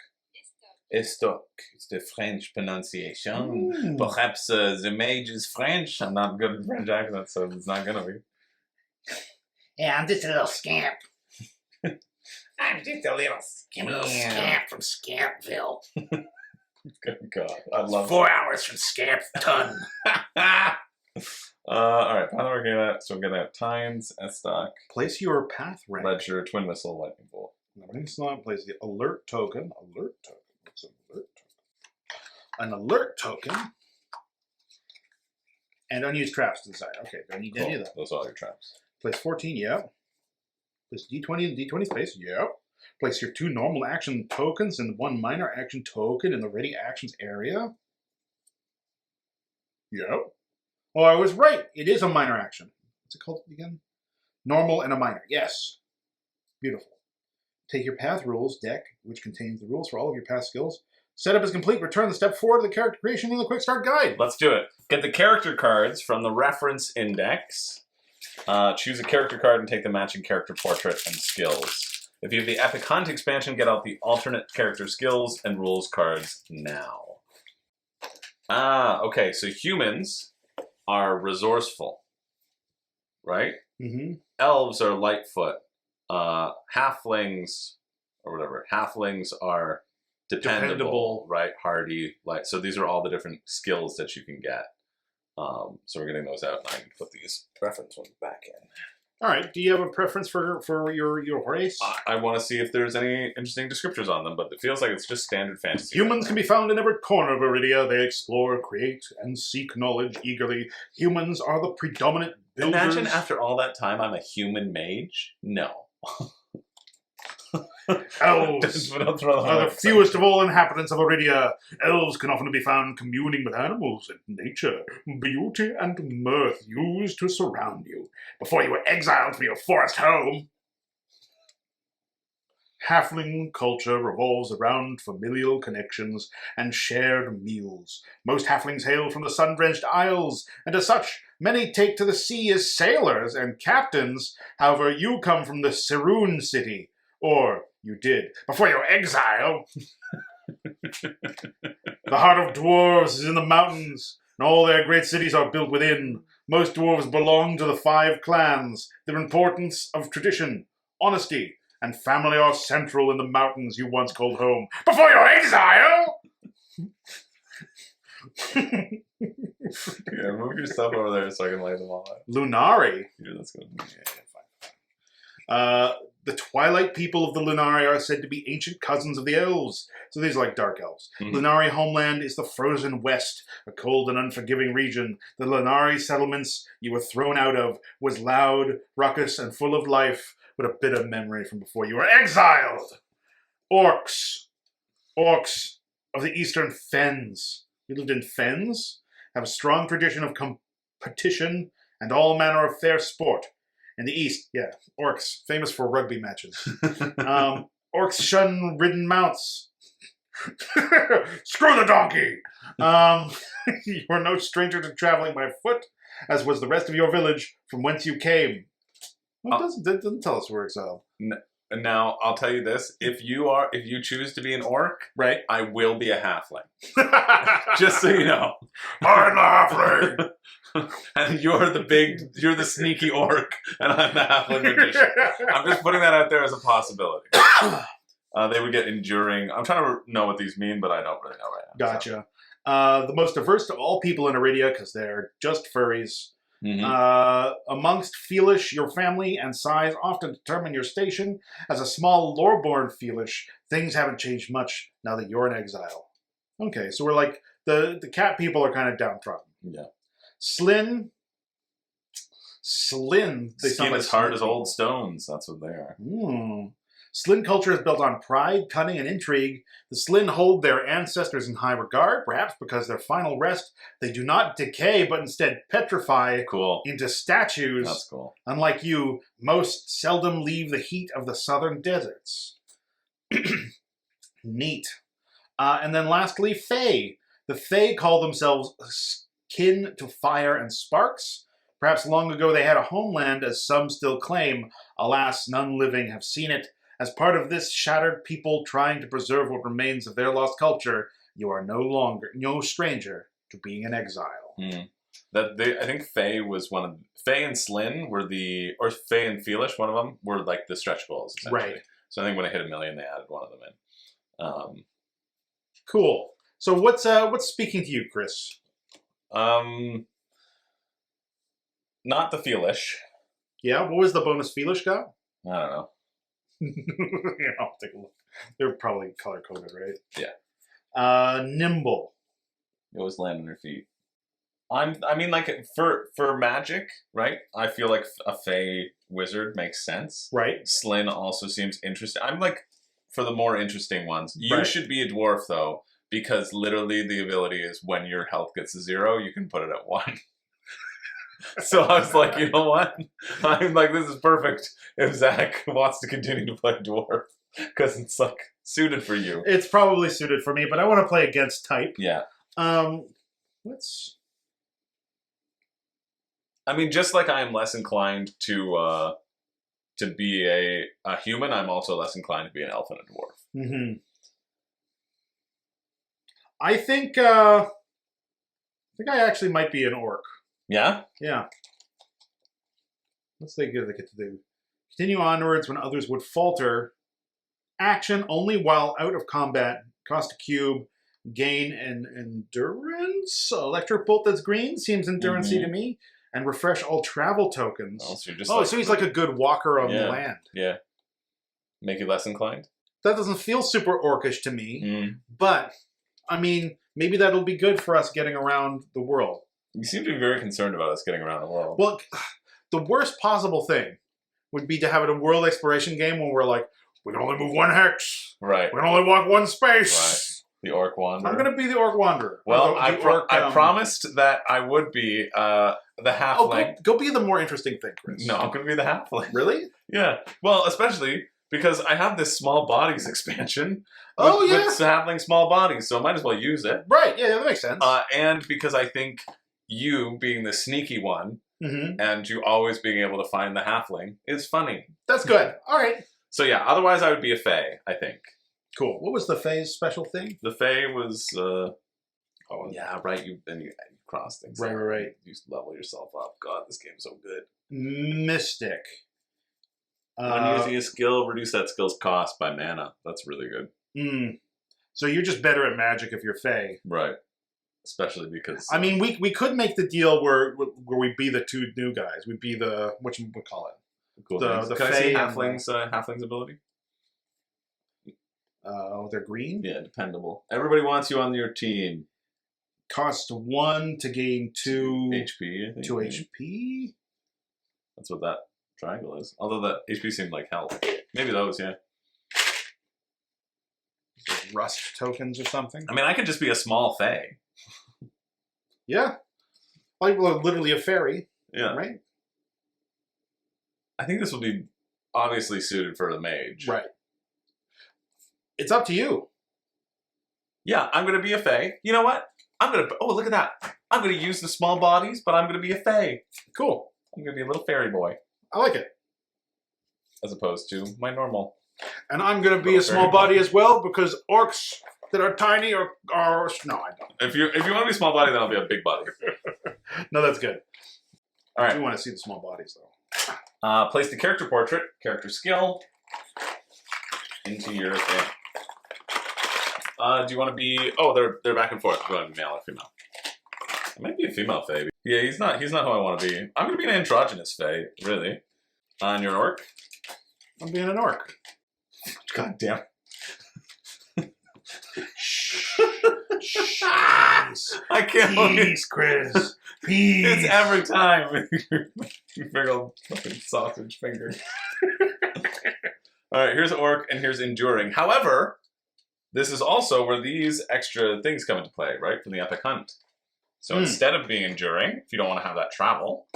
Speaker 1: S-stock. It's the French pronunciation.
Speaker 2: Ooh.
Speaker 1: Perhaps the mage is French. I'm not good at French accent, so it's not going to be.
Speaker 3: Yeah, I'm just a little scamp.
Speaker 1: I'm just a little
Speaker 3: Scamp from Scampville.
Speaker 1: Good God. I love
Speaker 3: 4 hours from Scampton.
Speaker 1: Alright, path working that. So we're going to have tines, S-stock,
Speaker 2: Place your path rank.
Speaker 1: ledger, twin whistle, lightning bolt.
Speaker 2: Lightning slot. Place the alert token. Alert token. What's an alert token? An alert token. And unused traps to the side. Okay, don't need any of that.
Speaker 1: Those are all your traps.
Speaker 2: Place 14, yep. Place D20 in the D20 space, yep. Place your 2 normal action tokens and 1 minor action token in the ready actions area. Yep. Oh, I was right. It is a minor action. What's it called again? Normal and a minor. Yes. Beautiful. Take your path rules deck, which contains the rules for all of your path skills. Setup is complete. Return the step 4 to the character creation in the quick start guide.
Speaker 1: Let's do it. Get the character cards from the reference index. Choose a character card and take the matching character portrait and skills. If you have the Epic Hunt expansion, get out the alternate character skills and rules cards now. Okay, so humans are resourceful, right?
Speaker 2: Mm-hmm.
Speaker 1: Elves are lightfoot. Halflings, or whatever, halflings are dependable, right? Hardy, light. So these are all the different skills that you can get. So we're getting those out, and I can put these reference ones back in.
Speaker 2: All right. Do you have a preference for your race?
Speaker 1: I want to see if there's any interesting descriptors on them, but it feels like it's just standard fantasy.
Speaker 2: Humans can be found in every corner of Arydia. They explore, create, and seek knowledge eagerly. Humans are the predominant builders.
Speaker 1: Imagine after all that time, I'm a human mage? No.
Speaker 2: Elves are the fewest of all inhabitants of Arydia. Elves can often be found communing with animals and nature. Beauty and mirth used to surround you before you were exiled from your forest home. Halfling culture revolves around familial connections and shared meals. Most halflings hail from the sun-drenched isles, and as such, many take to the sea as sailors and captains. However, you come from the Siroon city, or you did, before your exile. The heart of dwarves is in the mountains, and all their great cities are built within. Most dwarves belong to the 5 clans. Their importance of tradition, honesty, and family are central in the mountains you once called home. Before your exile!
Speaker 1: Yeah, move your stuff over there so I can lay them all out.
Speaker 2: Lunari.
Speaker 1: Yeah, that's good.
Speaker 2: Fine. The Twilight people of the Lunari are said to be ancient cousins of the elves. So these are like dark elves.
Speaker 1: Mm-hmm.
Speaker 2: Lunari homeland is the frozen west, a cold and unforgiving region. The Lunari settlements you were thrown out of was loud, ruckus, and full of life, with a bitter memory from before you were exiled. Orcs. Orcs of the eastern fens. You lived in fens? Have a strong tradition of competition and all manner of fair sport. In the east, yeah, orcs, famous for rugby matches. Orcs shun ridden mounts. Screw the donkey! You are no stranger to traveling by foot, as was the rest of your village from whence you came. Well, it doesn't tell us we're exiled.
Speaker 1: And now I'll tell you this: if you choose to be an orc,
Speaker 2: Right?
Speaker 1: I will be a halfling. Just so you know,
Speaker 2: I'm the halfling!
Speaker 1: and you're the sneaky orc, and I'm the halfling magician. I'm just putting that out there as a possibility. They would get enduring. I'm trying to know what these mean, but I don't really know right now.
Speaker 2: Gotcha. The most diverse of all people in Arydia, because they're just furries. Amongst Feelish, your family and size often determine your station. As a small Loreborn Feelish, things haven't changed much now that you're in exile. Okay, so we're like, the cat people are kind of downtrodden.
Speaker 1: Yeah.
Speaker 2: Slin, they
Speaker 1: Skin
Speaker 2: sound like
Speaker 1: as hard as
Speaker 2: people.
Speaker 1: old stones. That's what they are.
Speaker 2: Slin culture is built on pride, cunning, and intrigue. The Slin hold their ancestors in high regard, perhaps because their final rest, they do not decay, but instead petrify
Speaker 1: Cool.
Speaker 2: into statues.
Speaker 1: That's cool.
Speaker 2: Unlike you, most seldom leave the heat of the southern deserts. Neat. And then lastly, Fae. The Fae call themselves kin to fire and sparks. Perhaps long ago they had a homeland, as some still claim. Alas, none living have seen it. As part of this shattered people trying to preserve what remains of their lost culture, you are no stranger to being in exile.
Speaker 1: I think Faye was one of Faye and Slin were or Faye and Feelish, one of them were like the stretch goals, essentially.
Speaker 2: Right.
Speaker 1: So I think when I hit 1 million, they added one of them in.
Speaker 2: Cool. So what's speaking to you, Chris?
Speaker 1: Not the Feelish.
Speaker 2: Yeah, what was the bonus Feelish got?
Speaker 1: I don't know.
Speaker 2: Yeah, I'll take a look. They're probably color coded, right?
Speaker 1: Yeah.
Speaker 2: Nimble.
Speaker 1: You always land on your feet. I mean, like for magic, right? I feel like a Fey wizard makes sense.
Speaker 2: Right.
Speaker 1: Slin also seems interesting. I'm like for the more interesting ones. You should be a dwarf though, because literally the ability is when your health gets to 0, you can put it at 1. So I was like, you know what? I'm like, this is perfect if Zach wants to continue to play dwarf because it's like suited for you.
Speaker 2: It's probably suited for me, but I want to play against type.
Speaker 1: Yeah.
Speaker 2: Let's.
Speaker 1: I mean, just like I am less inclined to be a human, I'm also less inclined to be an elf and a dwarf.
Speaker 2: Mm-hmm. I think I actually might be an orc.
Speaker 1: Yeah?
Speaker 2: Yeah. What's they get to do? Continue onwards when others would falter. Action only while out of combat. Cost a cube. Gain an endurance. Electric bolt that's green seems endurance-y to me. And refresh all travel tokens.
Speaker 1: Oh, so, you're just
Speaker 2: so he's like a good walker on the land.
Speaker 1: Yeah. Make you less inclined?
Speaker 2: That doesn't feel super orcish to me. But, I mean, maybe that'll be good for us getting around the world.
Speaker 1: You seem to be very concerned about us getting around the world.
Speaker 2: Well, the worst possible thing would be to have it a world exploration game when we're like, we can only move 1 hex.
Speaker 1: Right.
Speaker 2: We can only walk 1 space.
Speaker 1: Right. The Orc Wanderer.
Speaker 2: I'm going to be the Orc Wanderer.
Speaker 1: Well, I promised that I would be the halfling.
Speaker 2: Oh, go be the more interesting thing, Chris.
Speaker 1: No, I'm going to be the halfling.
Speaker 2: Really?
Speaker 1: Yeah. Well, especially because I have this small bodies expansion.
Speaker 2: With
Speaker 1: halfling small bodies, so I might as well use it.
Speaker 2: Right, yeah, that makes sense.
Speaker 1: And because I think you being the sneaky one and you always being able to find the halfling is funny.
Speaker 2: That's good. All right.
Speaker 1: So yeah, otherwise I would be a fae, I think.
Speaker 2: Cool. What was the Fae's special thing?
Speaker 1: The fae was, yeah, right. You cross things.
Speaker 2: Right.
Speaker 1: You level yourself up. God, this game's so good.
Speaker 2: Mystic.
Speaker 1: When using a skill, reduce that skill's cost by mana. That's really good.
Speaker 2: So you're just better at magic if you're Fae.
Speaker 1: Right. Especially because...
Speaker 2: I mean, we could make the deal where we be the 2 new guys. We'd be the... What you would call it?
Speaker 1: Cool.
Speaker 2: The
Speaker 1: Can I see
Speaker 2: Fae
Speaker 1: halfling's ability?
Speaker 2: They're green?
Speaker 1: Yeah, dependable. Everybody wants you on your team.
Speaker 2: Cost 1 to gain 2...
Speaker 1: HP, I think.
Speaker 2: 2 HP?
Speaker 1: That's what that triangle is. Although that HP seemed like health. Maybe those, yeah.
Speaker 2: Rust tokens or something?
Speaker 1: I mean, I could just be a small fae.
Speaker 2: Yeah. Like, well, literally a fairy.
Speaker 1: Yeah.
Speaker 2: Right?
Speaker 1: I think this will be obviously suited for the mage.
Speaker 2: Right. It's up to you.
Speaker 1: Yeah, I'm gonna be a Fae. You know what? I'm gonna. Oh, look at that! I'm gonna use the small bodies, but I'm gonna be a Fae.
Speaker 2: Cool.
Speaker 1: I'm gonna be a little fairy boy,
Speaker 2: I like it.
Speaker 1: as opposed to my normal.
Speaker 2: And I'm going to be a
Speaker 1: Little
Speaker 2: small
Speaker 1: fairy
Speaker 2: body
Speaker 1: boy.
Speaker 2: as well because orcs that are tiny are no, I don't.
Speaker 1: If you want to be small body, then I'll be a big body.
Speaker 2: No, that's good.
Speaker 1: All
Speaker 2: I
Speaker 1: right.
Speaker 2: do want to see the small bodies though.
Speaker 1: Place the character portrait, character skill, into your thing. Do you want to be? Oh, they're back and forth. Do you want to be male or female? I might be a female Fae. Yeah, he's not who I want to be. I'm gonna be an androgynous Fae, really. And you're an orc.
Speaker 2: I'm being an orc.
Speaker 1: God damn.
Speaker 2: Jeez.
Speaker 1: I can't believe
Speaker 2: Peace, Chris. Peace.
Speaker 1: it's every time. You big old fucking sausage finger. All right, here's orc and here's enduring. However, this is also where these extra things come into play, right? From the epic hunt. So instead of being enduring, if you don't want to have that travel,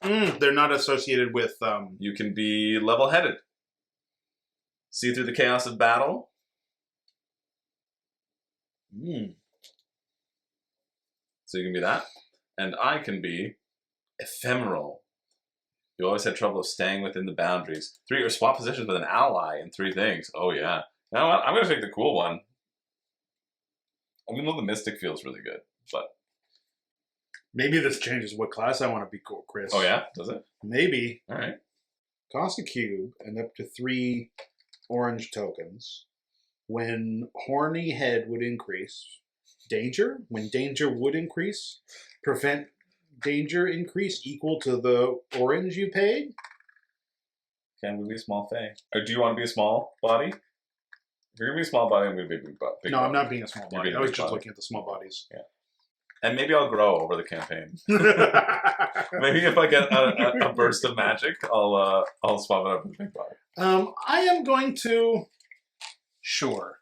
Speaker 2: they're not associated with.
Speaker 1: you can be level-headed. See through the chaos of battle. So you can be that. And I can be ephemeral. You always had trouble staying within the boundaries. 3, or swap positions with an ally in 3 things. Oh, yeah. You know what? I'm going to take the cool one. I mean, the mystic feels really good, but...
Speaker 2: Maybe this changes what class I want to be, Chris.
Speaker 1: Oh, yeah? Does it?
Speaker 2: Maybe.
Speaker 1: All right.
Speaker 2: Cost a cube and up to 3 orange tokens. When horny head would increase. Danger. When danger would increase. Prevent danger increase equal to the orange you paid.
Speaker 1: Can we be a small Fae? Or do you want to be a small body? If you're going to be a small body, I'm going to be a big body.
Speaker 2: No, I'm not being a small
Speaker 1: You're
Speaker 2: body.
Speaker 1: being
Speaker 2: I
Speaker 1: a
Speaker 2: was
Speaker 1: big
Speaker 2: just
Speaker 1: body.
Speaker 2: looking at the small bodies.
Speaker 1: Yeah. And maybe I'll grow over the campaign. Maybe if I get a burst of magic, I'll swap it up with a big body.
Speaker 2: I am going to... Sure.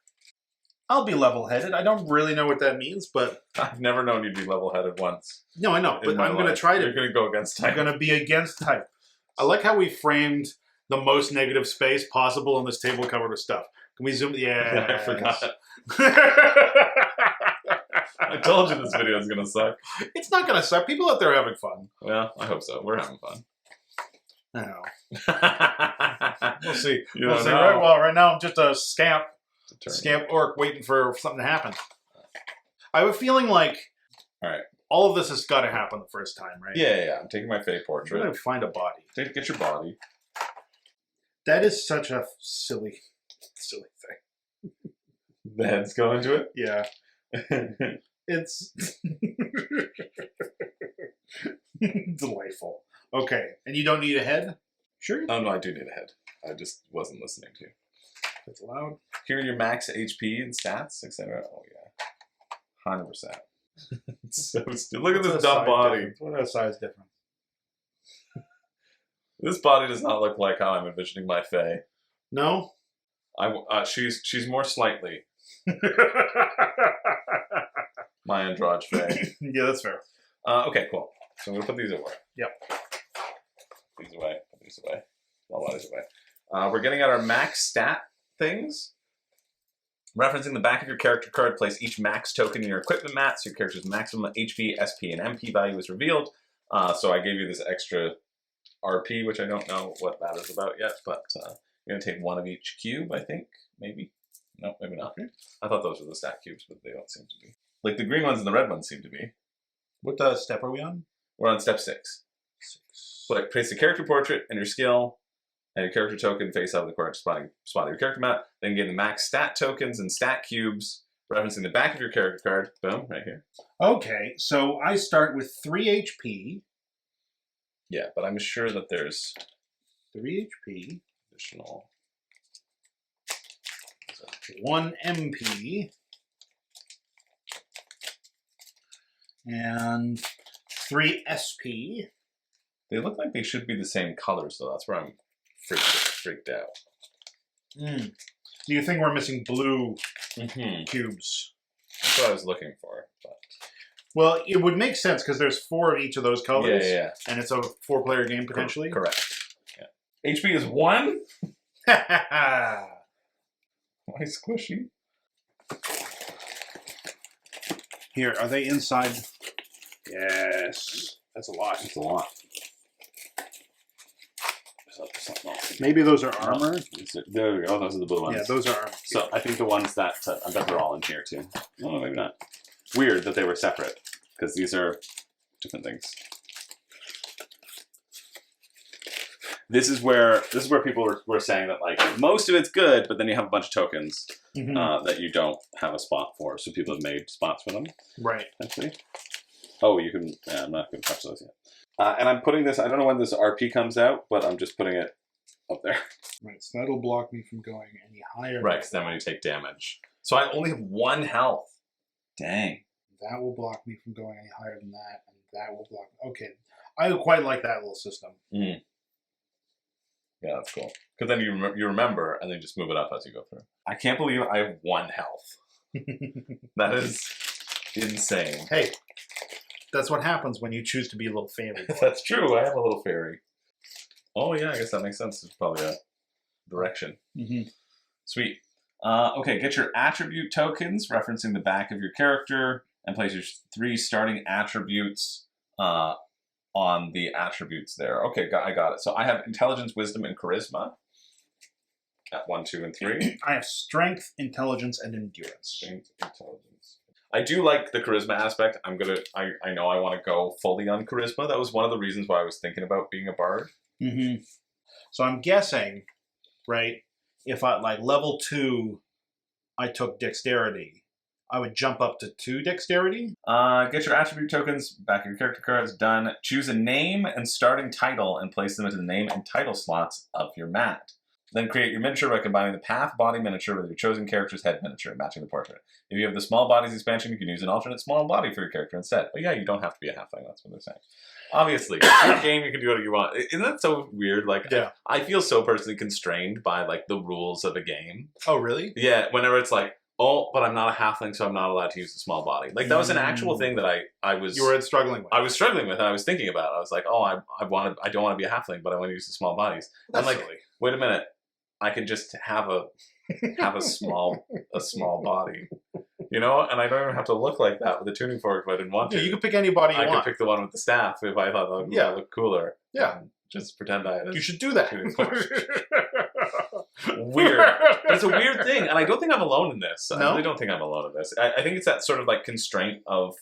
Speaker 2: I'll be level-headed. I don't really know what that means, but...
Speaker 1: I've never known you to be level-headed once.
Speaker 2: No, I know,
Speaker 1: in
Speaker 2: but
Speaker 1: my
Speaker 2: I'm going to
Speaker 1: life.
Speaker 2: try to...
Speaker 1: You're going to go against type.
Speaker 2: I'm going to be against type. I like how we framed the most negative space possible on this table covered with stuff. Can we zoom? Yeah,
Speaker 1: I forgot. I told you this video is going to suck.
Speaker 2: It's not going to suck. People out there are having fun.
Speaker 1: Well, I hope so. We're having fun.
Speaker 2: I know. We'll see.
Speaker 1: You
Speaker 2: We'll
Speaker 1: don't
Speaker 2: see.
Speaker 1: know.
Speaker 2: Right, well, right now I'm just a scamp
Speaker 1: Turn.
Speaker 2: orc waiting for something to happen. I have a feeling like
Speaker 1: All right.
Speaker 2: all of this has got to happen the first time, right?
Speaker 1: Yeah. I'm taking my Fae
Speaker 2: I'm
Speaker 1: portrait.
Speaker 2: going to find a body.
Speaker 1: Get your body.
Speaker 2: That is such a silly thing.
Speaker 1: The heads go into it.
Speaker 2: Yeah. It's delightful. Okay, and you don't need a head? Sure.
Speaker 1: Oh, no, I do need a head. I just wasn't listening to you.
Speaker 2: That's allowed.
Speaker 1: Here are your max HP and stats, etc. Oh, yeah. 100%. So stupid. Look at this dumb body.
Speaker 2: What a size difference.
Speaker 1: This body does not look like how I'm envisioning my Fae.
Speaker 2: No?
Speaker 1: She's more slightly my androgy Fae.
Speaker 2: Yeah, that's fair.
Speaker 1: Okay, cool. So I'm going to put these away.
Speaker 2: Yep.
Speaker 1: These away. Put these away. All that is away. We're getting at our max stat things. Referencing the back of your character card, place each max token in your equipment mat so your character's maximum HP, SP, and MP value is revealed. So I gave you this extra RP, which I don't know what that is about yet, but you're going to take 1 of each cube, I think. Maybe. No, maybe not. I thought those were the stat cubes, but they don't seem to be. Like the green ones and the red ones seem to be.
Speaker 2: What step are we on?
Speaker 1: We're on step 6. So like, place the character portrait and your skill, and your character token face up with the correct spot of your character map. Then gain the max stat tokens and stat cubes, referencing the back of your character card. Boom, right here.
Speaker 2: Okay, so I start with 3 HP.
Speaker 1: Yeah, but I'm sure that there's
Speaker 2: 3 HP.
Speaker 1: additional.
Speaker 2: 1 MP. And 3 SP.
Speaker 1: They look like they should be the same colors, though. That's where I'm freaked out.
Speaker 2: Do you think we're missing blue
Speaker 1: Mm-hmm.
Speaker 2: cubes?
Speaker 1: That's what I was looking for. But...
Speaker 2: Well, it would make sense because there's 4 of each of those colors.
Speaker 1: Yeah.
Speaker 2: And it's a 4-player game potentially.
Speaker 1: Correct. Yeah. HP is 1? Why squishy?
Speaker 2: Here, are they inside? Yes. That's a lot.
Speaker 1: It's a lot. Something else.
Speaker 2: Maybe those are armor.
Speaker 1: There we go. Those are the blue ones.
Speaker 2: Yeah, those are armor.
Speaker 1: So I think the ones that I bet they're all in here too. No, maybe not. Weird that they were separate because these are different things. This is where people were saying that like most of it's good, but then you have a bunch of tokens that you don't have a spot for. So people have made spots for them.
Speaker 2: Right.
Speaker 1: Actually. Oh, you can. Yeah, I'm not going to touch those yet. And I'm putting this. I don't know when this RP comes out, but I'm just putting it up there.
Speaker 2: Right. So that'll block me from going any higher.
Speaker 1: Right. Because then when you take damage, so I only have 1 health. Dang.
Speaker 2: That will block me from going any higher than that, and that will block. Okay. I quite like that little system.
Speaker 1: Mm. Yeah, that's cool. Because then you remember, and then just move it up as you go through. I can't believe I have 1 health. That is insane.
Speaker 2: Hey, that's what happens when you choose to be a little fairy.
Speaker 1: That's true. I have a little fairy. Oh yeah, I guess that makes sense. It's probably a direction. Sweet. Okay, get your attribute tokens referencing the back of your character, and place your 3 starting attributes on the attributes there. Okay, I got it. So I have intelligence, wisdom, and charisma at 1, 2, and 3.
Speaker 2: I have strength, intelligence, and endurance.
Speaker 1: Strength, intelligence. I do like the charisma aspect. I know I want to go fully on charisma. That was one of the reasons why I was thinking about being a bard.
Speaker 2: So I'm guessing, right, if I, like, level 2, I took dexterity, I would jump up to 2 dexterity.
Speaker 1: Get your attribute tokens, back of your character cards, done. Choose a name and starting title and place them into the name and title slots of your mat. Then create your miniature by combining the path body miniature with your chosen character's head miniature, matching the portrait. If you have the small bodies expansion, you can use an alternate small body for your character instead. But yeah, you don't have to be a halfling, that's what they're saying. Obviously, it's your game, you can do whatever you want. Isn't that so weird? Like,
Speaker 2: yeah.
Speaker 1: I feel so personally constrained by, like, the rules of a game.
Speaker 2: Oh, really?
Speaker 1: Yeah, whenever it's like, oh, but I'm not a halfling, so I'm not allowed to use the small body. Like, that was an actual thing that I was...
Speaker 2: You were struggling with.
Speaker 1: I was struggling with, and I was thinking about it. I was like, oh, I don't want to be a halfling, but I want to use the small bodies.
Speaker 2: That's
Speaker 1: I'm like,
Speaker 2: silly.
Speaker 1: wait a minute. I can just have a small body, you know, and I don't even have to look like that with a tuning fork if I didn't want to.
Speaker 2: Yeah, you can pick any body you want.
Speaker 1: I could pick the one with the staff if I thought that would look cooler.
Speaker 2: Yeah,
Speaker 1: just pretend I had.
Speaker 2: You should do that.
Speaker 1: Weird. But it's a weird thing, and I don't think I'm alone in this. I
Speaker 2: No?
Speaker 1: really don't think I'm alone in this. I think it's that sort of like constraint of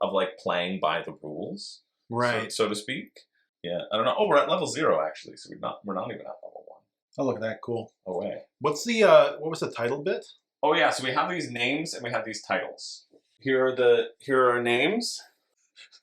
Speaker 1: like playing by the rules,
Speaker 2: right?
Speaker 1: So to speak. Yeah, I don't know. Oh, we're at level 0 actually, so we're not even at level 1.
Speaker 2: Oh, look at that. Cool.
Speaker 1: Oh, wait.
Speaker 2: What's the, what was the title bit?
Speaker 1: Oh, yeah. So we have these names and we have these titles. Here are our names.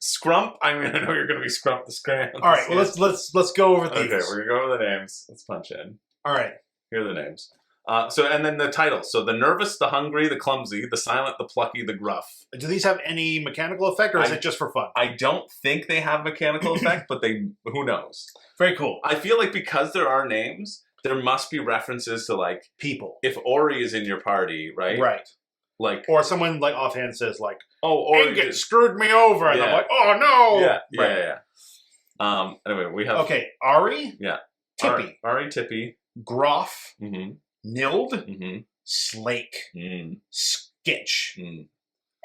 Speaker 1: Scrump. I mean, I know you're going to be Scrump the Scram.
Speaker 2: All right. Well, let's go over these.
Speaker 1: Okay, we're going to go over the names. Let's punch in.
Speaker 2: All right.
Speaker 1: Here are the names. And then the titles. So the nervous, the hungry, the clumsy, the silent, the plucky, the gruff.
Speaker 2: Do these have any mechanical effect, or is it just for fun?
Speaker 1: I don't think they have mechanical effect, but who knows?
Speaker 2: Very cool.
Speaker 1: I feel like because there are names, there must be references to, like,
Speaker 2: people.
Speaker 1: If Ori is in your party, right?
Speaker 2: Right.
Speaker 1: Like,
Speaker 2: or someone like offhand says like,
Speaker 1: "Oh, Ori
Speaker 2: Ingot screwed me over," and I'm like, "Oh no!"
Speaker 1: Yeah,
Speaker 2: right.
Speaker 1: yeah. Anyway, we have
Speaker 2: Ari.
Speaker 1: Yeah.
Speaker 2: Tippy.
Speaker 1: Ari, Tippy.
Speaker 2: Groff.
Speaker 1: Mm-hmm.
Speaker 2: Nild.
Speaker 1: Mm-hmm.
Speaker 2: Slake.
Speaker 1: Mm.
Speaker 2: Skitch.
Speaker 1: Mm.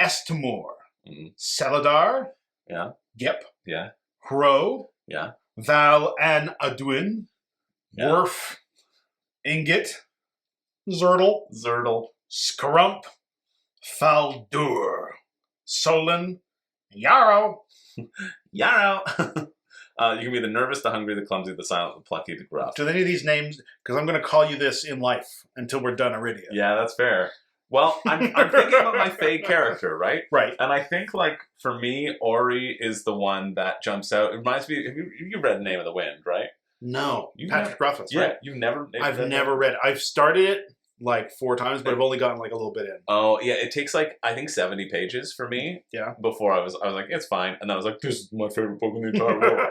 Speaker 2: Estimor.
Speaker 1: Mm.
Speaker 2: Celadar.
Speaker 1: Yeah.
Speaker 2: Gip.
Speaker 1: Yeah.
Speaker 2: Hro.
Speaker 1: Yeah.
Speaker 2: Val and Adwin.
Speaker 1: Yeah.
Speaker 2: Worf. Ingot. Zertle. Scrump. Faldur. Solon. Yarrow.
Speaker 1: Yarrow. You can be the nervous, the hungry, the clumsy, the silent, the plucky, the gruff.
Speaker 2: Do any of these names? Because I'm going to call you this in life until we're done Arydia.
Speaker 1: Yeah, that's fair. Well, I'm thinking about my Fae character, right?
Speaker 2: Right.
Speaker 1: And I think, like, for me, Ori is the one that jumps out. It reminds me, you read Name of the Wind, right?
Speaker 2: No. Patrick Ruffins,
Speaker 1: yeah,
Speaker 2: right?
Speaker 1: You've never...
Speaker 2: I've never read it. I've started it like 4 times, but I've only gotten like a little bit in.
Speaker 1: Oh, yeah. It takes like, I think 70 pages for me.
Speaker 2: Yeah.
Speaker 1: Before I was like, it's fine. And then I was like, this is my favorite book in the entire world.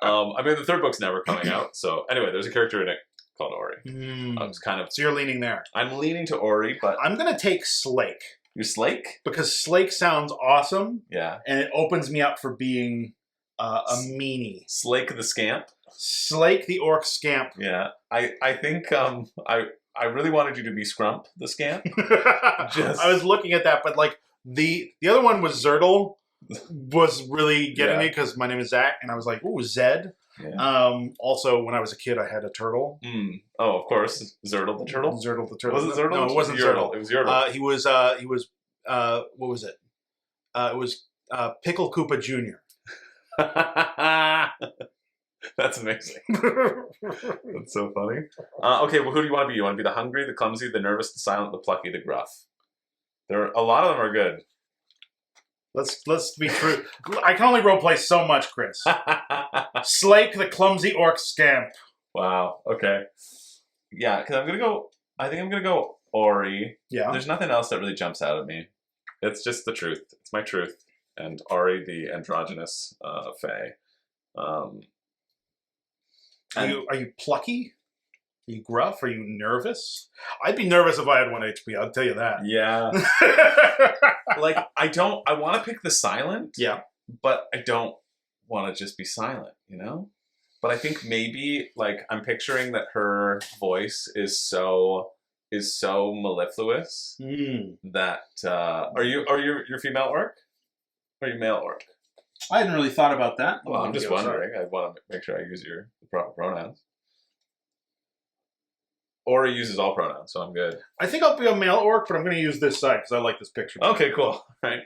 Speaker 1: I mean, the 3rd book's never coming out. So anyway, there's a character in it called Ori. I was kind of...
Speaker 2: So you're leaning there.
Speaker 1: I'm leaning to Ori, but...
Speaker 2: I'm going to take Slake.
Speaker 1: You're Slake?
Speaker 2: Because Slake sounds awesome.
Speaker 1: Yeah. And
Speaker 2: it opens me up for being a meanie.
Speaker 1: Slake the Scamp?
Speaker 2: Slake the Orc Scamp.
Speaker 1: Yeah. I think I really wanted you to be Scrump the Scamp.
Speaker 2: I was looking at that, but like The other one was Zertle. Was really getting
Speaker 1: Yeah.
Speaker 2: me because my name is Zach, and I was like, "Ooh, Zed."
Speaker 1: Yeah.
Speaker 2: Also, when I was a kid, I had a turtle.
Speaker 1: Oh, of course. Zertle the turtle?
Speaker 2: Zertle the turtle.
Speaker 1: Was it Zertle?
Speaker 2: No, it wasn't
Speaker 1: Yertle.
Speaker 2: Zertle.
Speaker 1: It was Yertle.
Speaker 2: He was. What was it? It was Pickle Koopa Jr.
Speaker 1: That's amazing. That's so funny. Okay, well, who do you want to be? You want to be the hungry, the clumsy, the nervous, the silent, the plucky, the gruff? A lot of them are good.
Speaker 2: Let's be true. I can only roleplay so much, Chris. Slake, the clumsy orc scamp.
Speaker 1: Wow. Okay. Yeah, because I think I'm gonna go Ori.
Speaker 2: Yeah.
Speaker 1: There's nothing else that really jumps out at me. It's just the truth. It's my truth. And Ori, the androgynous fae.
Speaker 2: Are you plucky? Are you gruff? Are you nervous? I'd be nervous if I had 1 HP. I'll tell you that.
Speaker 1: Yeah. Like I want to pick the silent.
Speaker 2: Yeah.
Speaker 1: But I don't want to just be silent. You know. But I think maybe like I'm picturing that her voice is so mellifluous that are you female orc? Or are you male orc?
Speaker 2: I hadn't really thought about that.
Speaker 1: Well, I'm just wondering. I want to make sure I use the proper pronouns. Ori uses all pronouns, so I'm good.
Speaker 2: I think I'll be a male orc, but I'm going to use this side because I like this picture.
Speaker 1: Okay, cool. All right.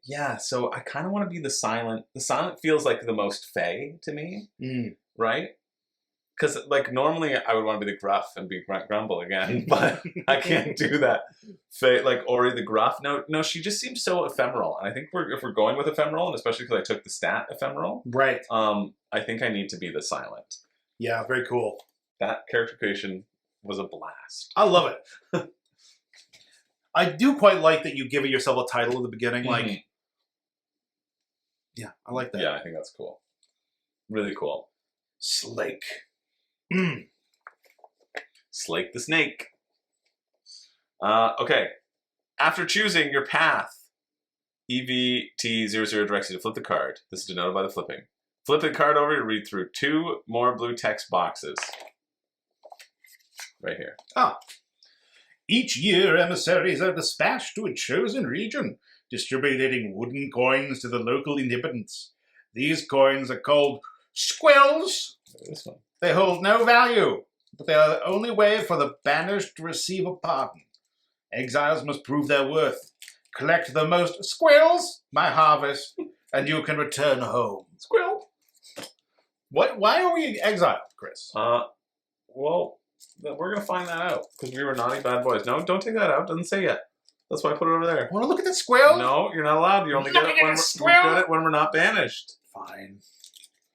Speaker 1: Yeah, so I kind of want to be the silent. The silent feels like the most fey to me, right? Because like normally I would want to be the gruff and be grumble again, but I can't do that. Fey, like Ori the gruff. No, she just seems so ephemeral, and I think if we're going with ephemeral, and especially because I took the stat ephemeral,
Speaker 2: right?
Speaker 1: I think I need to be the silent.
Speaker 2: Yeah, very cool.
Speaker 1: That character creation was a blast.
Speaker 2: I love it. I do quite like that you give yourself a title at the beginning. Like, yeah, I like that.
Speaker 1: Yeah, I think that's cool. Really cool.
Speaker 2: Slake.
Speaker 1: Slake the snake. Okay. After choosing your path, EVT00 directs you to flip the card. This is denoted by the flipping. Flip the card over to read through 2 more blue text boxes. Right here.
Speaker 2: Each year, emissaries are dispatched to a chosen region, distributing wooden coins to the local inhabitants. These coins are called squills.
Speaker 1: This one.
Speaker 2: They hold no value, but they are the only way for the banished to receive a pardon. Exiles must prove their worth. Collect the most squills, my harvest, and you can return home.
Speaker 1: Squill.
Speaker 2: What? Why are we exiled, Chris?
Speaker 1: Well, we're gonna find that out because we were naughty bad boys. No, don't take that out. Doesn't say yet. That's why I put it over there.
Speaker 2: Want to look at the squill?
Speaker 1: No, you're not allowed. You only get it when we're not banished.
Speaker 2: Fine.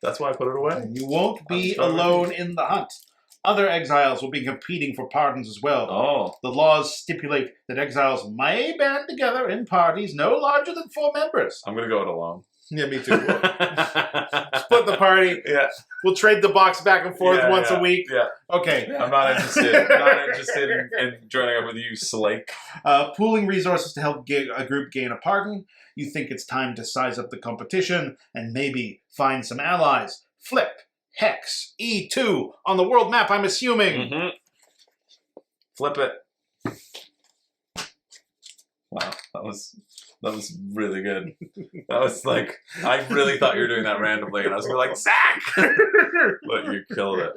Speaker 1: That's why I put it away.
Speaker 2: And you won't be alone in the hunt. Other exiles will be competing for pardons as well.
Speaker 1: Oh.
Speaker 2: The laws stipulate that exiles may band together in parties no larger than 4 members.
Speaker 1: I'm gonna go it alone.
Speaker 2: Yeah, me too. Split the party.
Speaker 1: Yeah.
Speaker 2: We'll trade the box back and forth once a week.
Speaker 1: Yeah.
Speaker 2: Okay.
Speaker 1: I'm not interested. I'm not interested in joining up with you, Slake.
Speaker 2: Pooling resources to help a group gain a pardon. You think it's time to size up the competition and maybe find some allies. Flip, Hex, E2 on the world map, I'm assuming.
Speaker 1: Flip it. Wow, that was really good. That was like, I really thought you were doing that randomly, and I was like, Zach! But you killed it.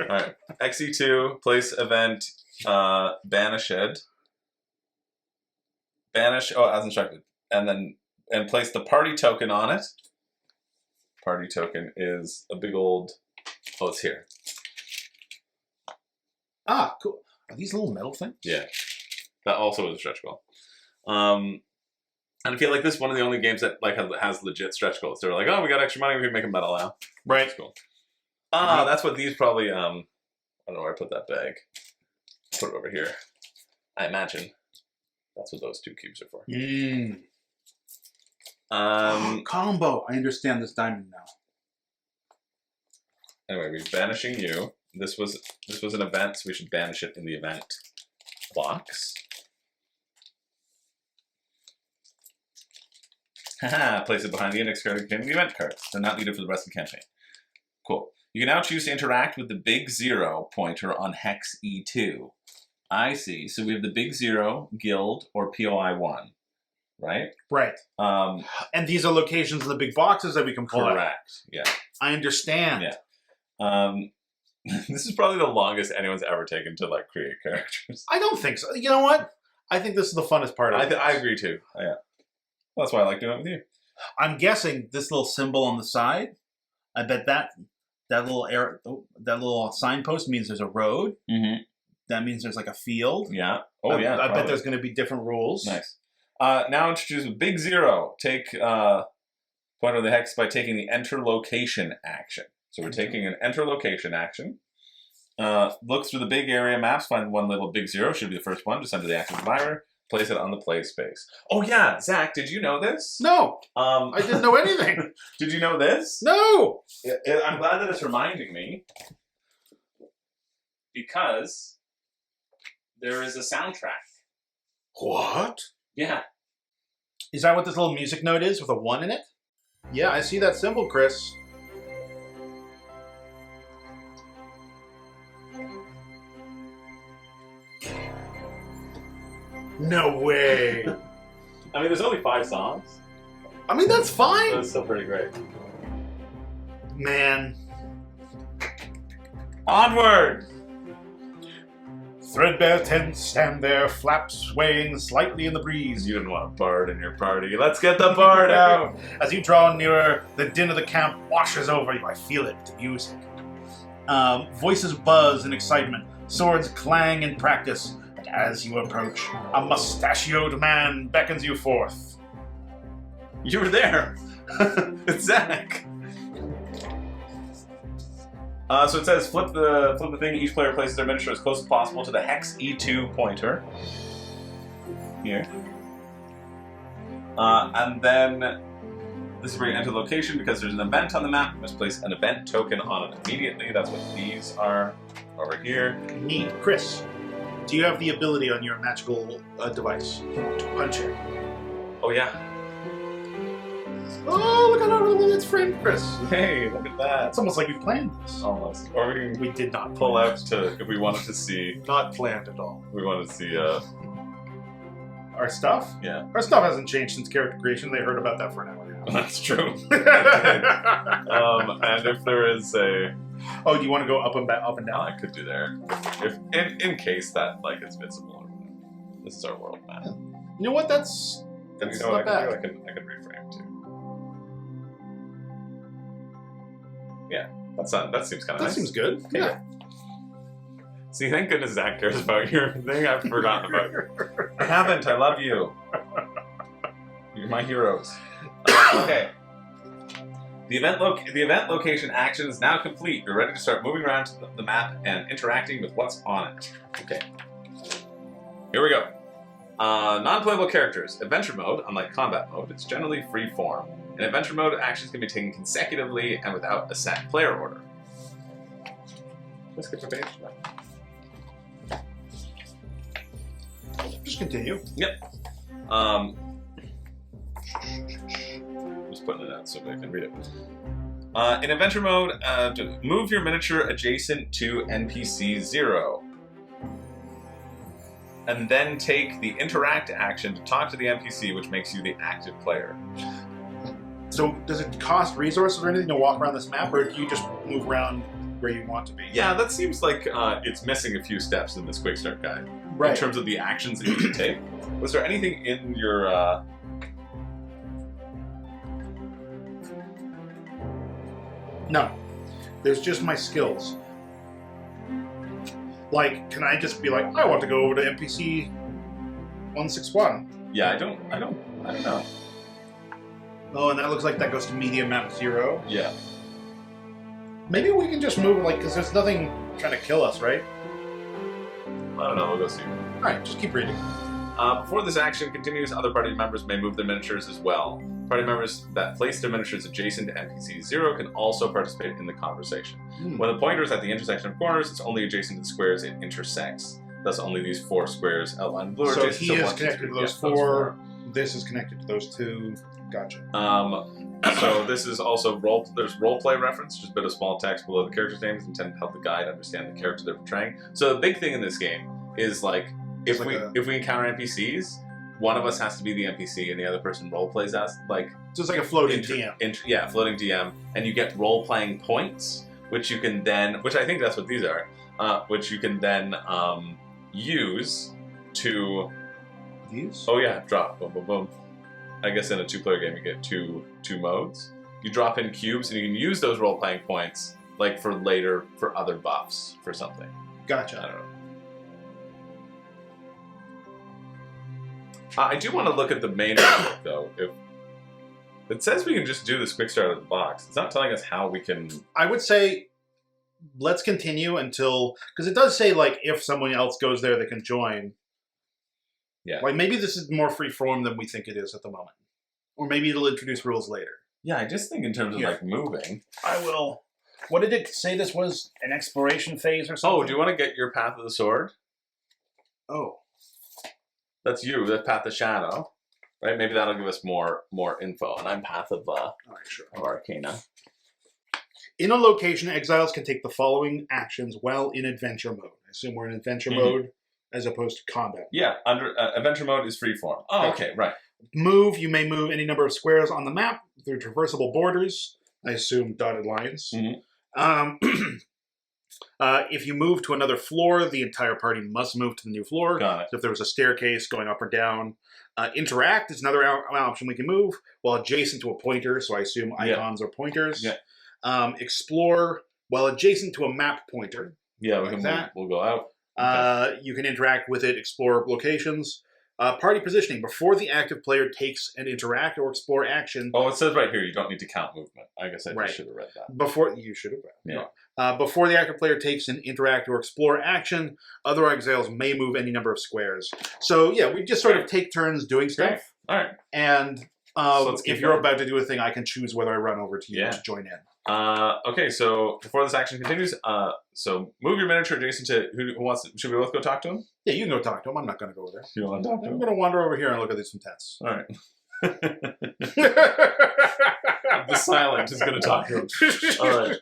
Speaker 1: All right, XE2, place event, banished. Banish, as instructed. And place the party token on it. Party token is a big old, it's here.
Speaker 2: Cool. Are these little metal things?
Speaker 1: Yeah. That also is a stretch goal. And I feel like this is one of the only games that like has legit stretch goals. They're like, oh, we got extra money, we can make a metal now.
Speaker 2: Right.
Speaker 1: That's cool. That's what these probably, I don't know where I put that bag. Put it over here. I imagine that's what those 2 cubes are for.
Speaker 2: Combo. I understand this diamond now.
Speaker 1: Anyway, we're banishing you. This was an event, so we should banish it in the event box. Haha, place it behind the index card containing the event cards. They're not needed for the rest of the campaign. Cool. You can now choose to interact with the big 0 pointer on Hex E2. I see. So we have the big 0, guild, or POI 1. right?
Speaker 2: Right. And these are locations of the big boxes that we can pull out.
Speaker 1: Correct. Yeah.
Speaker 2: I understand.
Speaker 1: Yeah. This is probably the longest anyone's ever taken to like create characters.
Speaker 2: I don't think so. You know what? I think this is the funnest part of it.
Speaker 1: I agree too. Yeah. Well, that's why I like doing it with you.
Speaker 2: I'm guessing this little symbol on the side, I bet that little signpost means there's a road.
Speaker 1: Mm-hmm.
Speaker 2: That means there's like a field.
Speaker 1: Yeah. Oh, yeah.
Speaker 2: I bet there's going to be different rules.
Speaker 1: Nice. Now introduce Big Zero. Take point of the hex by taking the enter location action. So we're taking an enter location action. Look through the big area maps, find one little Big Zero. Should be the first one. Just enter the action survivor. Place it on the play space. Oh yeah, Zach, did you know this?
Speaker 2: No,
Speaker 1: I
Speaker 2: didn't know anything.
Speaker 1: Did you know this?
Speaker 2: No.
Speaker 1: I'm glad that it's reminding me because there is a soundtrack.
Speaker 2: What?
Speaker 1: Yeah.
Speaker 2: Is that what this little music note is with a 1 in it? Yeah, I see that symbol, Chris. No way.
Speaker 1: I mean, there's only 5 songs.
Speaker 2: I mean, that's fine.
Speaker 1: But it's still pretty great.
Speaker 2: Man.
Speaker 1: Onward!
Speaker 2: Threadbare tents stand there, flaps swaying slightly in the breeze.
Speaker 1: You didn't want a bard in your party. Let's get the bard out!
Speaker 2: As you draw nearer, the din of the camp washes over you. I feel it, the music. Voices buzz in excitement. Swords clang in practice. And as you approach, a mustachioed man beckons you forth.
Speaker 1: You were there. It's Zach. So it says flip the thing. Each player places their miniature as close as possible to the hex E2 pointer. Here. And then this is where you enter the location because there's an event on the map. You must place an event token on it immediately. That's what these are over here.
Speaker 2: Neat. Chris, do you have the ability on your magical device to punch it?
Speaker 1: Oh yeah.
Speaker 2: Oh, look at how it's framed, Chris.
Speaker 1: Hey, look at that.
Speaker 2: It's almost like we planned this.
Speaker 1: Almost. Or we can
Speaker 2: We did not
Speaker 1: pull
Speaker 2: plan
Speaker 1: out to if we wanted to see.
Speaker 2: Not planned at all.
Speaker 1: We wanted to see.
Speaker 2: Our stuff?
Speaker 1: Yeah.
Speaker 2: Our stuff hasn't changed since character creation. They heard about that for an hour now.
Speaker 1: That's true. And if there is a,
Speaker 2: Oh, do you want to go up and back, up and down?
Speaker 1: I could do there. If in case that like it's visible. This is our world map.
Speaker 2: You know what? That's
Speaker 1: And you know what
Speaker 2: not
Speaker 1: I
Speaker 2: bad.
Speaker 1: can do? I can reframe too. Yeah, that seems kind of
Speaker 2: That
Speaker 1: nice.
Speaker 2: seems good.
Speaker 1: Okay,
Speaker 2: Yeah.
Speaker 1: See, thank goodness Zach cares about your thing. I've forgotten about you. I haven't. I love you. You're my heroes. Okay. The event location action is now complete. You're ready to start moving around to the map and interacting with what's on it. Okay. Here we go. Non-playable characters. Adventure mode, unlike combat mode, it's generally free form. In adventure mode, actions can be taken consecutively and without a set player order. Let's get to page.
Speaker 2: Just continue.
Speaker 1: Yep. Just putting it out so I can read it. In adventure mode, move your miniature adjacent to NPC 0. And then take the interact action to talk to the NPC, which makes you the active player.
Speaker 2: So, does it cost resources or anything to walk around this map, or do you just move around where you want to be?
Speaker 1: Yeah, that seems like it's missing a few steps in this quick start guide.
Speaker 2: Right.
Speaker 1: In terms of the actions that you can take. Was there anything in your...
Speaker 2: No. There's just my skills. Like, can I just be like, I want to go over to NPC 161?
Speaker 1: Yeah, I don't know.
Speaker 2: Oh, and that looks like that goes to media map 0.
Speaker 1: Yeah.
Speaker 2: Maybe we can just move, like, because there's nothing trying to kill us, right?
Speaker 1: I don't know, we'll go see.
Speaker 2: Alright, just keep reading.
Speaker 1: Before this action continues, other party members may move their miniatures as well. Party members that place their miniatures adjacent to NPC 0 can also participate in the conversation. When the pointer is at the intersection of corners, it's only adjacent to the squares it intersects. Thus, only these 4 squares outlined in blue are
Speaker 2: So
Speaker 1: adjacent.
Speaker 2: he is
Speaker 1: 1, 2,
Speaker 2: connected
Speaker 1: 3,
Speaker 2: to those
Speaker 1: yeah,
Speaker 2: 4. This is connected to those 2. Gotcha.
Speaker 1: So this is also there's roleplay reference, just a bit of small text below the characters' names intended to help the guide understand the character they're portraying. So the big thing in this game is like if we encounter NPCs, one of us has to be the NPC and the other person role plays as like
Speaker 2: So it's like a floating DM.
Speaker 1: yeah, floating DM, and you get role playing points, which you can then, which I think that's what these are, which you can then use to.
Speaker 2: These?
Speaker 1: Oh yeah, drop, boom, boom, boom. I guess in a 2-player game you get two modes. You drop in cubes and you can use those role playing points like for later for other buffs for something. I
Speaker 2: Gotcha.
Speaker 1: don't know. I do want to look at the main book though. If it says we can just do this quick start out of the box, it's not telling us how we can.
Speaker 2: I would say let's continue until, because it does say like if someone else goes there, they can join.
Speaker 1: Yeah.
Speaker 2: Like maybe this is more free form than we think it is at the moment, or maybe it'll introduce rules later.
Speaker 1: Yeah, I just think in terms of like moving.
Speaker 2: I will. What did it say? This was an exploration phase or something?
Speaker 1: Oh, do you want to get your Path of the Sword?
Speaker 2: Oh.
Speaker 1: That's you. That's Path of Shadow, right? Maybe that'll give us more info. And I'm Path of
Speaker 2: All right, sure.
Speaker 1: Arcana.
Speaker 2: In a location, exiles can take the following actions while in adventure mode. I assume we're in adventure mode as opposed to combat.
Speaker 1: Yeah, under adventure mode is freeform. Oh, okay, right.
Speaker 2: Move, you may move any number of squares on the map through traversable borders. I assume dotted lines. If you move to another floor, the entire party must move to the new floor.
Speaker 1: Got it.
Speaker 2: So if there was a staircase going up or down. Interact is another option we can move while adjacent to a pointer, so I assume icons are pointers.
Speaker 1: Yeah.
Speaker 2: Explore while adjacent to a map pointer.
Speaker 1: Yeah, we
Speaker 2: Like
Speaker 1: can
Speaker 2: that.
Speaker 1: we'll go out.
Speaker 2: You can interact with it, explore locations. Party positioning. Before the active player takes an interact or explore action.
Speaker 1: Oh, it says right here you don't need to count movement. I guess I
Speaker 2: Right.
Speaker 1: just should have read that.
Speaker 2: Before you should have.
Speaker 1: Yeah.
Speaker 2: Before the active player takes an interact or explore action, other exiles may move any number of squares. So yeah, we just sort of take turns doing stuff.
Speaker 1: Great. All right.
Speaker 2: And
Speaker 1: So let's keep
Speaker 2: if you're
Speaker 1: going.
Speaker 2: about to do a thing, I can choose whether I run over to you
Speaker 1: Yeah.
Speaker 2: to join in.
Speaker 1: Okay, so before this action continues, so move your miniature adjacent to who wants to, should we both go talk to him?
Speaker 2: Yeah, you can go talk to him. I'm not going to go over there.
Speaker 1: You want to talk to
Speaker 2: I'm
Speaker 1: him?
Speaker 2: going to wander over here and look at these some tents.
Speaker 1: All right. The silent is going to talk to him. All right.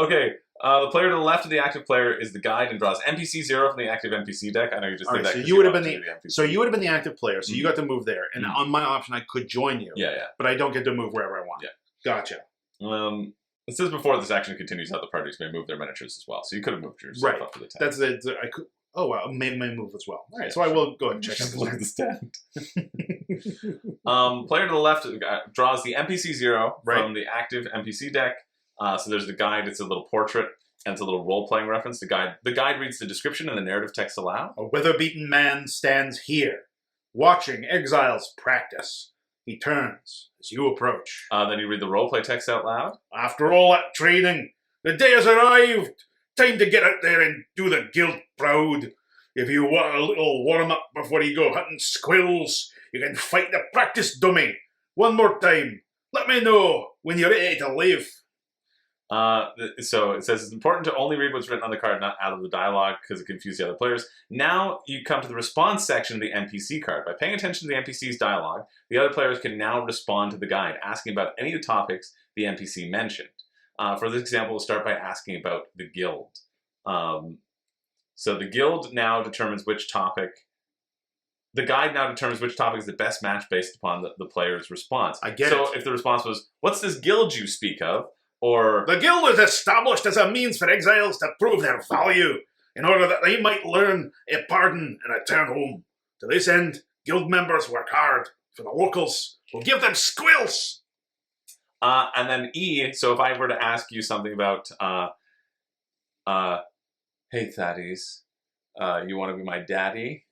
Speaker 1: Okay. The player to the left of the active player is the guide and draws NPC 0 from the active NPC deck. I know you just
Speaker 2: All
Speaker 1: did
Speaker 2: right,
Speaker 1: that.
Speaker 2: so
Speaker 1: 'cause
Speaker 2: you would have
Speaker 1: wanted
Speaker 2: been
Speaker 1: to do NPC.
Speaker 2: So you would have been the active player, so you got to move there. And
Speaker 1: Mhm.
Speaker 2: on my option, I could join you.
Speaker 1: Yeah.
Speaker 2: But I don't get to move wherever I want.
Speaker 1: Yeah.
Speaker 2: Gotcha.
Speaker 1: It says before this action continues, how the parties may move their miniatures as well. So you could have moved yourself
Speaker 2: Right.
Speaker 1: up to the tent.
Speaker 2: That's it. I could. Oh wow, may move as well. All right,
Speaker 1: Yeah,
Speaker 2: so I
Speaker 1: sure.
Speaker 2: will go ahead and check out
Speaker 1: Just look at
Speaker 2: this.
Speaker 1: this tent. Player to the left draws the NPC 0
Speaker 2: Right.
Speaker 1: from the active NPC deck. So there's the guide. It's a little portrait and it's a little role-playing reference. The guide reads the description and the narrative text aloud.
Speaker 2: A weather-beaten man stands here, watching exiles practice. He turns as you approach.
Speaker 1: Then you read the role-play text out loud.
Speaker 2: After all that training, the day has arrived. Time to get out there and do the guild proud. If you want a little warm-up before you go hunting squills, you can fight the practice dummy. One more time. Let me know when you're ready to leave.
Speaker 1: So it says it's important to only read what's written on the card, not out of the dialogue, because it confuses the other players. Now you come to the response section of the NPC card. By paying attention to the NPC's dialogue, the other players can now respond to the guide, asking about any of the topics the NPC mentioned. For this example, we'll start by asking about the guild. So the guild now determines which topic. The guide now determines which topic is the best match based upon the player's response.
Speaker 2: I get
Speaker 1: so
Speaker 2: it.
Speaker 1: if the response was, "What's this guild you speak of?" or
Speaker 2: The guild is established as a means for exiles to prove their value, in order that they might learn a pardon and return home. To this end, guild members work hard for the locals. We'll give them squills.
Speaker 1: and then E, so if I were to ask you something about, hey Thaddeus, you want to be my daddy?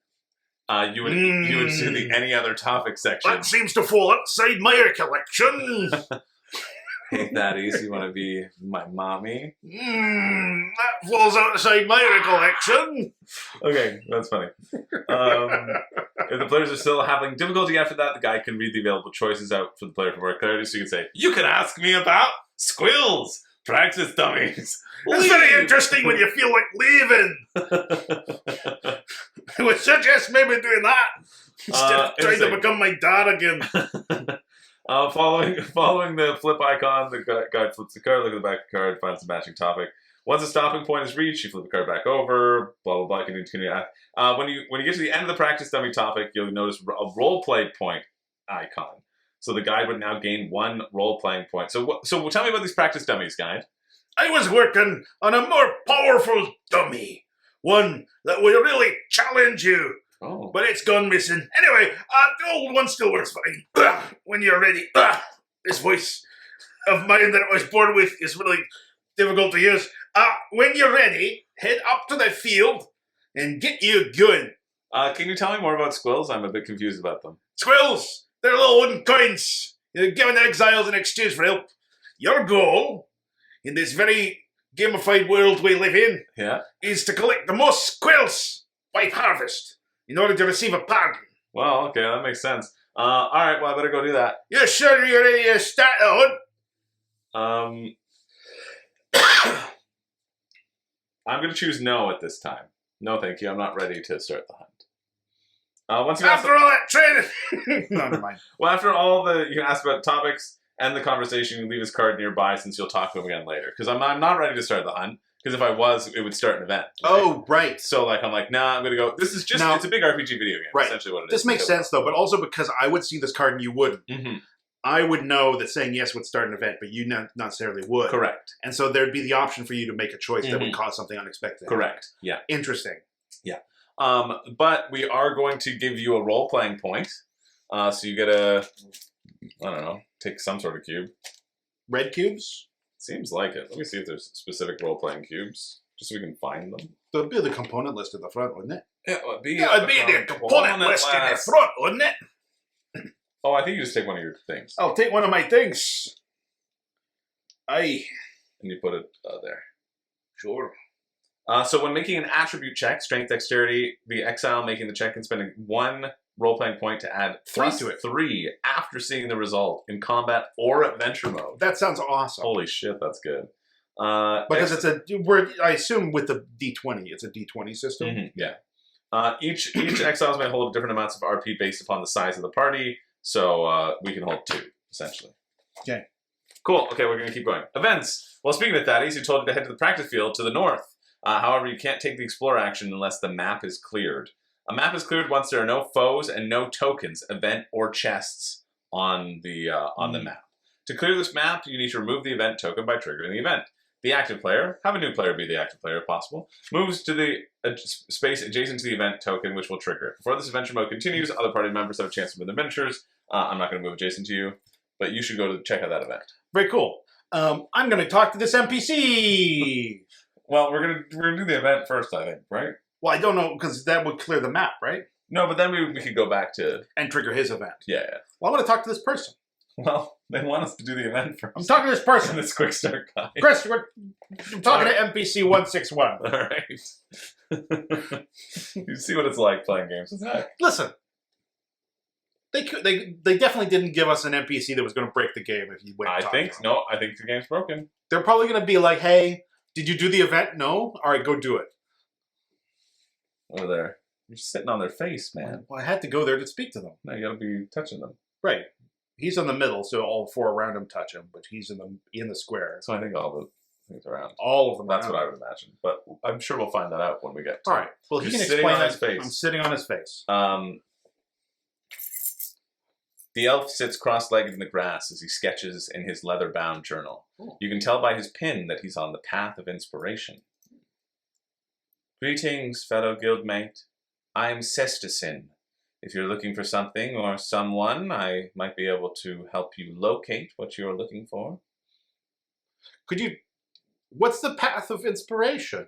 Speaker 1: You would do the any other topic section.
Speaker 2: That seems to fall outside my recollection.
Speaker 1: Hey Thaddeus, you want to be my mommy?
Speaker 2: That falls outside my recollection.
Speaker 1: Okay, that's funny. If the players are still having difficulty after that, the guide can read the available choices out for the player for more clarity. So you can say, "You can ask me about squills, practice dummies."
Speaker 2: It's very interesting when you feel like leaving. I would suggest maybe doing that instead of trying to
Speaker 1: interesting.
Speaker 2: become my dad again.
Speaker 1: Following the flip icon, the guide flips the card, look at the back of the card, finds the matching topic. Once a stopping point is reached, you flip the card back over. Blah blah blah. Continue. When you get to the end of the practice dummy topic, you'll notice a role play point icon. So the guide would now gain 1 role playing point. So tell me about these practice dummies, guide.
Speaker 2: I was working on a more powerful dummy. One that will really challenge you.
Speaker 1: Oh.
Speaker 2: But it's gone missing. Anyway, the old one still works fine. When you're ready. This voice of mine that I was born with is really difficult to use. When you're ready, head up to the field and get you going.
Speaker 1: Can you tell me more about squills? I'm a bit confused about them.
Speaker 2: Squills, they're little wooden coins. You're given to exiles in exchange for help. Your goal, in this very gamified world we live in, is to collect the most squills by harvest in order to receive a pardon.
Speaker 1: Well, okay, that makes sense. All right, well, I better go do that.
Speaker 2: You sure you're ready to start the hunt?
Speaker 1: I'm going to choose no at this time. No, thank you. I'm not ready to start the hunt.
Speaker 2: After all that training. No, never mind.
Speaker 1: Well, after all you can ask about topics and the conversation, you leave his card nearby since you'll talk to him again later. Because I'm not ready to start the hunt. Because if I was, it would start an event. Right?
Speaker 2: Oh, right.
Speaker 1: So I'm like, nah, I'm going to go. This is just, it's a big RPG video game.
Speaker 2: Right.
Speaker 1: Essentially what it is.
Speaker 2: This makes sense, though, but also because I would see this card and you wouldn't.
Speaker 1: Mm-hmm.
Speaker 2: I would know that saying yes would start an event, but you not necessarily would.
Speaker 1: Correct.
Speaker 2: And so there'd be the option for you to make a choice that would cause something unexpected.
Speaker 1: Correct. Yeah.
Speaker 2: Interesting.
Speaker 1: Yeah. But we are going to give you a role-playing point. So you get I don't know, take some sort of cube.
Speaker 2: Red cubes?
Speaker 1: Seems like it. Let me see if there's specific role-playing cubes, just so we can find them.
Speaker 2: There'd be the component list at the front, wouldn't it?
Speaker 1: It would be,
Speaker 2: the component list in the front, wouldn't it?
Speaker 1: Oh, I think you just take one of your things.
Speaker 2: I'll take one of my things. Aye.
Speaker 1: And you put it there.
Speaker 2: Sure.
Speaker 1: So when making an attribute check, strength, dexterity, the exile making the check can spend 1 role-playing point to add 3 to it. 3 after seeing the result in combat or adventure mode.
Speaker 2: That sounds awesome.
Speaker 1: Holy shit, that's good.
Speaker 2: Because I assume with the D20, it's a D20 system.
Speaker 1: Mm-hmm, yeah. Each exiles may hold different amounts of RP based upon the size of the party. So we can hold 2, essentially.
Speaker 2: Okay.
Speaker 1: Cool. Okay, we're going to keep going. Events. Well, speaking of Thaddeus, you told him to head to the practice field to the north. However, you can't take the Explorer action unless the map is cleared. A map is cleared once there are no foes and no tokens, event, or chests on the map. To clear this map, you need to remove the event token by triggering the event. The active player, have a new player be the active player if possible, moves to the space adjacent to the event token, which will trigger it. Before this adventure mode continues, other party members have a chance to move their miniatures. I'm not going to move adjacent to you, but you should go to check out that event.
Speaker 2: Very cool. I'm going to talk to this NPC.
Speaker 1: Well, we're gonna do the event first, I think, right?
Speaker 2: Well, I don't know, because that would clear the map, right?
Speaker 1: No, but then we could go back to...
Speaker 2: And trigger his event.
Speaker 1: Yeah.
Speaker 2: Well, I want to talk to this person.
Speaker 1: Well, they want us to do the event first.
Speaker 2: I'm talking to this person.
Speaker 1: This quick start guide.
Speaker 2: Chris, I'm talking to NPC 161.
Speaker 1: All right. You see what it's like playing games with Zach.
Speaker 2: Listen. They definitely didn't give us an NPC that was going to break the game if you went.
Speaker 1: I think the game's broken.
Speaker 2: They're probably going to be like, "Hey, did you do the event? No? All right, go do it."
Speaker 1: Over there. You're just sitting on their face, man.
Speaker 2: Well, I had to go there to speak to them.
Speaker 1: No, you gotta be touching them.
Speaker 2: Right. He's in the middle, so all 4 around him touch him, but he's in the square.
Speaker 1: So I think all the things around.
Speaker 2: All of them.
Speaker 1: That's what I would imagine. But I'm sure we'll find that out when we get to
Speaker 2: it. All right. Well, he can explain that. I'm sitting on his face.
Speaker 1: The elf sits cross-legged in the grass as he sketches in his leather-bound journal. Ooh. You can tell by his pin that he's on the path of inspiration. Greetings, fellow guildmate. I am Sestacin. If you're looking for something or someone, I might be able to help you locate what you're looking for.
Speaker 2: What's the path of inspiration?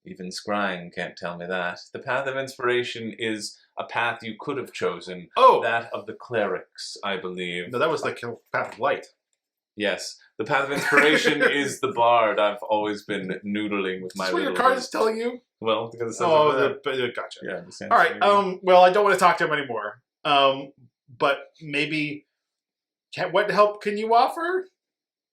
Speaker 1: Even scrying can't tell me that. The path of inspiration is a path you could have chosen.
Speaker 2: Oh!
Speaker 1: That of the clerics, I believe.
Speaker 2: No, that was the path of light.
Speaker 1: Yes. The path of inspiration is the bard. I've always been noodling with my little...
Speaker 2: Is what your card is telling you?
Speaker 1: Well, because it says...
Speaker 2: Gotcha.
Speaker 1: Yeah.
Speaker 2: All right. Well, I don't want to talk to him anymore. But maybe... What help can you offer?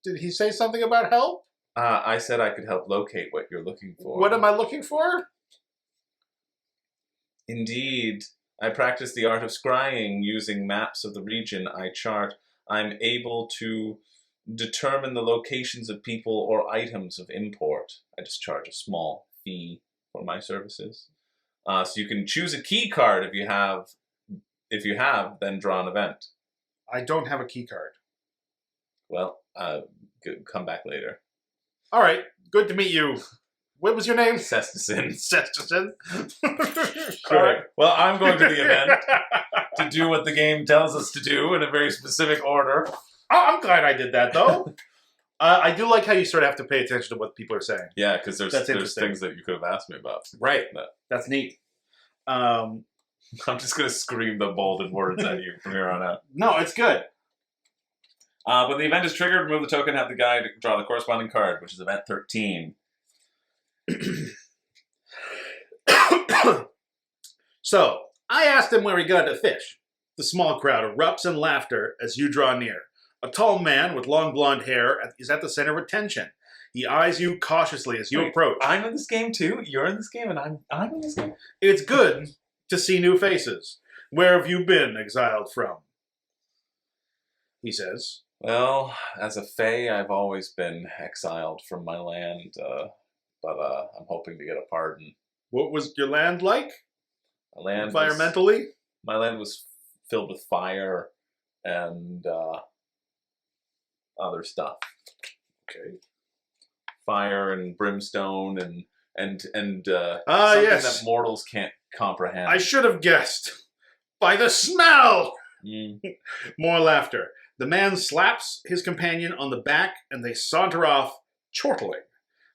Speaker 2: Did he say something about help?
Speaker 1: I said I could help locate what you're looking for.
Speaker 2: What am I looking for?
Speaker 1: Indeed. I practice the art of scrying using maps of the region I chart. I'm able to determine the locations of people or items of import. I just charge a small fee for my services. So you can choose a key card if you have. If you have, then draw an event.
Speaker 2: I don't have a key card.
Speaker 1: Well, come back later.
Speaker 2: All right. Good to meet you. What was your name?
Speaker 1: Cesticin.
Speaker 2: Sesticin.
Speaker 1: Correct. Well, I'm going to the event to do what the game tells us to do in a very specific order.
Speaker 2: Oh, I'm glad I did that, though. I do like how you sort of have to pay attention to what people are saying.
Speaker 1: Yeah, because there's
Speaker 2: interesting.
Speaker 1: things that you could have asked me about.
Speaker 2: Right.
Speaker 1: But
Speaker 2: That's neat.
Speaker 1: I'm just going to scream the bolded words at you from here on out.
Speaker 2: No, it's good.
Speaker 1: When the event is triggered, remove the token, have the guy draw the corresponding card, which is event 13.
Speaker 2: So, I asked him where he got to fish. The small crowd erupts in laughter as you draw near. A tall man with long blonde hair is at the center of attention. He eyes you cautiously as you approach.
Speaker 1: I'm in this game too? You're in this game and I'm in this game?
Speaker 2: It's good to see new faces. Where have you been exiled from? He says.
Speaker 1: Well, as a Fae, I've always been exiled from my land, but I'm hoping to get a pardon.
Speaker 2: What was your land like?
Speaker 1: Environmentally? My land was filled with fire and other stuff.
Speaker 2: Okay.
Speaker 1: Fire and brimstone and something
Speaker 2: yes.
Speaker 1: that mortals can't comprehend.
Speaker 2: I should have guessed. By the smell!
Speaker 1: Mm.
Speaker 2: More laughter. The man slaps his companion on the back and they saunter off, chortling.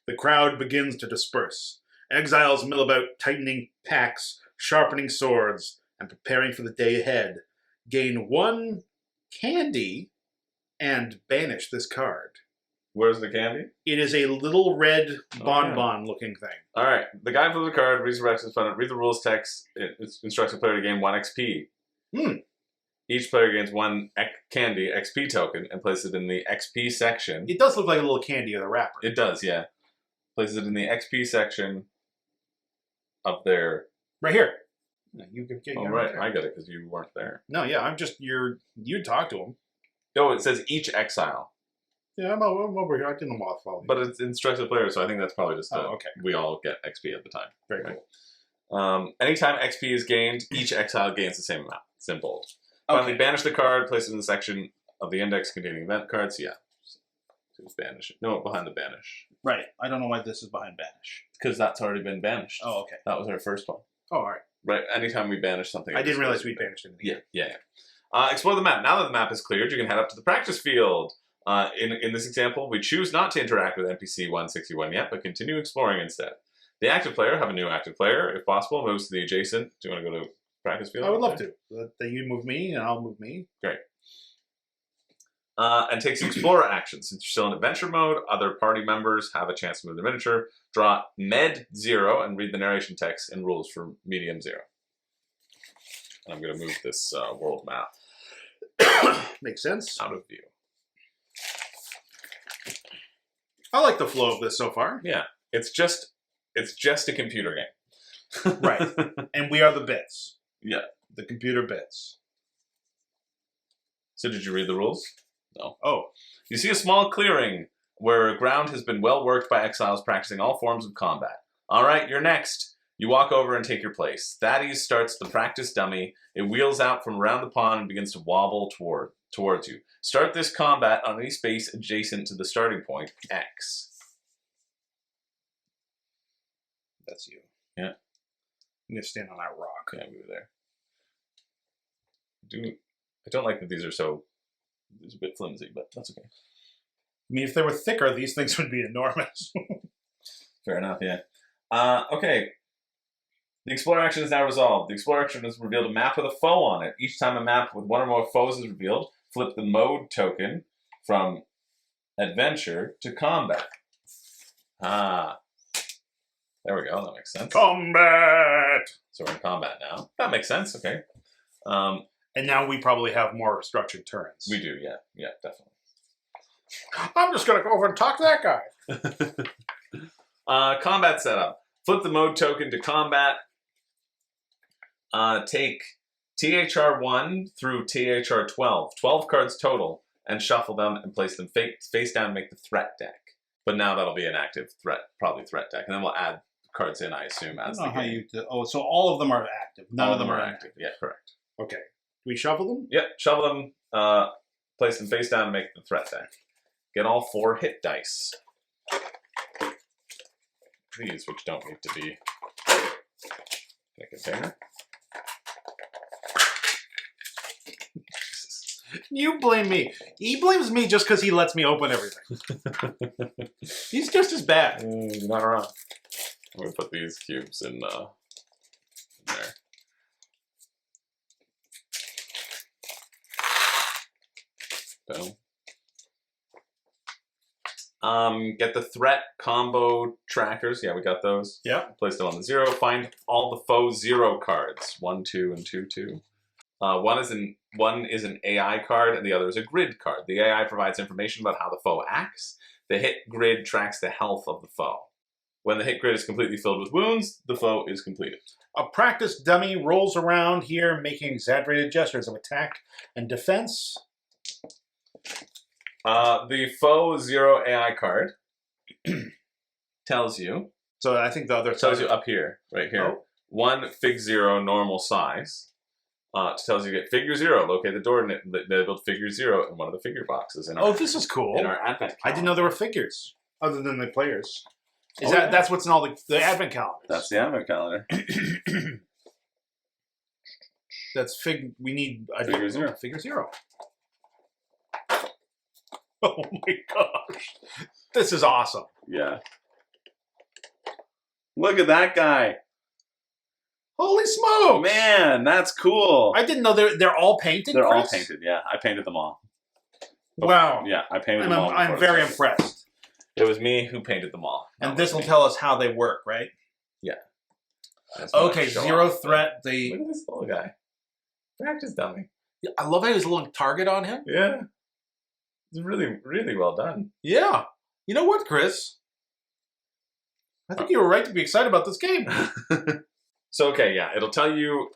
Speaker 2: The crowd begins to disperse. Exiles mill about, tightening packs, sharpening swords, and preparing for the day ahead. Gain 1 candy and banish this card.
Speaker 1: Where's the candy?
Speaker 2: It is a little red bonbon-looking thing.
Speaker 1: All right. The guy flips the card, reads the directions, read the rules text. It instructs the player to gain 1 XP. Each player gains 1 candy XP token and places it in the XP section.
Speaker 2: It does look like a little candy with a wrapper.
Speaker 1: It does, yeah. Places it in the XP section of their...
Speaker 2: Right here.
Speaker 1: Right. I got it because you weren't there.
Speaker 2: No, yeah, I'm just... You talk to him.
Speaker 1: Oh, it says each exile.
Speaker 2: Yeah, I'm over here. I didn't want to follow you.
Speaker 1: But it's instructs the player, so I think that's probably just
Speaker 2: okay.
Speaker 1: We all get XP at the time.
Speaker 2: Very
Speaker 1: right?
Speaker 2: cool.
Speaker 1: Anytime XP is gained, each exile gains the same amount. It's in bold. Finally, banish the card, place it in the section of the index containing event cards. Yeah. So it's banish. No, behind the banish.
Speaker 2: Right. I don't know why this is behind banish.
Speaker 1: Because that's already been banished.
Speaker 2: Oh, okay.
Speaker 1: That was our first one.
Speaker 2: Oh, all right.
Speaker 1: Right. Anytime we banish something.
Speaker 2: I didn't realize we banished it.
Speaker 1: Yeah. Explore the map. Now that the map is cleared, you can head up to the practice field. In this example, we choose not to interact with NPC 161 yet, but continue exploring instead. The active player, have a new active player, if possible, moves to the adjacent. Do you want to go to practice field?
Speaker 2: I would love to. That you move me and I'll move me.
Speaker 1: Great. And takes explorer action. Since you're still in adventure mode, other party members have a chance to move their miniature. Draw Med 0 and read the narration text and rules for Medium 0. And I'm going to move this world map.
Speaker 2: Makes sense.
Speaker 1: Out of view.
Speaker 2: I like the flow of this so far.
Speaker 1: Yeah. It's just a computer game.
Speaker 2: Right. And we are the bits.
Speaker 1: Yeah.
Speaker 2: The computer bits.
Speaker 1: So did you read the rules? No.
Speaker 2: Oh.
Speaker 1: You see a small clearing where ground has been well worked by exiles practicing all forms of combat. All right, you're next. You walk over and take your place. Thaddeus starts the practice dummy. It wheels out from around the pond and begins to wobble towards you. Start this combat on any space adjacent to the starting point, X.
Speaker 2: That's you.
Speaker 1: Yeah.
Speaker 2: I'm going to stand on that rock.
Speaker 1: Yeah, move there. I don't like that these are so... It's a bit flimsy, but that's okay.
Speaker 2: I mean, if they were thicker, these things would be enormous.
Speaker 1: Fair enough, yeah. Okay. The Explorer action is now resolved. The Explorer action has revealed a map with a foe on it. Each time a map with one or more foes is revealed, flip the mode token from Adventure to Combat. Ah. There we go. That makes sense.
Speaker 2: Combat!
Speaker 1: So we're in combat now. That makes sense. Okay.
Speaker 2: And now we probably have more structured turns.
Speaker 1: We do, yeah. Yeah, definitely.
Speaker 2: I'm just going to go over and talk to that guy.
Speaker 1: Combat setup. Flip the mode token to combat. Take THR1 through THR12. 12 cards total. and shuffle them and place them face down, make the threat deck. But now that'll be an active threat, probably threat deck. And then we'll add cards in, I assume,
Speaker 2: I
Speaker 1: as
Speaker 2: don't
Speaker 1: the
Speaker 2: know how
Speaker 1: game.
Speaker 2: you do. Oh, so all of them are active. None of them are active.
Speaker 1: Yeah, correct.
Speaker 2: Okay. Do we shuffle them?
Speaker 1: Yep, shovel them, place them face down, and make the threat deck. Get all 4 hit dice. These, which don't need to be in a container.
Speaker 2: You blame me. He blames me just because he lets me open everything. He's just as bad.
Speaker 1: You're not wrong. I'm going to put these cubes in there. Boom. Get the threat combo trackers. Yeah, we got those.
Speaker 2: Yeah.
Speaker 1: Place them on the 0. Find all the foe 0 cards. 1, 2, and 2, 2. One is an AI card, and the other is a grid card. The AI provides information about how the foe acts. The hit grid tracks the health of the foe. When the hit grid is completely filled with wounds, the foe is completed.
Speaker 2: A practice dummy rolls around here making exaggerated gestures of attack and defense.
Speaker 1: The foe 0 AI card tells you.
Speaker 2: So I think the other
Speaker 1: Tells you up here, right here.
Speaker 2: Oh.
Speaker 1: 1 fig 0 normal size. It tells you get figure 0. Locate the door and labeled figure 0 in one of the figure boxes in our,
Speaker 2: Oh, this is cool.
Speaker 1: in our advent calendar.
Speaker 2: I didn't know there were figures other than the players.
Speaker 1: Oh, yeah.
Speaker 2: That's what's in all the advent calendars?
Speaker 1: That's the advent calendar.
Speaker 2: That's we need
Speaker 1: Figure 0.
Speaker 2: Figure 0. Oh my gosh. This is awesome.
Speaker 1: Yeah. Look at that guy.
Speaker 2: Holy smokes.
Speaker 1: Man, that's cool.
Speaker 2: I didn't know they're all painted.
Speaker 1: They're all
Speaker 2: Chris?
Speaker 1: painted, yeah. I painted them all.
Speaker 2: Wow.
Speaker 1: Yeah, I painted
Speaker 2: And
Speaker 1: them all.
Speaker 2: I'm
Speaker 1: before
Speaker 2: very
Speaker 1: the started.
Speaker 2: impressed.
Speaker 1: It was me who painted them all.
Speaker 2: And this will tell us how they work, right?
Speaker 1: That's what I
Speaker 2: Okay,
Speaker 1: show
Speaker 2: 0
Speaker 1: off.
Speaker 2: threat.
Speaker 1: Look at this little guy. Practice dummy.
Speaker 2: I love how there's a little target on him.
Speaker 1: Yeah. It's really, really well done.
Speaker 2: Yeah. You know what, Chris? I think you were right to be excited about this game.
Speaker 1: So, okay, yeah, it'll tell you,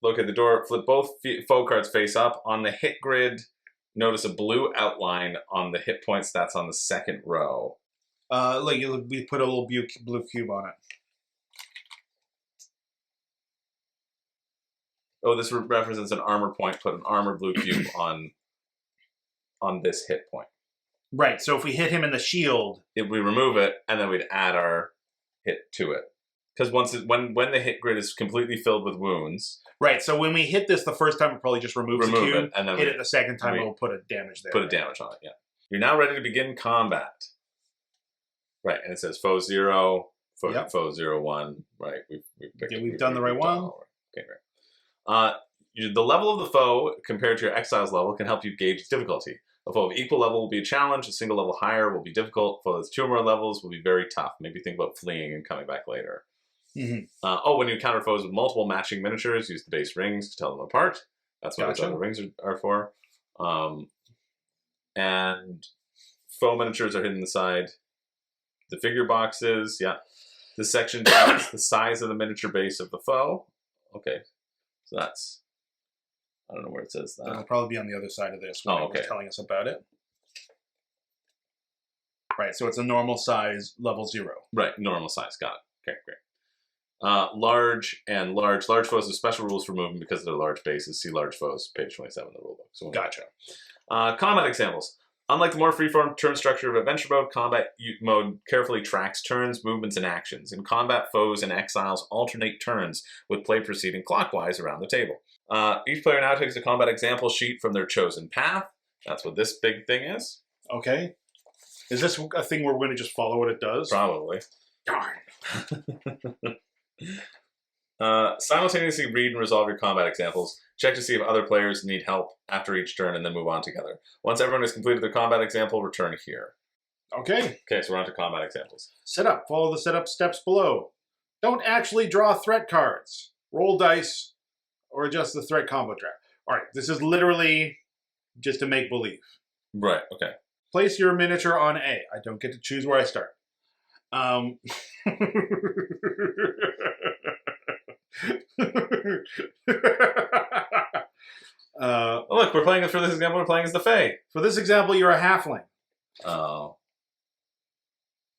Speaker 1: look at the door, flip both foe cards face up. On the hit grid, notice a blue outline on the hit points. That's on the 2nd row.
Speaker 2: We put a little blue cube on it.
Speaker 1: Oh, this represents an armor point. Put an armor blue cube on this hit point.
Speaker 2: Right, so if we hit him in the shield...
Speaker 1: We remove it, and then we'd add our hit to it. Because when the hit grid is completely filled with wounds...
Speaker 2: Right, so when we hit this the first time, it probably just removes the cube.
Speaker 1: it, and then
Speaker 2: hit it the second time,
Speaker 1: we-
Speaker 2: it will put a damage there.
Speaker 1: Put a damage on it, yeah. You're now ready to begin combat. Right, and it says foe 0,
Speaker 2: Yep.
Speaker 1: foe 0, 1. Right,
Speaker 2: we've done the right one.
Speaker 1: Okay, great. The level of the foe compared to your exile's level can help you gauge its difficulty. A foe of equal level will be a challenge. A single level higher will be difficult. Foe that's 2 or more levels will be very tough. Maybe think about fleeing and coming back later.
Speaker 2: Mm-hmm.
Speaker 1: When you encounter foes with multiple matching miniatures, use the base rings to tell them apart. That's what
Speaker 2: Gotcha.
Speaker 1: the other rings are for. And foe miniatures are hidden inside the figure boxes. Yeah. This section tells the size of the miniature base of the foe. Okay. So that's... I don't know where it says that.
Speaker 2: That'll probably be on the other side of this when it was telling us about it. Right, so it's a normal size, level 0.
Speaker 1: Right, normal size. Got it. Okay, great. Large foes have special rules for movement because of their large bases. See large foes, page 27 of the rulebook. So
Speaker 2: Gotcha.
Speaker 1: Combat examples. Unlike the more freeform turn structure of adventure mode, combat mode carefully tracks turns, movements, and actions. In combat, foes and exiles alternate turns, with play proceeding clockwise around the table. Each player now takes a combat example sheet from their chosen path. That's what this big thing is.
Speaker 2: Okay. Is this a thing where we're going to just follow what it does?
Speaker 1: Probably.
Speaker 2: Darn.
Speaker 1: Simultaneously read and resolve your combat examples. Check to see if other players need help after each turn, and then move on together. Once everyone has completed their combat example, return here.
Speaker 2: Okay.
Speaker 1: Okay, so we're on to combat examples.
Speaker 2: Setup. Follow the setup steps below. Don't actually draw threat cards. Roll dice or adjust the threat combo track. All right, this is literally just to make believe.
Speaker 1: Right, okay.
Speaker 2: Place your miniature on A. I don't get to choose where I start.
Speaker 1: Oh, look, we're playing for this example. We're playing as the Fae.
Speaker 2: For this example, you're a halfling.
Speaker 1: Oh.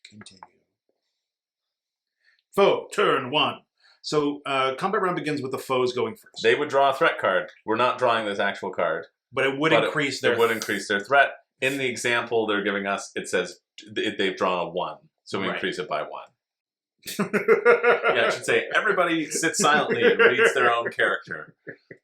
Speaker 2: Continue. Foe, turn 1. So combat round begins with the foes going first.
Speaker 1: They would draw a threat card. We're not drawing this actual card.
Speaker 2: But it would increase their...
Speaker 1: It would increase their threat. In the example they're giving us, it says they've drawn a 1. So we increase it by 1. Yeah, it should say, everybody sits silently and reads their own character.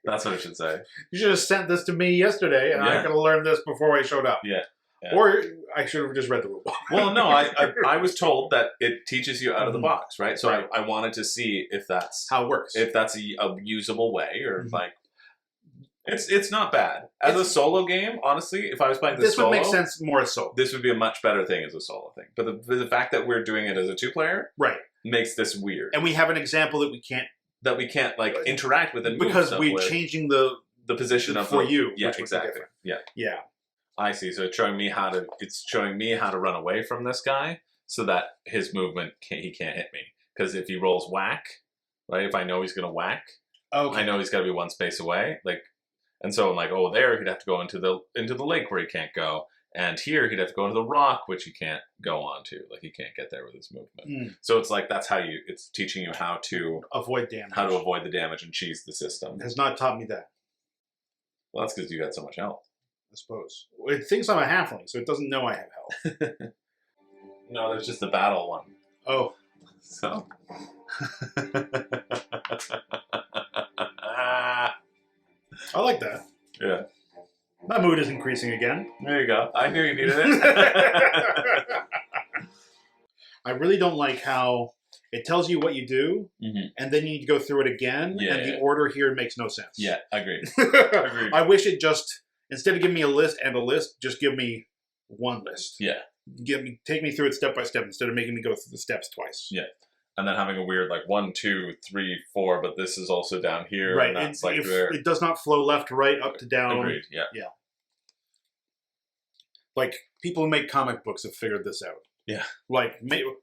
Speaker 1: That's what it should say.
Speaker 2: You should have sent this to me yesterday, and I could have learned this before I showed up.
Speaker 1: Yeah.
Speaker 2: Or I should have just read the rule book.
Speaker 1: Well, no, I was told that it teaches you out of the box, right? So I wanted to see if that's...
Speaker 2: how it works.
Speaker 1: If that's a usable way, or like... It's not bad. As a solo game, honestly, if I was playing this solo...
Speaker 2: This would make sense more as solo.
Speaker 1: This would be a much better thing as a solo thing. But the fact that we're doing it as a 2-player...
Speaker 2: Right.
Speaker 1: Makes this weird.
Speaker 2: And we have an example that we can't...
Speaker 1: That we can't, like, interact with and move
Speaker 2: because we're changing the
Speaker 1: position of...
Speaker 2: For you.
Speaker 1: Yeah, exactly. Yeah.
Speaker 2: Yeah.
Speaker 1: I see. So it's showing me how to run away from this guy so that his movement he can't hit me. Because if he rolls whack, right? If I know he's gonna whack, I know he's got to be 1 space away. Like, and so I'm like, oh, there he'd have to go into the lake where he can't go, and here he'd have to go into the rock which he can't go onto. Like he can't get there with his movement. So it's like that's how it's teaching you how to
Speaker 2: avoid damage.
Speaker 1: How to avoid the damage and cheese the system.
Speaker 2: It has not taught me that.
Speaker 1: Well, that's because you got so much health.
Speaker 2: I suppose. It thinks I'm a halfling, so it doesn't know I have health.
Speaker 1: No, there's just the battle one.
Speaker 2: Oh.
Speaker 1: So.
Speaker 2: I like that.
Speaker 1: Yeah.
Speaker 2: My mood is increasing again.
Speaker 1: There you go. I knew you needed it.
Speaker 2: I really don't like how it tells you what you do, and then you need to go through it again, and the order here makes no sense.
Speaker 1: Yeah, agreed. Agreed.
Speaker 2: I wish it just... Instead of giving me a list and a list, just give me 1 list.
Speaker 1: Yeah.
Speaker 2: Take me through it step by step instead of making me go through the steps twice.
Speaker 1: Yeah. And then having a weird like 1, 2, 3, 4, but this is also down here.
Speaker 2: Right.
Speaker 1: And that's like there.
Speaker 2: It does not flow left to right, up to down.
Speaker 1: Agreed. Yeah.
Speaker 2: Yeah. Like people who make comic books have figured this out.
Speaker 1: Yeah.
Speaker 2: Like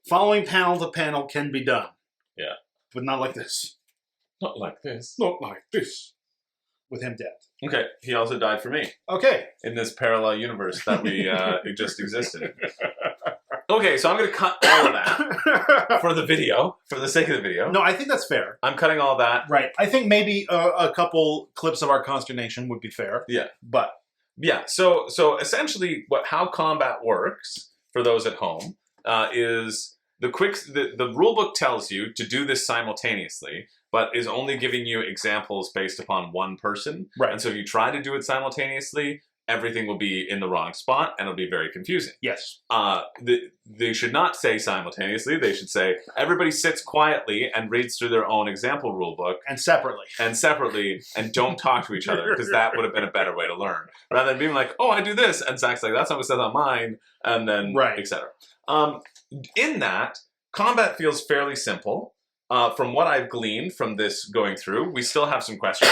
Speaker 2: following panel to panel can be done.
Speaker 1: Yeah.
Speaker 2: But not like this.
Speaker 1: Not like this.
Speaker 2: Not like this. With him dead.
Speaker 1: Okay, he also died for me.
Speaker 2: Okay.
Speaker 1: In this parallel universe that we just existed in. Okay, so I'm going to cut all of that for the video, for the sake of the video.
Speaker 2: No, I think that's fair.
Speaker 1: I'm cutting all that.
Speaker 2: Right. I think maybe a couple clips of our consternation would be fair.
Speaker 1: Yeah.
Speaker 2: But.
Speaker 1: Yeah, so essentially how combat works, for those at home, is the rule book tells you to do this simultaneously, but is only giving you examples based upon 1 person.
Speaker 2: Right.
Speaker 1: And so if you try to do it simultaneously, everything will be in the wrong spot and it'll be very confusing.
Speaker 2: Yes.
Speaker 1: They should not say simultaneously. They should say everybody sits quietly and reads through their own example rule book.
Speaker 2: And separately.
Speaker 1: And don't talk to each other, because that would have been a better way to learn. Rather than being like, oh, I do this. And Zach's like, that's not what it says on mine. And then, etc. In that, combat feels fairly simple. From what I've gleaned from this going through, we still have some questions.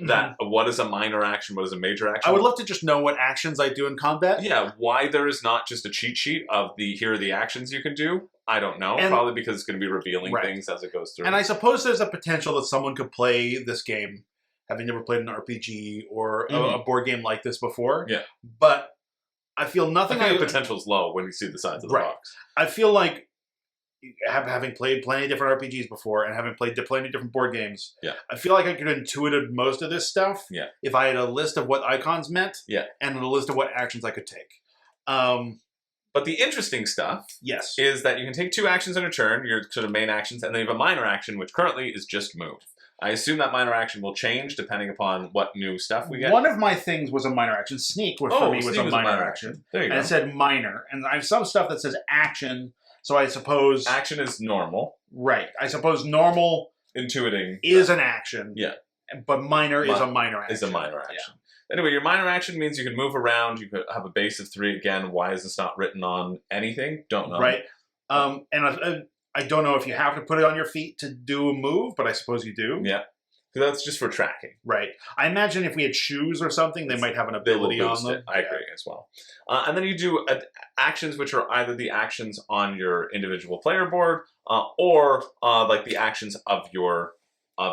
Speaker 1: That what is a minor action? What is a major action?
Speaker 2: I would love to just know what actions I do in combat.
Speaker 1: Yeah, why there is not just a cheat sheet of here are the actions you can do. I don't know.
Speaker 2: And,
Speaker 1: probably because it's going to be revealing things as it goes through.
Speaker 2: And I suppose there's a potential that someone could play this game, having never played an RPG or a board game like this before.
Speaker 1: Yeah.
Speaker 2: But I feel nothing...
Speaker 1: I think the potential is low when you see the size of the box.
Speaker 2: I feel like having played plenty of different RPGs before and having played plenty of different board games, I feel like I could intuitive most of this stuff if I had a list of what icons meant and a list of what actions I could take.
Speaker 1: But the interesting stuff is that you can take 2 actions in a turn, your sort of main actions, and then you have a minor action, which currently is just move. I assume that minor action will change depending upon what new stuff we get.
Speaker 2: One of my things was a minor action. Sneak for me was a minor action.
Speaker 1: There you go.
Speaker 2: And it said minor. And I have some stuff that says action. So I suppose...
Speaker 1: Action is normal.
Speaker 2: Right. I suppose normal...
Speaker 1: Intuiting.
Speaker 2: Is an action.
Speaker 1: Yeah.
Speaker 2: But minor is a minor action.
Speaker 1: Is a minor action. Yeah. Anyway, your minor action means you can move around. You could have a base of 3. Again, why is this not written on anything? Don't know.
Speaker 2: Right. And I don't know if you have to put it on your feet to do a move, but I suppose you do.
Speaker 1: Yeah. Because that's just for tracking.
Speaker 2: Right. I imagine if we had shoes or something, they might have an ability on them.
Speaker 1: I agree as well. And then you do actions which are either the actions on your individual player board or like the actions of your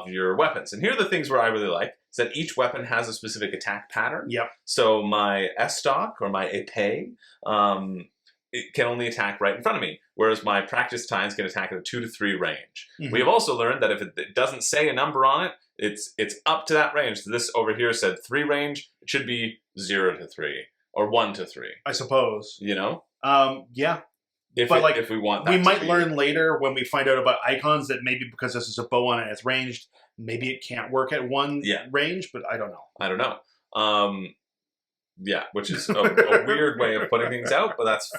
Speaker 1: your weapons. And here are the things where I really like is that each weapon has a specific attack pattern.
Speaker 2: Yep.
Speaker 1: So my S-stock or my épée, it can only attack right in front of me, whereas my practice tines can attack at a 2 to 3 range.
Speaker 2: Mhm.
Speaker 1: We have also learned that if it doesn't say a number on it, it's up to that range. So this over here said 3 range. It should be 0 to 3 or 1 to 3.
Speaker 2: I suppose.
Speaker 1: You know?
Speaker 2: Yeah.
Speaker 1: If
Speaker 2: But, like,
Speaker 1: if we want that
Speaker 2: We
Speaker 1: to
Speaker 2: might
Speaker 1: be-
Speaker 2: learn later when we find out about icons that maybe because this is a bow on it and it's ranged, maybe it can't work at 1 range, but I don't know.
Speaker 1: I don't know. Yeah, which is a weird way of putting things out, but that's,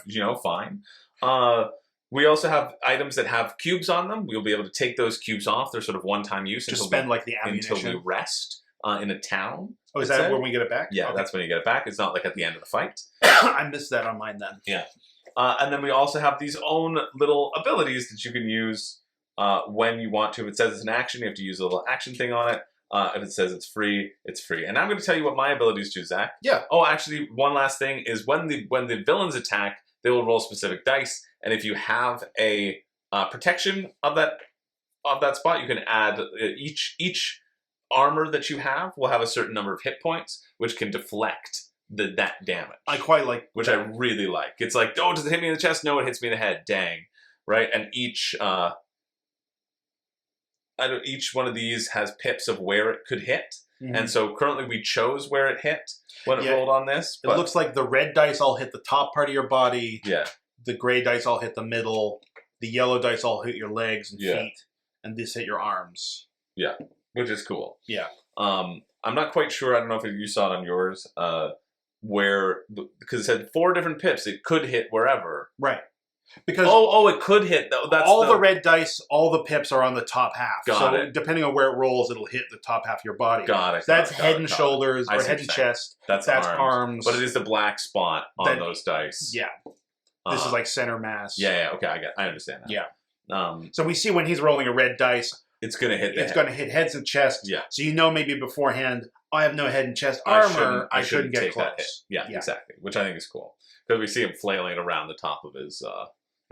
Speaker 1: fine. We also have items that have cubes on them. We'll be able to take those cubes off. They're sort of one-time use
Speaker 2: Just spend like the
Speaker 1: until we
Speaker 2: ammunition.
Speaker 1: rest in a town.
Speaker 2: Oh, is
Speaker 1: it
Speaker 2: that
Speaker 1: said.
Speaker 2: when we get it back?
Speaker 1: Yeah,
Speaker 2: Okay.
Speaker 1: that's when you get it back. It's not like at the end of the fight.
Speaker 2: I missed that on mine then.
Speaker 1: And then we also have these own little abilities that you can use when you want to. If it says it's an action, you have to use a little action thing on it. If it says it's free, it's free. And I'm going to tell you what my abilities do, Zach.
Speaker 2: Yeah.
Speaker 1: Oh, actually, one last thing is when the villains attack, they will roll specific dice, and if you have a protection of that spot, you can add each armor that you have will have a certain number of hit points, which can deflect that damage.
Speaker 2: I quite like
Speaker 1: Which I really like. It's like, oh, does it hit me in the chest? No, it hits me in the head. Dang, right? And each one of these has pips of where it could hit.
Speaker 2: Mhm.
Speaker 1: And so currently we chose where it hit when it
Speaker 2: Yeah.
Speaker 1: rolled on this.
Speaker 2: It looks like the red dice all hit the top part of your body.
Speaker 1: Yeah.
Speaker 2: The gray dice all hit the middle. The yellow dice all hit your legs and
Speaker 1: Yeah.
Speaker 2: feet. And this hit your arms.
Speaker 1: Which is cool.
Speaker 2: Yeah.
Speaker 1: I'm not quite sure. I don't know if you saw it on yours. Because it said 4 different pips. It could hit wherever.
Speaker 2: Right. Because
Speaker 1: It could hit. That's
Speaker 2: all the red dice, all the pips are on the top half.
Speaker 1: Got
Speaker 2: so
Speaker 1: it.
Speaker 2: depending on where it rolls, it'll hit the top half of your body.
Speaker 1: Got it.
Speaker 2: So that's
Speaker 1: got it,
Speaker 2: head
Speaker 1: got
Speaker 2: and
Speaker 1: it, got it.
Speaker 2: shoulders,
Speaker 1: I
Speaker 2: or
Speaker 1: see
Speaker 2: head
Speaker 1: what
Speaker 2: and
Speaker 1: you're saying.
Speaker 2: chest.
Speaker 1: That's
Speaker 2: arms.
Speaker 1: But it is the black spot on
Speaker 2: Then-
Speaker 1: those dice.
Speaker 2: Yeah. This is like center mass.
Speaker 1: Yeah. Okay, I understand that.
Speaker 2: Yeah. So we see when he's rolling a red dice,
Speaker 1: It's gonna hit.
Speaker 2: it's going to hit heads and chest.
Speaker 1: Yeah.
Speaker 2: So you know maybe beforehand, I have no head and chest
Speaker 1: I
Speaker 2: armor. I shouldn't get
Speaker 1: take
Speaker 2: close.
Speaker 1: that hit. Yeah,
Speaker 2: Yeah.
Speaker 1: exactly. Which I think is cool because we see him flailing around the top of his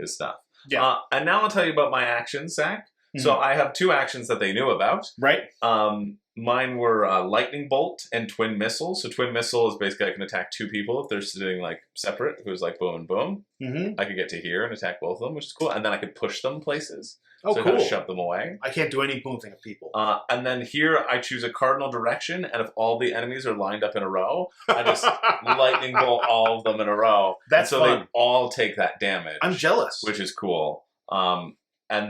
Speaker 1: stuff.
Speaker 2: Yeah.
Speaker 1: And now I'll tell you about my actions, Zach. So I have 2 actions that they knew about.
Speaker 2: Right?
Speaker 1: Mine were lightning bolt and twin missile. So twin missile is basically I can attack 2 people if they're sitting like separate. If it was like boom and boom,
Speaker 2: Mm-hmm.
Speaker 1: I could get to here and attack both of them, which is cool. And then I could push them places.
Speaker 2: Oh,
Speaker 1: so I kind
Speaker 2: cool.
Speaker 1: of shove them away.
Speaker 2: I can't do any booming of people.
Speaker 1: And then here I choose a cardinal direction, and if all the enemies are lined up in a row, I just lightning bolt all of them in a row.
Speaker 2: That's
Speaker 1: and so
Speaker 2: fun.
Speaker 1: they all take that damage.
Speaker 2: I'm jealous.
Speaker 1: Which is cool. And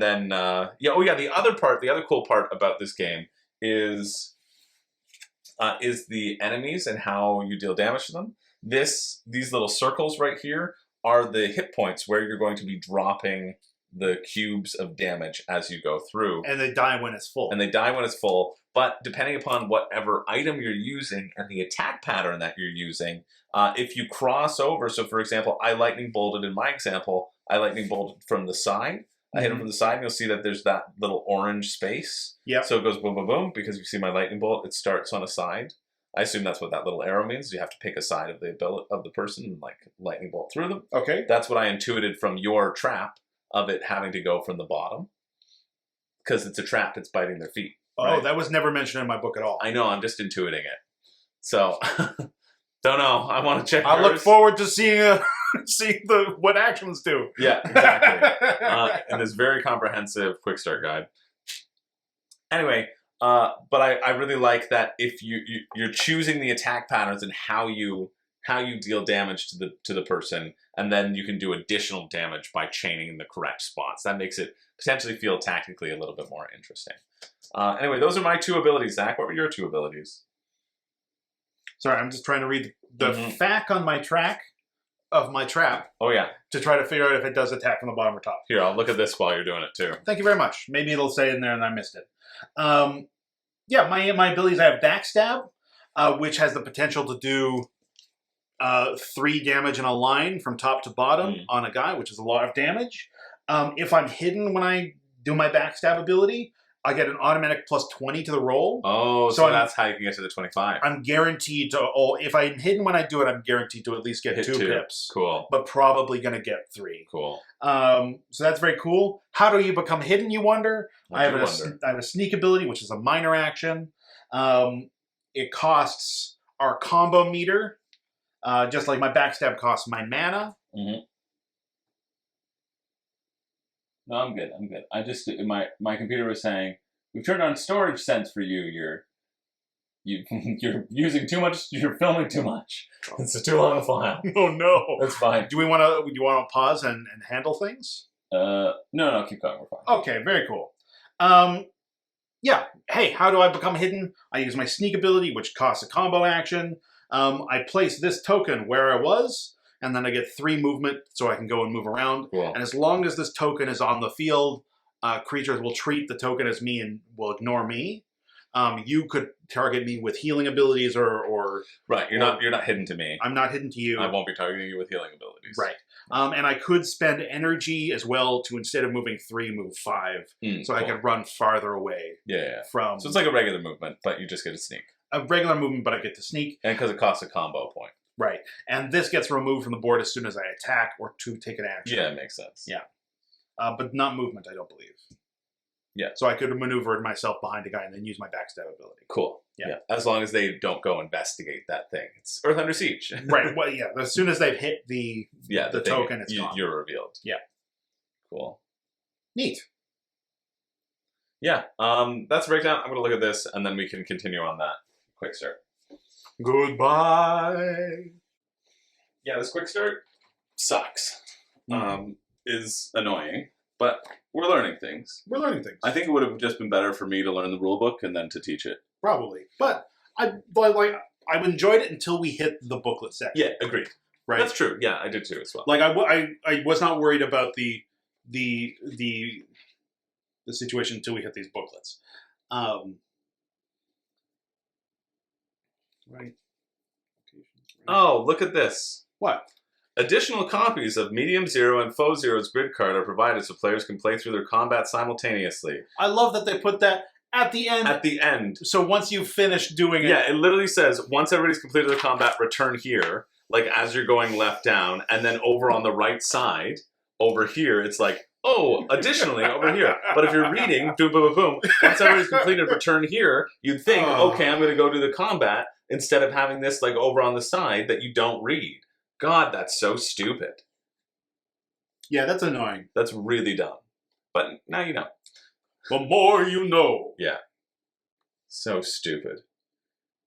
Speaker 1: then the other cool part about this game is the enemies and how you deal damage to them. These little circles right here are the hit points where you're going to be dropping the cubes of damage as you go through.
Speaker 2: And they die when it's full.
Speaker 1: And they die when it's full, but depending upon whatever item you're using and the attack pattern that you're using, if you cross over, so for example, I lightning bolted in my example, I lightning bolted from the side. I hit him from the side, and you'll see that there's that little orange space.
Speaker 2: Yep.
Speaker 1: So it goes boom, boom, boom, because you see my lightning bolt, it starts on a side. I assume that's what that little arrow means. You have to pick a side of the person and like lightning bolt through them.
Speaker 2: Okay.
Speaker 1: That's what I intuited from your trap of it having to go from the bottom. Because it's a trap, it's biting their feet.
Speaker 2: Oh,
Speaker 1: right?
Speaker 2: that was never mentioned in my book at all.
Speaker 1: I know, I'm just intuiting it. So, don't know. I want to check
Speaker 2: I look
Speaker 1: yours.
Speaker 2: forward to seeing what actions do.
Speaker 1: Yeah, exactly. In this very comprehensive quick start guide. Anyway, but I really like that if you're choosing the attack patterns and how you deal damage to the person, and then you can do additional damage by chaining in the correct spots. That makes it potentially feel tactically a little bit more interesting. Anyway, those are my 2 abilities, Zach. What were your 2 abilities?
Speaker 2: Sorry, I'm just trying to read the
Speaker 1: Mhm.
Speaker 2: fact on my track of my trap
Speaker 1: Oh yeah,
Speaker 2: to try to figure out if it does attack from the bottom or top.
Speaker 1: here, I'll look at this while you're doing it too.
Speaker 2: Thank you very much. Maybe it'll say in there and I missed it. Yeah, my abilities, I have backstab, which has the potential to do 3 damage in a line from top to bottom on a guy, which is a lot of damage. If I'm hidden when I do my backstab ability, I get an automatic plus 20 to the roll.
Speaker 1: Oh,
Speaker 2: So
Speaker 1: so
Speaker 2: I'm-
Speaker 1: that's how you can get to the 25.
Speaker 2: I'm guaranteed to. Oh, if I'm hidden when I do it, I'm guaranteed to at least get
Speaker 1: Hit
Speaker 2: 2 pips.
Speaker 1: Cool.
Speaker 2: But probably going to get 3.
Speaker 1: Cool.
Speaker 2: So that's very cool. How do you become hidden, you wonder? I have
Speaker 1: wonder.
Speaker 2: a sneak ability, which is a minor action. It costs our combo meter, just like my backstab costs my mana.
Speaker 1: Mm-hmm. No, I'm good. I'm good. I just my computer was saying we've turned on storage sense for you. You're using too much. You're filming too much. It's too long a file.
Speaker 2: Oh no!
Speaker 1: That's fine.
Speaker 2: Do you want to pause and handle things?
Speaker 1: No, keep going. We're fine.
Speaker 2: Okay, very cool. Yeah. Hey, how do I become hidden? I use my sneak ability, which costs a combo action. I place this token where I was, and then I get 3 movement, so I can go and move around.
Speaker 1: Cool.
Speaker 2: And as long as this token is on the field, creatures will treat the token as me and will ignore me. You could target me with healing abilities, or
Speaker 1: Right. You're not hidden to me.
Speaker 2: I'm not hidden to you.
Speaker 1: I won't be targeting you with healing abilities.
Speaker 2: Right. And I could spend energy as well to, instead of moving 3, move 5. So I
Speaker 1: cool.
Speaker 2: could run farther away
Speaker 1: Yeah.
Speaker 2: from
Speaker 1: So it's like a regular movement, but you just get a sneak.
Speaker 2: a regular movement, but I get to sneak.
Speaker 1: And because it costs a combo point.
Speaker 2: Right. And this gets removed from the board as soon as I attack or to take an action.
Speaker 1: Yeah, it makes sense.
Speaker 2: Yeah. But not movement, I don't believe.
Speaker 1: Yeah.
Speaker 2: So I could maneuver myself behind a guy and then use my backstab ability.
Speaker 1: Cool.
Speaker 2: Yeah.
Speaker 1: As long as they don't go investigate that thing. It's Earth Under Siege.
Speaker 2: Right. Well, yeah. As soon as they've hit the
Speaker 1: the thing,
Speaker 2: token, it's gone.
Speaker 1: You're revealed.
Speaker 2: Yeah.
Speaker 1: Cool.
Speaker 2: Neat.
Speaker 1: Yeah. That's a breakdown. I'm going to look at this, and then we can continue on that. Quick start.
Speaker 2: Goodbye.
Speaker 1: Yeah, this quick start sucks. Is annoying, but we're learning things.
Speaker 2: We're learning things.
Speaker 1: I think it would have just been better for me to learn the rule book and then to teach it.
Speaker 2: Probably. But I enjoyed it until we hit the booklet section.
Speaker 1: Yeah, agreed.
Speaker 2: Right.
Speaker 1: That's true. Yeah, I did too as well.
Speaker 2: Like I was not worried about the situation until we hit these booklets. Right.
Speaker 1: Oh, look at this.
Speaker 2: What?
Speaker 1: Additional copies of Medium Zero and Foe Zero's grid card are provided so players can play through their combat simultaneously.
Speaker 2: I love that they put that at the end.
Speaker 1: At the end.
Speaker 2: So once you've finished doing it.
Speaker 1: Yeah, it literally says, once everybody's completed their combat, return here, like as you're going left down, and then over on the right side, over here, it's like, oh, additionally, over here. But if you're reading, boom, boom, boom, boom, once everybody's completed, return here, you'd think, okay, I'm going to go do the combat, instead of having this like over on the side that you don't read. God, that's so stupid.
Speaker 2: Yeah, that's annoying.
Speaker 1: That's really dumb. But now you know.
Speaker 2: The more you know.
Speaker 1: Yeah. So stupid.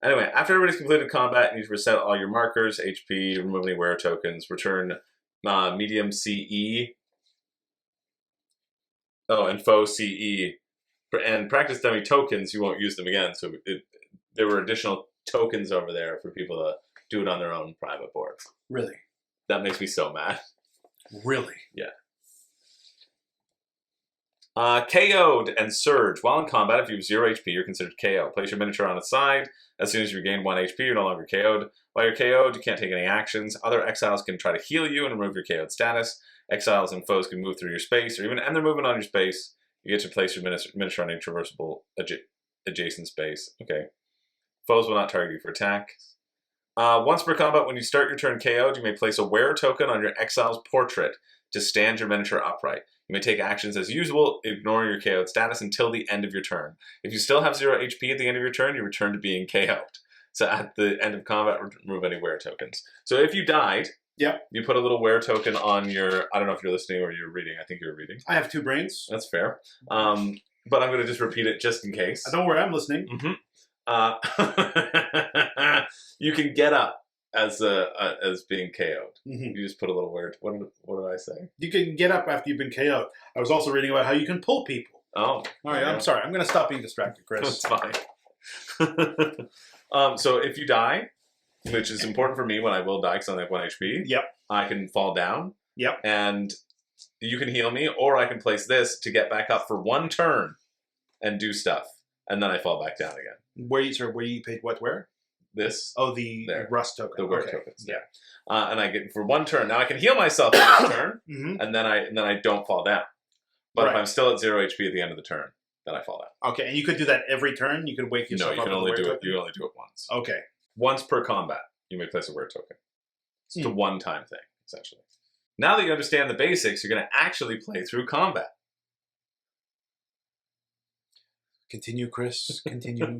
Speaker 1: Anyway, after everybody's completed combat, you need to reset all your markers, HP, remove any wear tokens, return medium CE. Oh, and foe CE. And practice dummy tokens, you won't use them again. So there were additional tokens over there for people to do it on their own private board.
Speaker 2: Really?
Speaker 1: That makes me so mad.
Speaker 2: Really?
Speaker 1: Yeah. KO'd and Surge. While in combat, if you have 0 HP, you're considered KO. Place your miniature on its side. As soon as you regain 1 HP, you're no longer KO'd. While you're KO'd, you can't take any actions. Other exiles can try to heal you and remove your KO'd status. Exiles and foes can move through your space or even end their movement on your space. You get to place your miniature on a traversable adjacent space. Okay. Foes will not target you for attack. Once per combat, when you start your turn KO'd, you may place a wear token on your exile's portrait to stand your miniature upright. You may take actions as usual, ignoring your KO'd status until the end of your turn. If you still have 0 HP at the end of your turn, you return to being KO'd. So at the end of combat, remove any wear tokens. So if you died,
Speaker 2: yep,
Speaker 1: you put a little wear token on your, I don't know if you're listening or you're reading. I think you're reading.
Speaker 2: I have 2 brains.
Speaker 1: That's fair. But I'm going to just repeat it just in case.
Speaker 2: Don't worry, I'm listening.
Speaker 1: Mm-hmm. You can get up as being KO'd.
Speaker 2: Mm-hmm.
Speaker 1: You just put a little word. What did I say?
Speaker 2: You can get up after you've been KO'd. I was also reading about how you can pull people.
Speaker 1: Oh.
Speaker 2: All right,
Speaker 1: yeah.
Speaker 2: I'm sorry. I'm going to stop being distracted, Chris.
Speaker 1: That's fine. So if you die, which is important for me when I will die because I only have 1 HP,
Speaker 2: Yep.
Speaker 1: I can fall down.
Speaker 2: Yep.
Speaker 1: And you can heal me, or I can place this to get back up for 1 turn and do stuff. And then I fall back down again.
Speaker 2: Where you paid what, where?
Speaker 1: This.
Speaker 2: Oh, the
Speaker 1: There.
Speaker 2: rust token.
Speaker 1: The wear
Speaker 2: Okay.
Speaker 1: tokens.
Speaker 2: Yeah.
Speaker 1: And I get for 1 turn. Now I can heal myself on this turn,
Speaker 2: Mm-hmm.
Speaker 1: and then I don't fall down. But if
Speaker 2: Right.
Speaker 1: I'm still at 0 HP at the end of the turn, then I fall down.
Speaker 2: Okay, and you could do that every turn? You could wake
Speaker 1: No,
Speaker 2: yourself
Speaker 1: you
Speaker 2: up
Speaker 1: can
Speaker 2: with a
Speaker 1: only
Speaker 2: wear
Speaker 1: do it.
Speaker 2: token?
Speaker 1: You only do it once.
Speaker 2: Okay.
Speaker 1: Once per combat, you may place a wear token. It's a
Speaker 2: Hmm.
Speaker 1: one-time thing, essentially. Now that you understand the basics, you're going to actually play through combat.
Speaker 2: Continue, Chris. Continue.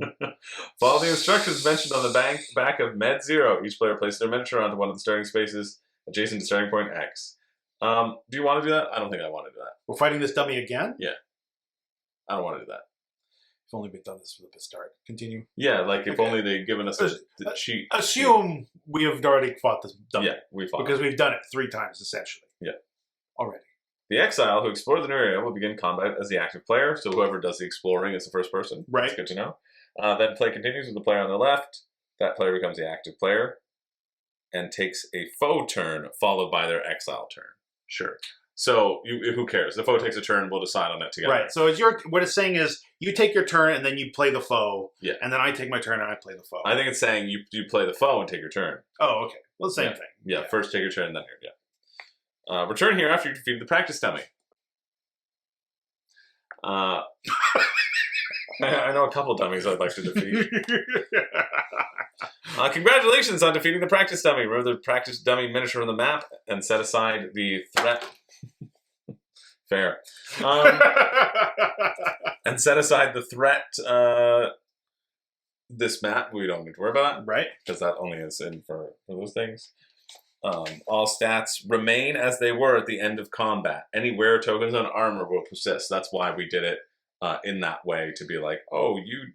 Speaker 1: Follow the instructions mentioned on the back of Med Zero. Each player places their miniature onto one of the starting spaces adjacent to starting point X. Do you want to do that? I don't think I want to do that.
Speaker 2: We're fighting this dummy again?
Speaker 1: I don't want to do that.
Speaker 2: If only we'd done this from the start. Continue.
Speaker 1: Yeah, like if
Speaker 2: Okay.
Speaker 1: only they'd given us the cheat.
Speaker 2: Assume we have already fought this dummy.
Speaker 1: Yeah, we fought.
Speaker 2: Because we've done it 3 times, essentially.
Speaker 1: Yeah.
Speaker 2: Already.
Speaker 1: The exile who explored the new area will begin combat as the active player, so whoever does the exploring is the first person.
Speaker 2: Right.
Speaker 1: That's good to know. Then play continues with the player on the left. That player becomes the active player and takes a foe turn followed by their exile turn.
Speaker 2: Sure.
Speaker 1: So who cares? The foe takes a turn, we'll decide on it together.
Speaker 2: Right. So what it's saying is you take your turn and then you play the foe.
Speaker 1: Yeah.
Speaker 2: And then I take my turn and I play the foe.
Speaker 1: I think it's saying you play the foe and take your turn.
Speaker 2: Oh, okay. Well, the same thing.
Speaker 1: Yeah, first take your turn, then return here after you defeat the practice dummy. I know a couple dummies I'd like to defeat. Congratulations on defeating the practice dummy. Remove the practice dummy miniature on the map and set aside the threat. Fair. And set aside the threat. This map, we don't need to worry about,
Speaker 2: Right.
Speaker 1: because that only is in for those things. All stats remain as they were at the end of combat. Any wear tokens on armor will persist. That's why we did it in that way, to be like, oh, you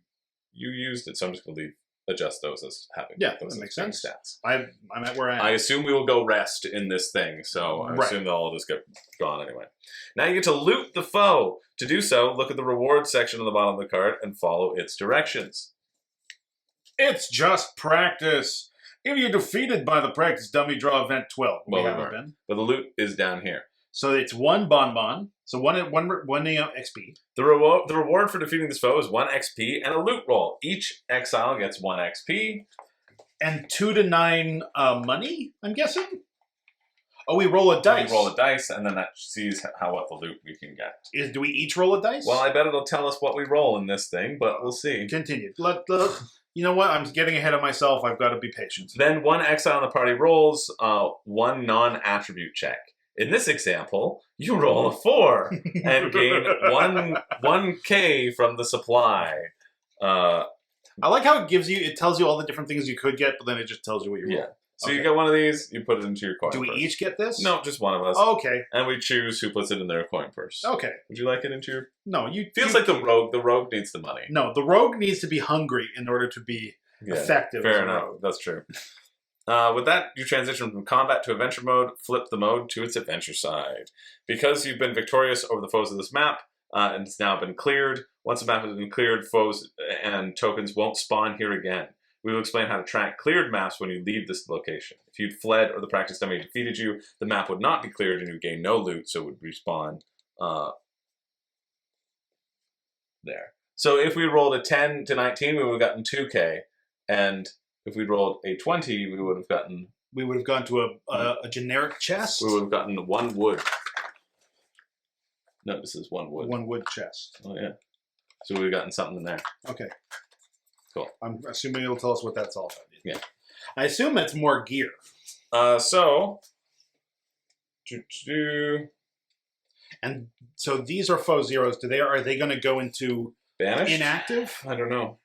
Speaker 1: used it, so I'm just going to adjust those as having those
Speaker 2: that makes
Speaker 1: as being
Speaker 2: sense.
Speaker 1: stats.
Speaker 2: I'm at where I am.
Speaker 1: I assume we will go rest in this thing, so I assume they'll all just get gone anyway. Now you get to loot the foe. To do so, look at the reward section on the bottom of the card and follow its directions.
Speaker 2: It's just practice. If you're defeated by the practice dummy, draw event 12.
Speaker 1: Well,
Speaker 2: we
Speaker 1: we
Speaker 2: haven't
Speaker 1: weren't.
Speaker 2: been.
Speaker 1: But the loot is down here.
Speaker 2: So it's 1 bonbon. So one XP.
Speaker 1: The reward for defeating this foe is 1 XP and a loot roll. Each exile gets 1 XP.
Speaker 2: And 2 to 9 money, I'm guessing? Oh, we roll a dice.
Speaker 1: We roll a dice, and then that sees what the loot we can get.
Speaker 2: Do we each roll a dice?
Speaker 1: Well, I bet it'll tell us what we roll in this thing, but we'll see.
Speaker 2: Continue. You know what? I'm getting ahead of myself. I've got to be patient.
Speaker 1: Then 1 exile in the party rolls 1 non-attribute check. In this example, you roll a 4 and gain 1 K from the supply.
Speaker 2: I like how it tells you all the different things you could get, but then it just tells you what you roll.
Speaker 1: Yeah. So
Speaker 2: Okay.
Speaker 1: you get one of these, you put it into your coin
Speaker 2: Do we
Speaker 1: purse.
Speaker 2: each get this?
Speaker 1: No, just one of us.
Speaker 2: Oh, okay.
Speaker 1: And we choose who puts it in their coin purse.
Speaker 2: Okay.
Speaker 1: Would you like it into your...
Speaker 2: No, you...
Speaker 1: Feels
Speaker 2: you,
Speaker 1: like the rogue. The rogue needs the money.
Speaker 2: No, the rogue needs to be hungry in order to be effective.
Speaker 1: Fair
Speaker 2: as a
Speaker 1: enough.
Speaker 2: rogue.
Speaker 1: That's true. With that, you transition from combat to adventure mode. Flip the mode to its adventure side. Because you've been victorious over the foes of this map, and it's now been cleared, once the map has been cleared, foes and tokens won't spawn here again. We will explain how to track cleared maps when you leave this location. If you'd fled or the practice dummy defeated you, the map would not be cleared and you would gain no loot, so it would respawn there. So if we rolled a 10 to 19, we would have gotten 2K. And if we rolled a 20, we would have gotten...
Speaker 2: We would have gone to a generic chest.
Speaker 1: We would have gotten 1 wood. No, this is 1 wood.
Speaker 2: 1 wood chest.
Speaker 1: Oh, yeah. So we would have gotten something in there.
Speaker 2: Okay.
Speaker 1: Cool.
Speaker 2: I'm assuming it'll tell us what that's all about.
Speaker 1: Yeah.
Speaker 2: I assume that's more gear.
Speaker 1: So...
Speaker 2: And so these are foe zeros. Are they going to go into
Speaker 1: Banished?
Speaker 2: inactive?
Speaker 1: I don't know.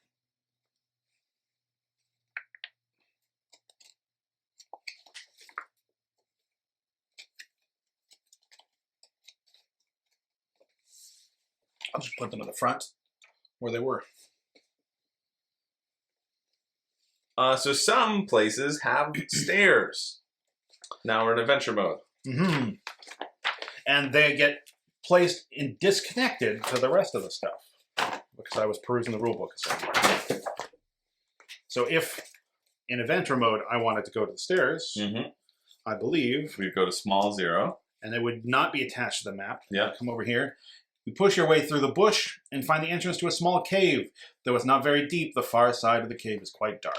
Speaker 2: I'll just put them in the front where they were.
Speaker 1: So some places have stairs. Now we're in adventure mode.
Speaker 2: Mm-hmm. And they get placed in disconnected to the rest of the stuff. Because I was perusing the rulebook. So if in adventure mode I wanted to go to the stairs, I believe,
Speaker 1: We go to small 0.
Speaker 2: and they would not be attached to the map.
Speaker 1: Yeah.
Speaker 2: Come over here. You push your way through the bush and find the entrance to a small cave. Though it's not very deep, the far side of the cave is quite dark.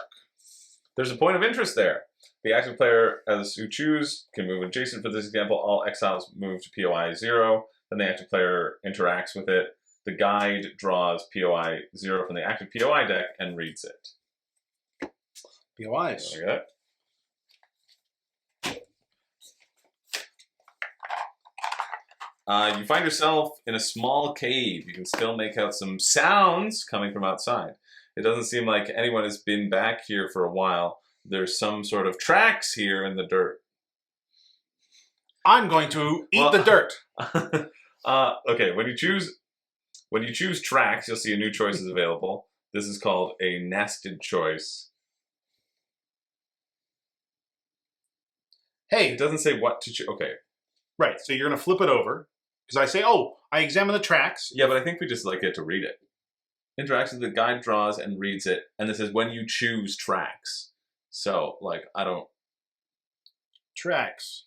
Speaker 1: There's a point of interest there. The active player, as you choose, can move adjacent. For this example, all exiles move to POI 0. Then the active player interacts with it. the guide draws POI 0 from the active POI deck and reads it.
Speaker 2: POIs.
Speaker 1: There we go. You find yourself in a small cave. You can still make out some sounds coming from outside. It doesn't seem like anyone has been back here for a while. There's some sort of tracks here in the dirt.
Speaker 2: I'm going to eat the dirt.
Speaker 1: Okay, when you choose tracks, you'll see a new choice is available. This is called a nested choice.
Speaker 2: Hey,
Speaker 1: It doesn't say what to choose. Okay.
Speaker 2: right, so you're going to flip it over. Because I say, oh, I examine the tracks.
Speaker 1: Yeah, but I think we just like get to read it. Interactions, the guide draws and reads it, and this is when you choose tracks. So, like, I don't...
Speaker 2: Tracks.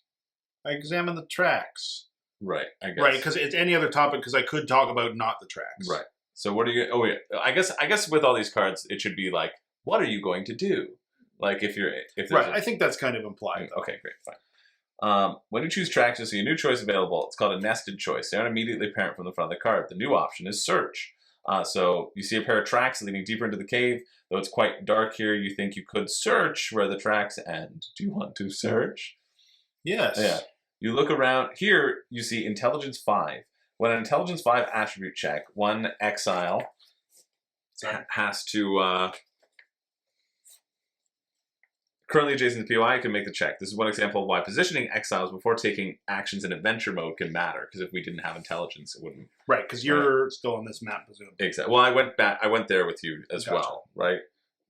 Speaker 2: I examine the tracks.
Speaker 1: Right, I guess.
Speaker 2: Right, because it's any other topic, because I could talk about not the tracks.
Speaker 1: Right. So what are you... Oh, yeah. I guess with all these cards, it should be like, what are you going to do? Like, if there's
Speaker 2: Right, I think that's kind of implied.
Speaker 1: Okay, great, fine. When you choose tracks, you'll see a new choice available. It's called a nested choice. They aren't immediately apparent from the front of the card. The new option is search. So you see a pair of tracks leading deeper into the cave. Though it's quite dark here, you think you could search where the tracks end. Do you want to search?
Speaker 2: Yes.
Speaker 1: Yeah. You look around. Here, you see Intelligence 5. When an Intelligence 5 attribute check, one exile has to... Currently adjacent to POI, can make the check. This is one example of why positioning exiles before taking actions in adventure mode can matter. Because if we didn't have intelligence, it wouldn't.
Speaker 2: Right, because you're still on this map, presumably.
Speaker 1: Exactly. Well, I went back. I went there with you as
Speaker 2: Gotcha.
Speaker 1: well, right?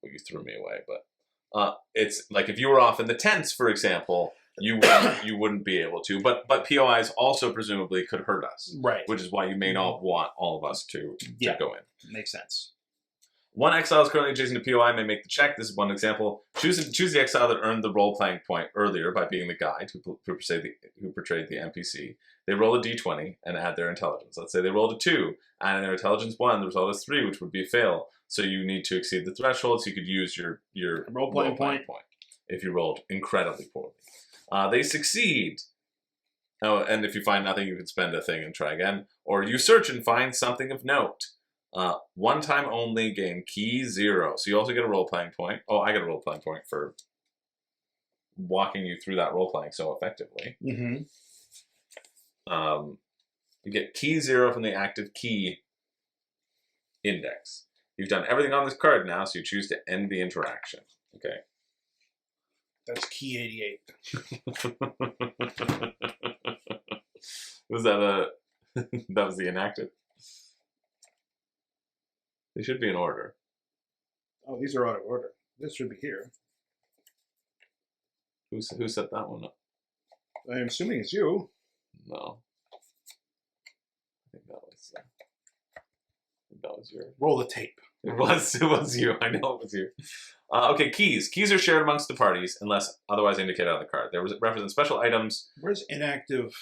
Speaker 1: Well, you threw me away, but it's like if you were off in the tents, for example, you wouldn't be able to. But POIs also presumably could hurt us,
Speaker 2: Right.
Speaker 1: which is why you may not want all of us to go in.
Speaker 2: Makes sense.
Speaker 1: One exile is currently adjacent to POI may make the check. This is one example. Choose the exile that earned the role-playing point earlier by being the guide who portrayed the NPC. They roll a d20 and add their intelligence. Let's say they rolled a 2, and in their intelligence 1, the result is 3, which would be a fail. So you need to exceed the threshold, so you could use your
Speaker 2: Role-playing point
Speaker 1: if you rolled incredibly poorly. They succeed. Oh, and if you find nothing, you can spend a thing and try again. Or you search and find something of note. One time only, gain key 0. So you also get a role-playing point. Oh, I get a role-playing point for walking you through that role-playing so effectively.
Speaker 2: Mm-hmm.
Speaker 1: You get key 0 from the active key index. You've done everything on this card now, so you choose to end the interaction. Okay.
Speaker 2: That's key 88.
Speaker 1: Was that that was the inactive? They should be in order.
Speaker 2: Oh, these are out of order. This should be here.
Speaker 1: Who set that one up?
Speaker 2: I'm assuming it's you.
Speaker 1: No. I think that was yours.
Speaker 2: Roll the tape.
Speaker 1: It was you. I know it was you. Okay, keys. Keys are shared amongst the parties unless otherwise indicated on the card. They represent special items.
Speaker 2: Where's inactive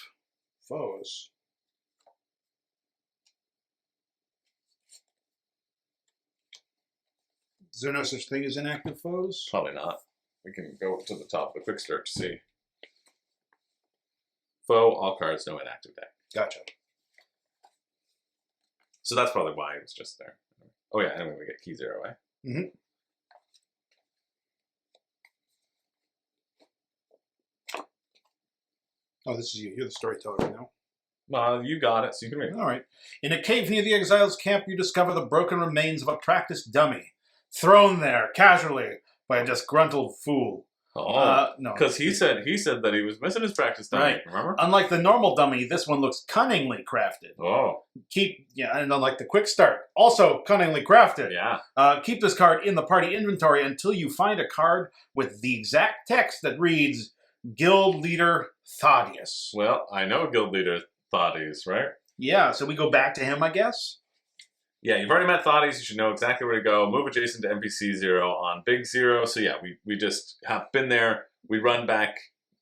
Speaker 2: foes? Is there no such thing as inactive foes?
Speaker 1: Probably not. We can go to the top of the quick start to see. Foe, all cards, no inactive deck.
Speaker 2: Gotcha.
Speaker 1: So that's probably why it was just there. Oh yeah, anyway, we get key 0, eh?
Speaker 2: Mm-hmm. Oh, this is you. You're the storyteller right now.
Speaker 1: You got it, so you can read it.
Speaker 2: All right. In a cave near the exiles' camp, you discover the broken remains of a practiced dummy, thrown there casually by a disgruntled fool.
Speaker 1: Oh,
Speaker 2: no.
Speaker 1: because he said that he was missing his practice dummy.
Speaker 2: Right.
Speaker 1: Remember?
Speaker 2: Unlike the normal dummy, this one looks cunningly crafted.
Speaker 1: Oh,
Speaker 2: And unlike the quick start, also cunningly crafted.
Speaker 1: yeah.
Speaker 2: Keep this card in the party inventory until you find a card with the exact text that reads, Guild Leader Thaddeus.
Speaker 1: Well, I know Guild Leader Thaddeus, right?
Speaker 2: Yeah, so we go back to him, I guess?
Speaker 1: Yeah, you've already met Thaddeus. You should know exactly where to go. Move adjacent to NPC 0 on Big 0. So yeah, we just have been there. We run back.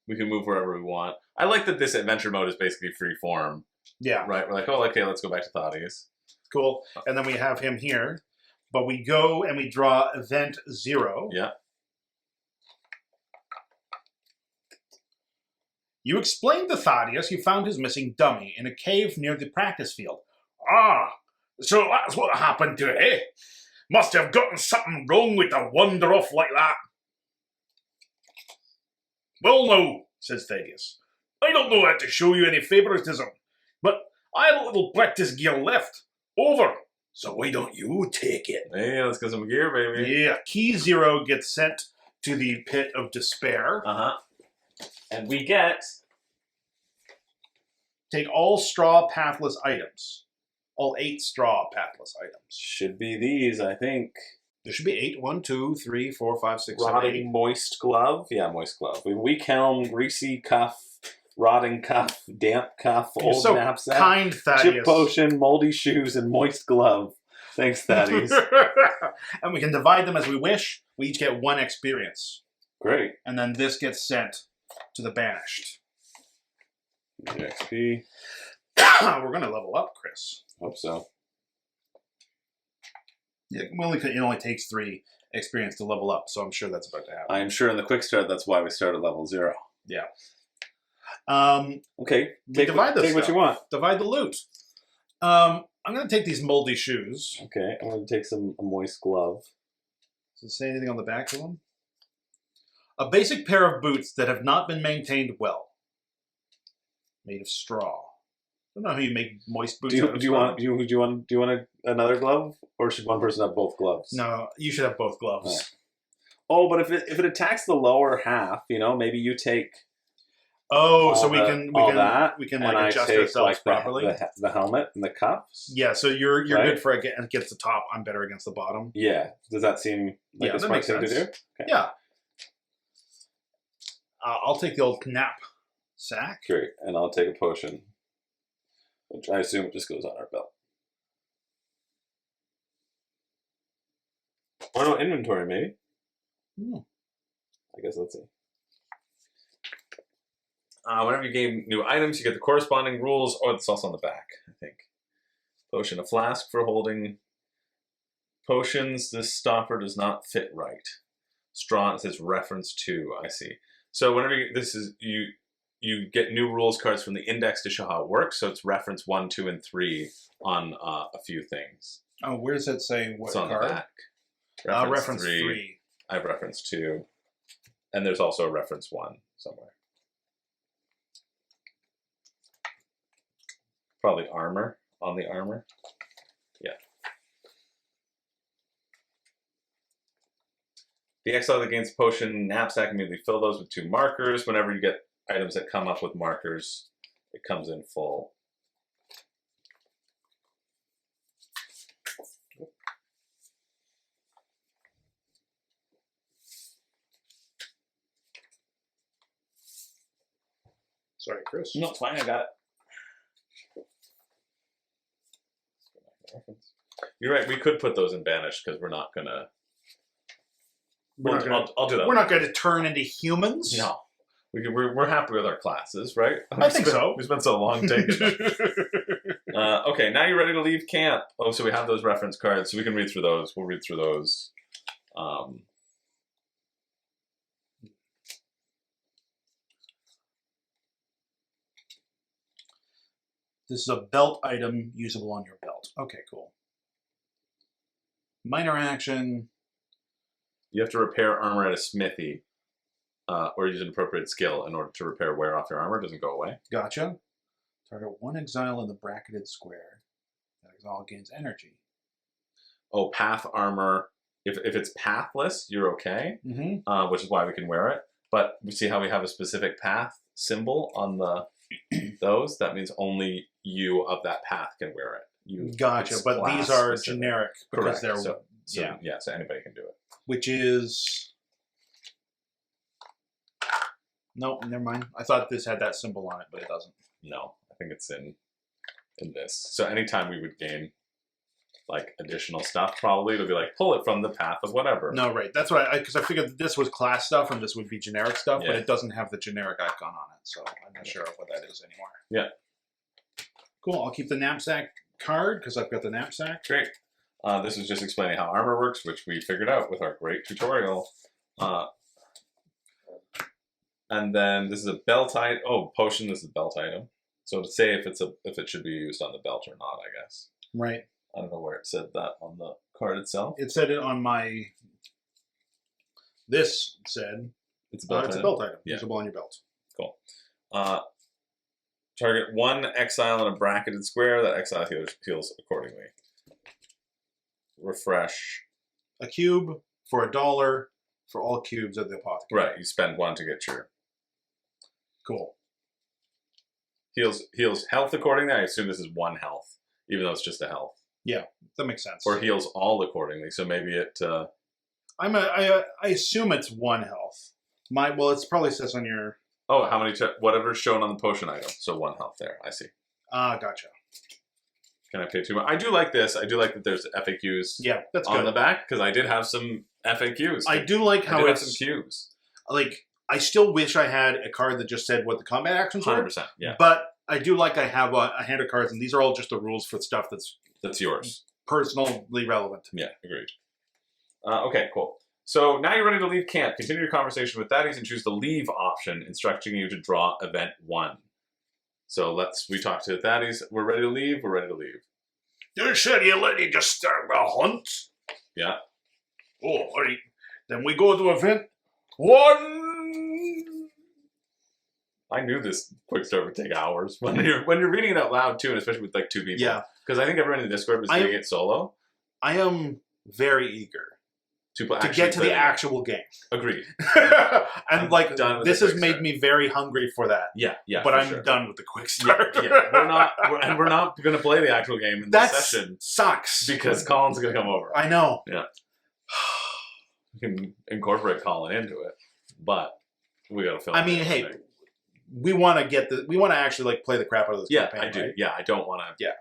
Speaker 1: We can move wherever we want. I like that this adventure mode is basically free form.
Speaker 2: Yeah.
Speaker 1: Right? We're like, oh, okay, let's go back to Thaddeus.
Speaker 2: Cool. And then we have him here. But we go and we draw event 0.
Speaker 1: Yeah.
Speaker 2: You explained to Thaddeus you found his missing dummy in a cave near the practice field. Ah, So that's what happened to it, eh? Must have gotten something wrong with to wander off like that. Well, no, says Thaddeus. I don't know how to show you any favoritism, but I have a little practice gear left. Over. So why don't you take it?
Speaker 1: Hey, let's get some gear, baby.
Speaker 2: Yeah, key 0 gets sent to the pit of despair.
Speaker 1: And we get...
Speaker 2: Take all straw pathless items. All 8 straw pathless items.
Speaker 1: Should be these, I think.
Speaker 2: There should be 8. 1, 2, 3, 4, 5, 6, 7, 8.
Speaker 1: Rotting moist glove. Yeah, moist glove. Weak helm, greasy cuff, rotting cuff, damp cuff,
Speaker 2: You're
Speaker 1: old
Speaker 2: so
Speaker 1: knapsack,
Speaker 2: kind, Thaddeus.
Speaker 1: chip potion, moldy shoes, and moist glove. Thanks, Thaddeus.
Speaker 2: And we can divide them as we wish. We each get 1 experience.
Speaker 1: Great.
Speaker 2: And then this gets sent to the banished.
Speaker 1: XP.
Speaker 2: We're going to level up, Chris.
Speaker 1: Hope so.
Speaker 2: Yeah, it only takes 3 experience to level up, so I'm sure that's about to happen.
Speaker 1: I am sure in the quick start, that's why we start at level 0.
Speaker 2: Yeah.
Speaker 1: Okay.
Speaker 2: Take what
Speaker 1: you want.
Speaker 2: Divide the loot. I'm going to take these moldy shoes.
Speaker 1: Okay, I'm going to take a moist glove.
Speaker 2: Does it say anything on the back of them? A basic pair of boots that have not been maintained well. Made of straw. I don't know how you make moist boots.
Speaker 1: Do you want another glove, or should one person have both gloves?
Speaker 2: No, you should have both gloves.
Speaker 1: Right. Oh, but if it attacks the lower half, maybe you take.
Speaker 2: Oh, so we can
Speaker 1: and I
Speaker 2: adjust
Speaker 1: take,
Speaker 2: ourselves properly.
Speaker 1: The helmet and the cuffs.
Speaker 2: Yeah, so you're
Speaker 1: right?
Speaker 2: good for against the top. I'm better against the bottom.
Speaker 1: Yeah. Does that seem like a smart thing to do? Okay.
Speaker 2: Yeah. I'll take the old knap sack.
Speaker 1: Great, and I'll take a potion, which I assume just goes on our belt. Or no inventory, maybe. I guess let's see. Whenever you gain new items, you get the corresponding rules. Oh, it's also on the back, I think. Potion, a flask for holding potions. This stopper does not fit right. Straw, it says reference to. I see. So whenever you get new rules cards from the index to show how it works. So it's reference 1, 2, and 3 on a few things.
Speaker 2: Oh, where does it say what
Speaker 1: it's on
Speaker 2: card?
Speaker 1: the back.
Speaker 2: Reference 3.
Speaker 1: I have reference 2. And there's also a reference 1 somewhere. Probably armor, on the armor. Yeah. The exile that gains potion knapsack immediately fill those with 2 markers. Whenever you get items that come up with markers, it comes in full.
Speaker 2: Sorry, Chris.
Speaker 1: No, it's fine. I got it. You're right. We could put those in banished because we're not gonna. I'll do that.
Speaker 2: We're not going to turn into humans.
Speaker 1: No, we're happy with our classes, right?
Speaker 2: I think so.
Speaker 1: We spent so long taking them. Okay, now you're ready to leave camp. Oh, so we have those reference cards, so we can read through those. We'll read through those.
Speaker 2: This is a belt item usable on your belt. Okay, cool. Minor action.
Speaker 1: You have to repair armor at a smithy, or use an appropriate skill in order to repair wear off your armor. It doesn't go away.
Speaker 2: Gotcha. Target 1 exile in the bracketed square. That exile gains energy.
Speaker 1: Oh, path armor. If it's pathless, you're okay, which is why we can wear it. But we see how we have a specific path symbol on the those. That means only you of that path can wear it.
Speaker 2: Gotcha, but these are
Speaker 1: specific.
Speaker 2: Generic because
Speaker 1: Correct.
Speaker 2: they're
Speaker 1: So anybody can do it.
Speaker 2: Which is no, never mind. I thought this had that symbol on it, but it doesn't.
Speaker 1: No, I think it's in this. So anytime we would gain like additional stuff, probably it'll be like pull it from the path of whatever.
Speaker 2: No, right. That's why because I figured that this was class stuff and this would be generic stuff, but
Speaker 1: Yeah.
Speaker 2: it doesn't have the generic icon on it, so I'm not sure what that is anymore.
Speaker 1: Yeah.
Speaker 2: Cool. I'll keep the knapsack card because I've got the knapsack.
Speaker 1: Great. This is just explaining how armor works, which we figured out with our great tutorial. And then this is a belt item. Oh, potion. This is a belt item. So to say if it should be used on the belt or not, I guess.
Speaker 2: Right.
Speaker 1: I don't know where it said that on the card itself.
Speaker 2: It said it on my. This said
Speaker 1: It's a belt
Speaker 2: it's a
Speaker 1: item.
Speaker 2: belt item.
Speaker 1: Yeah.
Speaker 2: Usable on your belt.
Speaker 1: Cool. Target one exile in a bracketed square. That exile heals accordingly. Refresh.
Speaker 2: A cube for $1 for all cubes at the apothecary.
Speaker 1: Right, you spend one to get your
Speaker 2: Cool.
Speaker 1: heals health accordingly. I assume this is 1 health, even though it's just a health.
Speaker 2: That makes sense.
Speaker 1: Or heals all accordingly. So maybe it.
Speaker 2: I assume it's 1 health. It probably says on your.
Speaker 1: Oh, how many? Whatever's shown on the potion item. So 1 health there. I see.
Speaker 2: Gotcha.
Speaker 1: Can I pay too much? I do like this. I do like that there's FAQs
Speaker 2: Yeah, that's
Speaker 1: on
Speaker 2: good.
Speaker 1: the back because I did have some FAQs.
Speaker 2: I do like
Speaker 1: I
Speaker 2: how
Speaker 1: did have
Speaker 2: it's
Speaker 1: some cues.
Speaker 2: like. I still wish I had a card that just said what the combat actions were.
Speaker 1: 100%. Yeah,
Speaker 2: But I do like I have a hand of cards, and these are all just the rules for stuff that's
Speaker 1: that's yours.
Speaker 2: personally relevant.
Speaker 1: Yeah, agreed. Okay, cool. So now you're ready to leave camp. Continue your conversation with Thaddeus and choose the leave option, instructing you to draw event 1. So we talk to Thaddeus. We're ready to leave. We're ready to leave.
Speaker 3: You said you ready to start the hunt?
Speaker 1: Yeah.
Speaker 3: Oh, all right. Then we go to event 1.
Speaker 1: I knew this quick start would take hours when you're reading it out loud too, and especially with like 2 people.
Speaker 2: Yeah.
Speaker 1: Because I think everyone in the Discord was doing it solo.
Speaker 2: I am very eager
Speaker 1: To
Speaker 2: to get to the actual game.
Speaker 1: Agreed.
Speaker 2: And
Speaker 1: I'm
Speaker 2: like,
Speaker 1: done with
Speaker 2: this
Speaker 1: the
Speaker 2: has
Speaker 1: quick
Speaker 2: made
Speaker 1: start.
Speaker 2: me very hungry for that.
Speaker 1: Yeah,
Speaker 2: But
Speaker 1: for
Speaker 2: I'm
Speaker 1: sure.
Speaker 2: done with the quick
Speaker 1: Yeah,
Speaker 2: start.
Speaker 1: yeah. We're not going to play the actual game in
Speaker 2: That
Speaker 1: this session
Speaker 2: sucks.
Speaker 1: because Colin's going to come over.
Speaker 2: I know.
Speaker 1: We can incorporate Colin into it, but we got to film.
Speaker 2: I mean,
Speaker 1: the
Speaker 2: hey,
Speaker 1: thing.
Speaker 2: we want to actually like play the crap out of this
Speaker 1: Yeah,
Speaker 2: campaign.
Speaker 1: I do.
Speaker 2: Right?
Speaker 1: Yeah, I don't want to.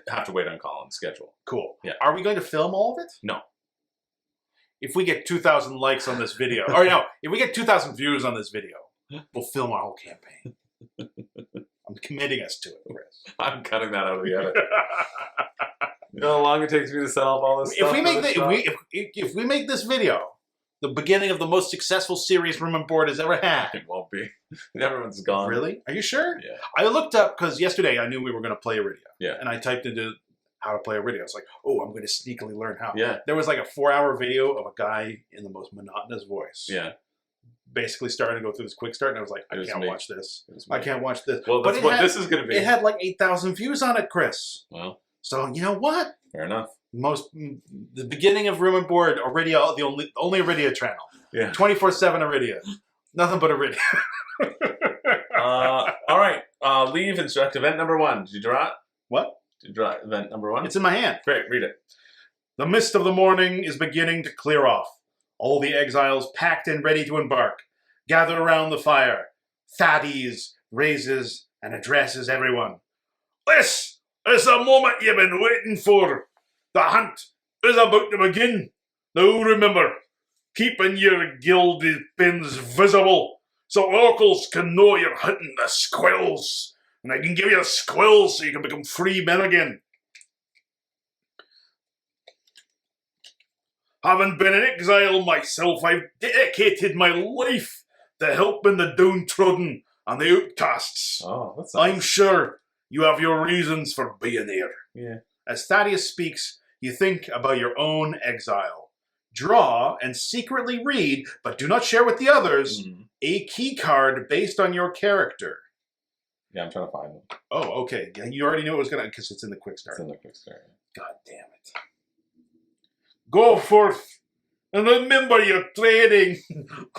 Speaker 1: Have to wait on Colin's schedule.
Speaker 2: Cool.
Speaker 1: Yeah.
Speaker 2: Are we going to film all of it?
Speaker 1: No.
Speaker 2: If we get 2,000 likes on this video, or no, if we get 2,000 views on this video, we'll film our whole campaign. I'm committing us to it, Chris.
Speaker 1: I'm cutting that out of the edit. You know how long it takes me to set up all this stuff?
Speaker 2: If we make this video the beginning of the most successful series Room and Board has ever had.
Speaker 1: It won't be. Everyone's gone.
Speaker 2: Really? Are you sure?
Speaker 1: Yeah.
Speaker 2: I looked up because yesterday I knew we were going to play Arydia.
Speaker 1: Yeah.
Speaker 2: And I typed into how to play Arydia. I was like, oh, I'm going to sneakily learn how.
Speaker 1: Yeah.
Speaker 2: There was like a 4-hour video of a guy in the most monotonous voice.
Speaker 1: Yeah.
Speaker 2: Basically starting to go through this quick start, and I was like, I can't watch this. I can't watch this.
Speaker 1: Well, that's what this is going to be.
Speaker 2: It had like 8,000 views on it, Chris.
Speaker 1: Well,
Speaker 2: So you know what?
Speaker 1: fair enough.
Speaker 2: The beginning of Room and Board, Arydia, the only Arydia channel.
Speaker 1: Yeah.
Speaker 2: 24/7 Arydia. Nothing but Arydia.
Speaker 1: All right. Leave instruct event number 1. Did you draw it?
Speaker 2: What?
Speaker 1: Did you draw event number 1?
Speaker 2: It's in my hand.
Speaker 1: Great. Read it.
Speaker 2: The mist of the morning is beginning to clear off. All the exiles packed and ready to embark. Gather around the fire. Thaddeus raises and addresses everyone. This is the moment you've been waiting for. The hunt is about to begin. Now remember, keeping your gilded pins visible so oracles can know you're hunting the squills. And I can give you the squills so you can become free men again. Having been in exile myself, I've dedicated my life to helping the downtrodden and the outcasts.
Speaker 1: Oh, that's
Speaker 2: I'm sure you have your reasons for being here.
Speaker 1: Yeah.
Speaker 2: As Thaddeus speaks, you think about your own exile. Draw and secretly read, but do not share with the others, a key card based on your character.
Speaker 1: Yeah, I'm trying to find them.
Speaker 2: Oh, okay. Yeah, you already knew it was going to, because it's in the quick start.
Speaker 1: It's in the quick start.
Speaker 2: God damn it. Go forth and remember your training,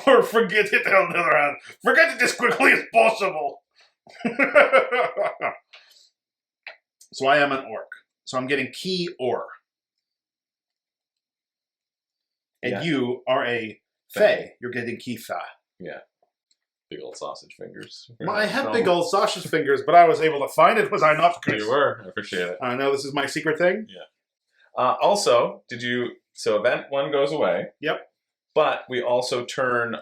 Speaker 2: or forget it on the other hand. Forget it as quickly as possible. So I am an orc. So I'm getting key or. And
Speaker 1: Yeah.
Speaker 2: you are a fae. You're getting key fa.
Speaker 1: Yeah. Big old sausage fingers.
Speaker 2: I have big old sausage fingers, but I was able to find it. Was I not, Chris?
Speaker 1: You were. I appreciate it.
Speaker 2: I know this is my secret thing.
Speaker 1: Also, so event 1 goes away.
Speaker 2: Yep.
Speaker 1: But we also turn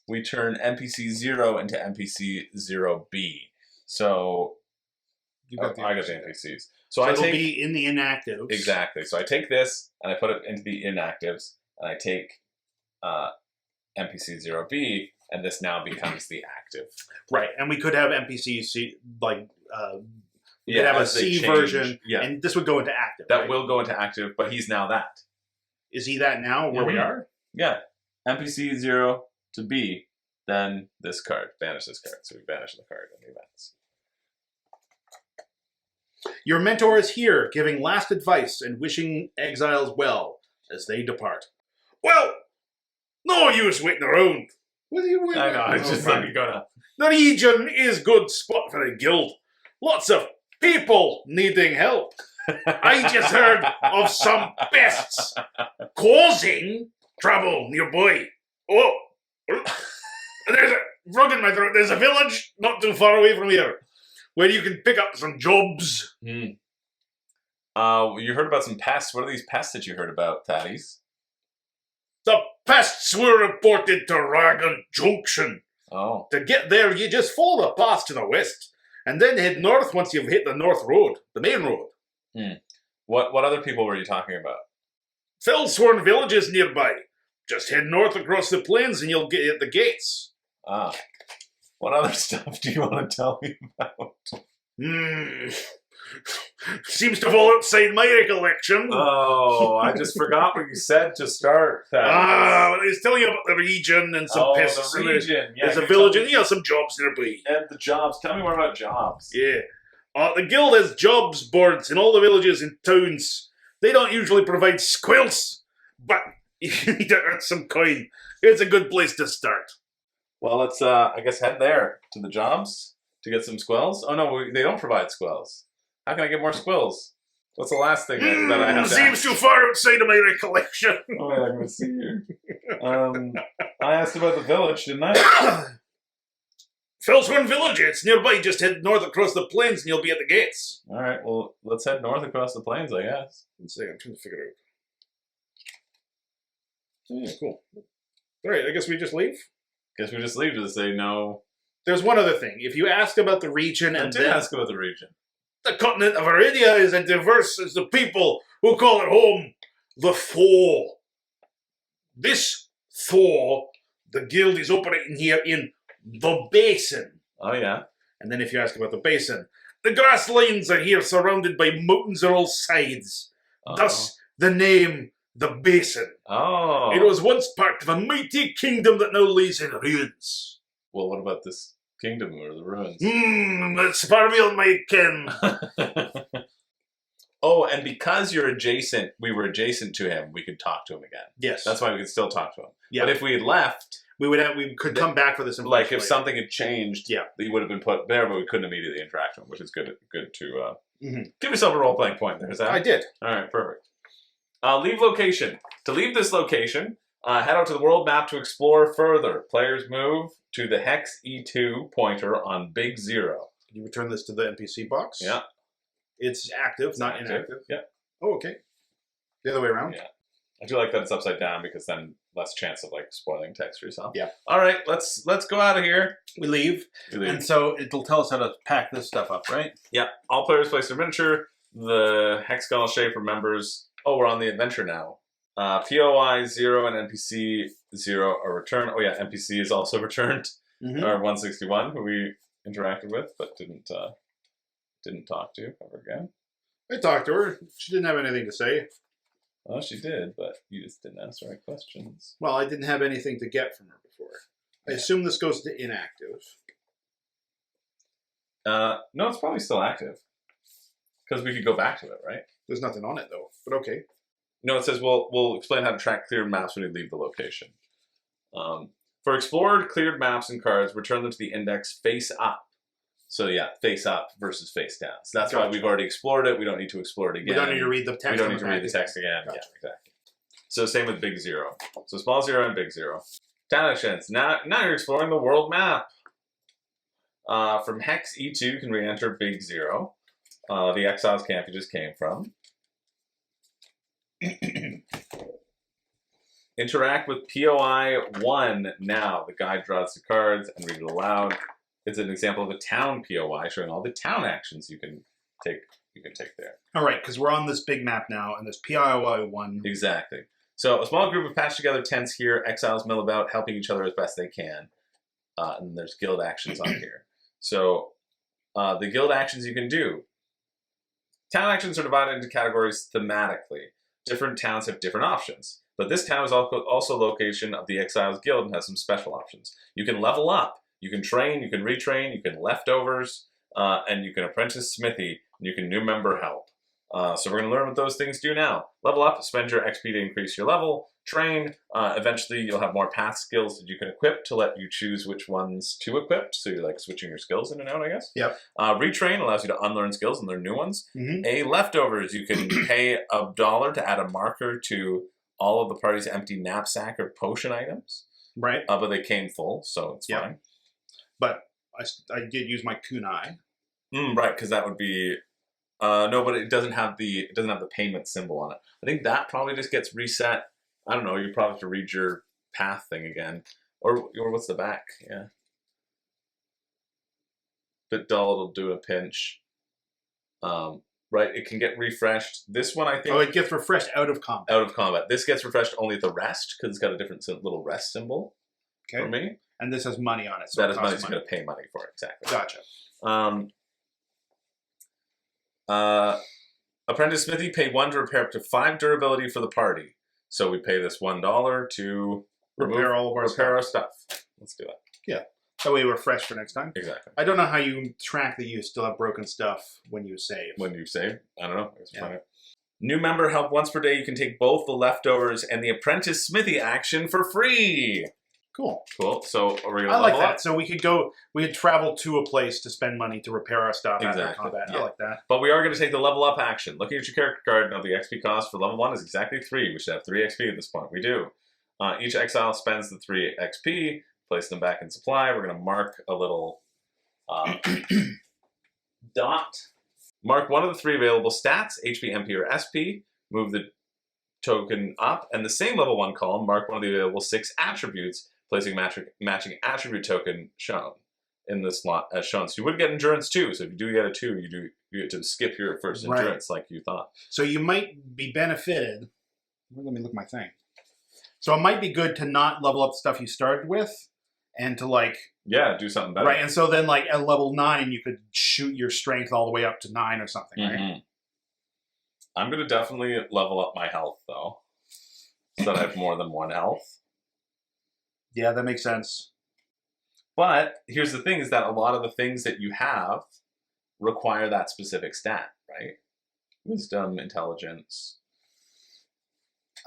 Speaker 1: NPC 0 into NPC 0B. So I got the NPCs. So
Speaker 2: So
Speaker 1: I
Speaker 2: it'll
Speaker 1: take
Speaker 2: be in the inactives.
Speaker 1: exactly. So I take this and I put it into the inactives, and I take NPC 0B, and this now becomes the active.
Speaker 2: Right, and we could have NPCs You could have a
Speaker 1: as they
Speaker 2: C
Speaker 1: change.
Speaker 2: version,
Speaker 1: Yeah,
Speaker 2: and this would go into active.
Speaker 1: that
Speaker 2: right?
Speaker 1: will go into active, but he's now that.
Speaker 2: Is he that now where we
Speaker 1: Mhm.
Speaker 2: are?
Speaker 1: Yeah, NPC 0 to B, then this card. Banish this card. So we banish the card in the events.
Speaker 2: Your mentor is here, giving last advice and wishing exiles well as they depart.
Speaker 3: Well, no use waiting around.
Speaker 2: What are you waiting
Speaker 1: I know,
Speaker 2: at?
Speaker 1: it's just
Speaker 2: Oh,
Speaker 1: like you gotta.
Speaker 3: The region is good spot for a guild. Lots of people needing help. I just heard of some pests causing trouble nearby. Oh, there's a frog in my throat. There's a village not too far away from here where you can pick up some jobs.
Speaker 1: You heard about some pests. What are these pests that you heard about, Thaddeus?
Speaker 3: The pests were reported to Ragon Junction.
Speaker 1: Oh.
Speaker 3: To get there, you just follow the path to the west and then head north once you've hit the north road, the main road.
Speaker 1: What other people were you talking about?
Speaker 3: Fellsworn villages nearby. Just head north across the plains and you'll get at the gates.
Speaker 1: Ah. What other stuff do you want to tell me about?
Speaker 3: Seems to fall outside my recollection.
Speaker 1: Oh, I just forgot what you said to start.
Speaker 3: Well, I was telling you about the region and some pests.
Speaker 1: the
Speaker 3: and
Speaker 1: region. Yeah,
Speaker 3: there's a
Speaker 1: you
Speaker 3: village
Speaker 1: told
Speaker 3: and some jobs nearby.
Speaker 1: me- And the jobs. Tell me more about jobs.
Speaker 3: Yeah. The guild has jobs boards in all the villages and towns. They don't usually provide squills, but you need to earn some coin. It's a good place to start.
Speaker 1: Well, let's, I guess, head there to the jobs to get some squills. Oh, no, they don't provide squills. How can I get more squills? What's the last thing that I have to
Speaker 3: Seems
Speaker 1: ask?
Speaker 3: too far outside of my recollection.
Speaker 1: Oh, wait, I'm going to see here. I asked about the village, didn't I?
Speaker 3: Fellsworn Village, it's nearby. Just head north across the plains and you'll be at the gates.
Speaker 1: All right, well, let's head north across the plains, I guess.
Speaker 3: Let's see, I'm trying to figure it out. Yeah, cool. All right, I guess we just leave.
Speaker 1: Guess we just leave to say no.
Speaker 2: There's one other thing. If you ask about the region
Speaker 1: I
Speaker 2: and
Speaker 1: did
Speaker 2: then
Speaker 1: ask about the region.
Speaker 3: The continent of Arydia is as diverse as the people who call it home. The Thor. This Thor, the guild is operating here in the Basin.
Speaker 1: Oh, yeah.
Speaker 2: and then if you ask about the basin,
Speaker 3: The grasslands are here surrounded by mountains on all sides. Thus, the name, the Basin.
Speaker 1: Oh.
Speaker 3: It was once part of a mighty kingdom that now lays in ruins.
Speaker 1: Well, what about this kingdom or the ruins?
Speaker 3: It's part of my kin.
Speaker 1: Oh, and because you're adjacent, we were adjacent to him, we could talk to him again.
Speaker 2: yes,
Speaker 1: That's why we could still talk to him.
Speaker 2: yeah.
Speaker 1: But if we had left,
Speaker 2: we could come back for this.
Speaker 1: like if
Speaker 2: later.
Speaker 1: something had changed,
Speaker 2: Yeah.
Speaker 1: he would have been put there, but we couldn't immediately interact with him, which is good to
Speaker 2: Mhm.
Speaker 1: give yourself a role-playing point there. Is that?
Speaker 2: I did.
Speaker 1: All right, perfect. Leave location. To leave this location, head out to the world map to explore further. Players move to the hex E2 pointer on Big Zero.
Speaker 2: Can you return this to the NPC box?
Speaker 1: Yeah.
Speaker 2: It's active, not
Speaker 1: active.
Speaker 2: inactive.
Speaker 1: Yeah.
Speaker 2: Oh, okay. The other way around.
Speaker 1: Yeah. I do like that it's upside down because then less chance of like spoiling text for yourself.
Speaker 2: Yeah.
Speaker 1: All right, let's go out of here.
Speaker 2: We leave,
Speaker 1: We leave.
Speaker 2: and so it'll tell us how to pack this stuff up, right?
Speaker 1: Yeah. All players place their miniature. The hexagonal shape remembers. Oh, we're on the adventure now. POI 0 and NPC 0 are returned. Oh yeah, NPC is also returned.
Speaker 2: Mhm.
Speaker 1: Or 161, who we interacted with but didn't talk to ever again.
Speaker 2: I talked to her. She didn't have anything to say.
Speaker 1: Well, she did, but you just didn't ask the right questions.
Speaker 2: Well, I didn't have anything to get from her before. I assume this goes to inactive.
Speaker 1: No, it's probably still active. Because we could go back to it, right?
Speaker 2: There's nothing on it though, but okay.
Speaker 1: No, it says we'll explain how to track cleared maps when we leave the location. For explored cleared maps and cards, return them to the index face up. So yeah, face up versus face down. So that's why
Speaker 2: Gotcha.
Speaker 1: we've already explored it. We don't need to explore it again.
Speaker 2: We don't need to read the text.
Speaker 1: We don't
Speaker 2: on
Speaker 1: need to read the text again.
Speaker 2: Gotcha.
Speaker 1: Yeah, exactly. So same with Big Zero. So small zero and big zero. Town actions. Now you're exploring the world map. From Hex E2, you can re-enter Big Zero. The Exiles camp you just came from. Interact with POI 1 now. The guide draws the cards and read it aloud. It's an example of a town POI showing all the town actions you can take there.
Speaker 2: All right, because we're on this big map now, and there's PIOI 1.
Speaker 1: Exactly. So a small group of patched together tents here. Exiles mill about, helping each other as best they can. And there's guild actions on here. So the guild actions you can do. Town actions are divided into categories thematically. Different towns have different options. But this town is also a location of the Exiles Guild and has some special options. You can level up, you can train, you can retrain, you can leftovers, and you can apprentice smithy, and you can new member help. So we're going to learn what those things do now. Level up, spend your XP to increase your level. Train, eventually you'll have more path skills that you can equip to let you choose which ones to equip. So you're like switching your skills in and out, I guess.
Speaker 2: Yep.
Speaker 1: Retrain allows you to unlearn skills and learn new ones. Leftovers, you can pay $1 to add a marker to all of the party's empty knapsack or potion items.
Speaker 2: Right.
Speaker 1: But they came full, so it's fine.
Speaker 2: But I did use my kunai.
Speaker 1: Right, because that would be... no, but it doesn't have the payment symbol on it. I think that probably just gets reset. I don't know. You probably have to read your path thing again, or what's the back? Yeah, bit dull. It'll do a pinch. Right. It can get refreshed. This one, I think.
Speaker 2: Oh, it gets refreshed out of combat.
Speaker 1: Out of combat. This gets refreshed only at the rest because it's got a different little rest symbol.
Speaker 2: Okay.
Speaker 1: For me,
Speaker 2: and this has money on it. So
Speaker 1: that is money. So you're going to pay money for it. Exactly.
Speaker 2: Gotcha.
Speaker 1: Apprentice Smithy, pay 1 to repair up to 5 durability for the party. So we pay this $1 to
Speaker 2: Repair all of our
Speaker 1: stuff. Let's do it.
Speaker 2: Yeah. That way we're fresh for next time.
Speaker 1: Exactly.
Speaker 2: I don't know how you track that you still have broken stuff when you save.
Speaker 1: When you save? I don't know. Yeah. New member help once per day. You can take both the leftovers and the apprentice smithy action for free.
Speaker 2: Cool.
Speaker 1: Cool. So are we going to
Speaker 2: I like
Speaker 1: level
Speaker 2: that.
Speaker 1: up?
Speaker 2: So we could travel to a place to spend money to repair our stuff after combat.
Speaker 1: Yeah.
Speaker 2: I like that.
Speaker 1: But we are going to take the level up action. Looking at your character card, now the XP cost for level 1 is exactly 3. We should have 3 XP at this point. We do. Each exile spends the 3 XP, place them back in supply. We're going to mark a little dot. Mark one of the 3 available stats, HP, MP, or SP. Move the token up. And the same level 1 column, mark one of the available 6 attributes, placing matching attribute token shown in the slot as shown. So you would get endurance too. So if you do get a 2, you get to skip your first endurance like you thought.
Speaker 2: So you might be benefited. Let me look at my thing. So it might be good to not level up stuff you started with and to
Speaker 1: do something better.
Speaker 2: Right, and so then at level 9 you could shoot your strength all the way up to 9 or something, right?
Speaker 1: I'm going to definitely level up my health though, so that I have more than 1 health.
Speaker 2: Yeah, that makes sense.
Speaker 1: But here's the thing is that a lot of the things that you have require that specific stat, right? Wisdom, intelligence.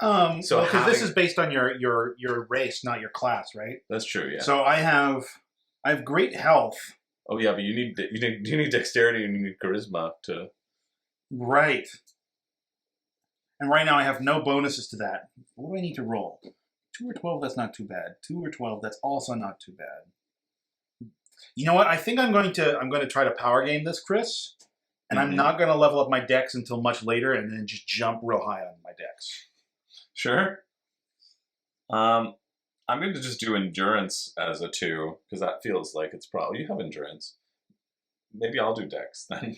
Speaker 2: So because this is based on your race, not your class, right?
Speaker 1: That's true, yeah.
Speaker 2: So I have great health.
Speaker 1: Oh yeah, but you need dexterity and you need charisma to.
Speaker 2: Right. And right now I have no bonuses to that. What do I need to roll? 2 or 12, that's not too bad. 2 or 12, that's also not too bad. You know what? I think I'm going to try to power game this, Chris. And I'm not going to level up my dex until much later and then just jump real high on my dex.
Speaker 1: Sure. I'm going to just do endurance as a 2 because that feels like it's probably you have endurance. Maybe I'll do dex then,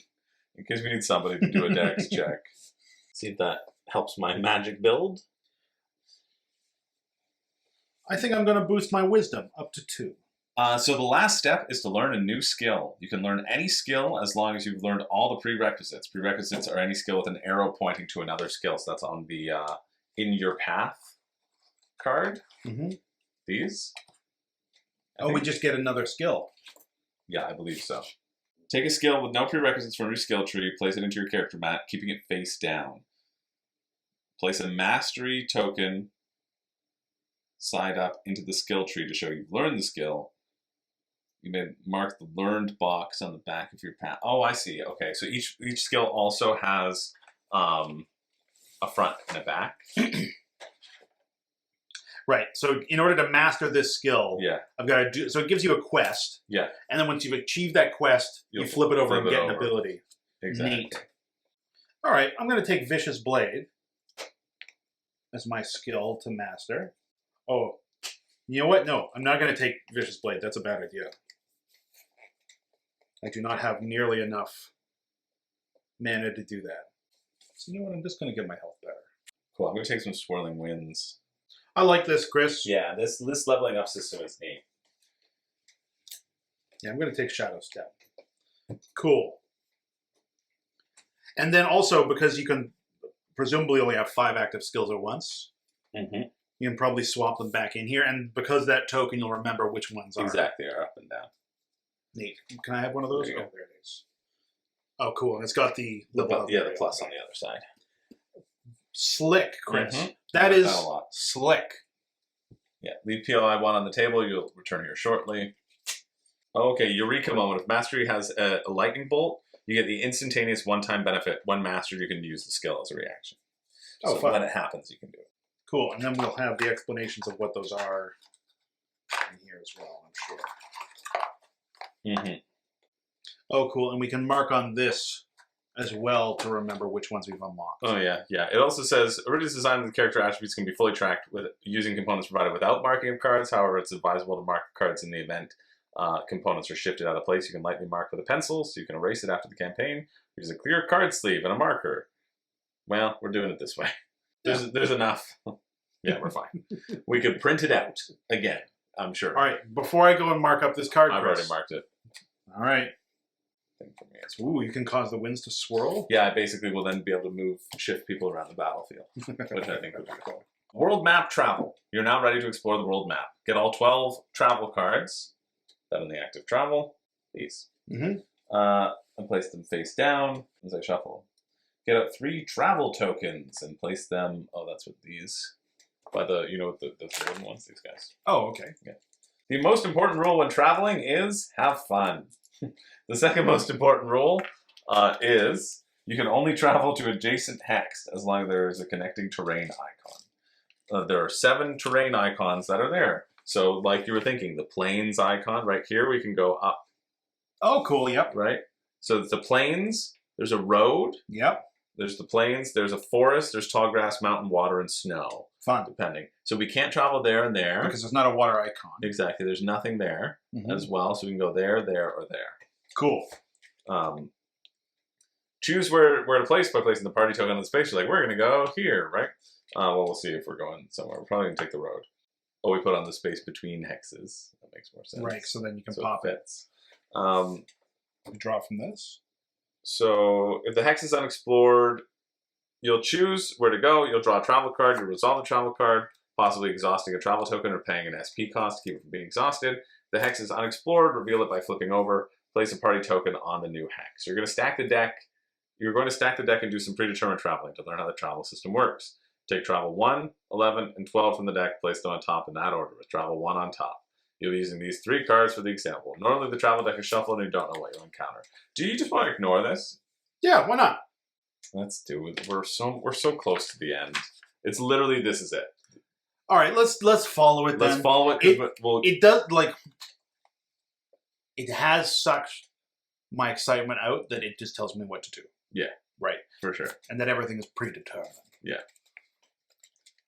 Speaker 1: in case we need somebody to do a dex check. See if that helps my magic build.
Speaker 2: I think I'm going to boost my wisdom up to 2.
Speaker 1: So the last step is to learn a new skill. You can learn any skill as long as you've learned all the prerequisites. Prerequisites are any skill with an arrow pointing to another skill. So that's on the in your path card. These.
Speaker 2: We just get another skill.
Speaker 1: Yeah, I believe so. Take a skill with no prerequisites from your skill tree, place it into your character mat, keeping it face down. Place a mastery token side up into the skill tree to show you've learned the skill. You may mark the learned box on the back of your path. Oh, I see. Okay, so each skill also has a front and a back.
Speaker 2: Right. So in order to master this skill, I've got to do. So it gives you a quest.
Speaker 1: Yeah.
Speaker 2: And then once you've achieved that quest, you flip it over and get an ability.
Speaker 1: Exactly.
Speaker 2: Neat. All right. I'm going to take Vicious Blade as my skill to master. Oh, you know what? No, I'm not going to take Vicious Blade. That's a bad idea. I do not have nearly enough mana to do that. So you know what? I'm just going to get my health better.
Speaker 1: Cool. I'm going to take some Swirling Winds.
Speaker 2: I like this, Chris.
Speaker 1: Yeah, this leveling up system is neat.
Speaker 2: Yeah, I'm going to take Shadow Step. Cool. And then also, because you can presumably only have 5 active skills at once,
Speaker 1: Mm-hmm.
Speaker 2: you can probably swap them back in here. And because that token, you'll remember which ones are.
Speaker 1: Exactly, are up and down.
Speaker 2: Neat. Can I have one of those?
Speaker 1: There you
Speaker 2: Oh,
Speaker 1: go.
Speaker 2: there it is. Oh, cool. And it's got the level
Speaker 1: The plus on the other side.
Speaker 2: Slick, Chris.
Speaker 1: Mhm.
Speaker 2: That
Speaker 1: I like
Speaker 2: is
Speaker 1: that a lot.
Speaker 2: slick.
Speaker 1: Yeah, leave PLI 1 on the table. You'll return here shortly. Okay, Eureka moment. If Mastery has a lightning bolt, you get the instantaneous one-time benefit. When mastered, you can use the skill as a reaction.
Speaker 2: Oh,
Speaker 1: So
Speaker 2: fun.
Speaker 1: when it happens, you can do it.
Speaker 2: Cool. And then we'll have the explanations of what those are in here as well, I'm sure.
Speaker 1: Mm-hmm.
Speaker 2: Oh, cool. And we can mark on this as well to remember which ones we've unlocked.
Speaker 1: Oh, yeah, yeah. It also says, Arydia's design of the character attributes can be fully tracked with using components provided without marking of cards. However, it's advisable to mark cards in the event components are shifted out of place. You can lightly mark with a pencil, so you can erase it after the campaign. Use a clear card sleeve and a marker. Well, we're doing it this way. There's enough. Yeah, we're fine. We could print it out again, I'm sure.
Speaker 2: All right. Before I go and mark up this card,
Speaker 1: I've
Speaker 2: Chris.
Speaker 1: already marked it.
Speaker 2: All right.
Speaker 1: Thing for me as well.
Speaker 2: Ooh, you can cause the winds to swirl.
Speaker 1: Yeah, I basically will then be able to shift people around the battlefield, which I think would be cool. World map travel. You're now ready to explore the world map. Get all 12 travel cards that in the active travel. These.
Speaker 2: Mm-hmm.
Speaker 1: And place them face down as I shuffle. Get out 3 travel tokens and place them. Oh, that's what these. By the the wooden ones. These guys.
Speaker 2: Oh, okay.
Speaker 1: Yeah. The most important rule when traveling is have fun. The second most important rule is you can only travel to adjacent hex as long as there is a connecting terrain icon. There are 7 terrain icons that are there. So, like you were thinking, the plains icon right here, we can go up,
Speaker 2: Oh, cool. Yep.
Speaker 1: right? So it's the plains. There's a road.
Speaker 2: Yep.
Speaker 1: There's the plains. There's a forest. There's tall grass, mountain, water, and snow,
Speaker 2: Fun.
Speaker 1: depending. So we can't travel there and there.
Speaker 2: Because it's not a water icon.
Speaker 1: Exactly. There's nothing there
Speaker 2: Mhm.
Speaker 1: as well. So we can go there, there, or there.
Speaker 2: Cool.
Speaker 1: Choose where to place by placing the party token on the space. You're like, we're going to go here, right? Well, we'll see if we're going somewhere. We're probably going to take the road. Oh, we put on the space between hexes. That makes more sense.
Speaker 2: Right. So then you can
Speaker 1: So
Speaker 2: pop it.
Speaker 1: fits.
Speaker 2: You draw from this.
Speaker 1: So if the hex is unexplored, you'll choose where to go. You'll draw a travel card. You'll resolve a travel card, possibly exhausting a travel token or paying an SP cost to keep it from being exhausted. If the hex is unexplored, reveal it by flipping over. Place a party token on the new hex. You're going to stack the deck. You're going to stack the deck and do some predetermined traveling to learn how the travel system works. Take travel 1, 11, and 12 from the deck, place them on top in that order, with travel 1 on top. You'll be using these 3 cards for the example. Normally the travel deck is shuffled and you don't know what you'll encounter. Do you just want to ignore this?
Speaker 2: Yeah. Why not?
Speaker 1: Let's do it. We're so close to the end. It's literally, this is it.
Speaker 2: All right. Let's follow it then.
Speaker 1: Let's follow it. 'Cause we'll,
Speaker 2: It does it has sucked my excitement out that it just tells me what to do.
Speaker 1: Yeah.
Speaker 2: Right.
Speaker 1: for sure.
Speaker 2: And that everything is predetermined.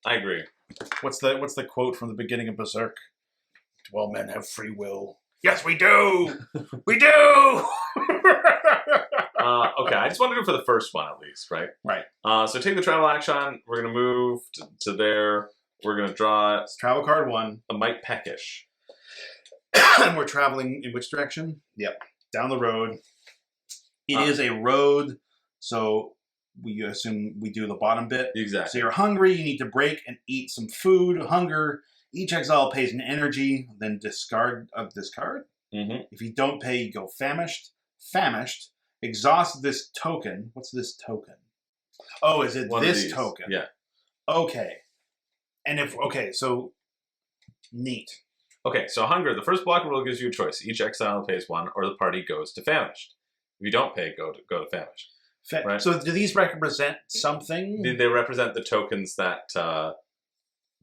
Speaker 1: I agree.
Speaker 2: What's the quote from the beginning of Berserk? Do all men have free will? Yes, we do. We do.
Speaker 1: Okay, I just want to do it for the first one at least, right?
Speaker 2: Right.
Speaker 1: So take the travel action. We're going to move to there. We're going to draw
Speaker 2: It's travel card 1.
Speaker 1: a Might Peckish.
Speaker 2: And we're traveling in which direction? Yep. Down the road. It is a road, so we assume we do the bottom bit. So
Speaker 1: Exactly.
Speaker 2: you're hungry, you need to break and eat some food. Hunger. Each exile pays an energy, then discard of this card.
Speaker 1: Mm-hmm.
Speaker 2: If you don't pay, you go famished. Famished. Exhaust this token. What's this token? Oh, is it
Speaker 1: One of
Speaker 2: this
Speaker 1: these.
Speaker 2: token?
Speaker 1: Yeah.
Speaker 2: Okay. And so neat.
Speaker 1: Okay, so hunger. The first block rule gives you a choice. Each exile pays 1, or the party goes to famished. If you don't pay, go to famished. Right.
Speaker 2: So do these represent something?
Speaker 1: They represent the tokens that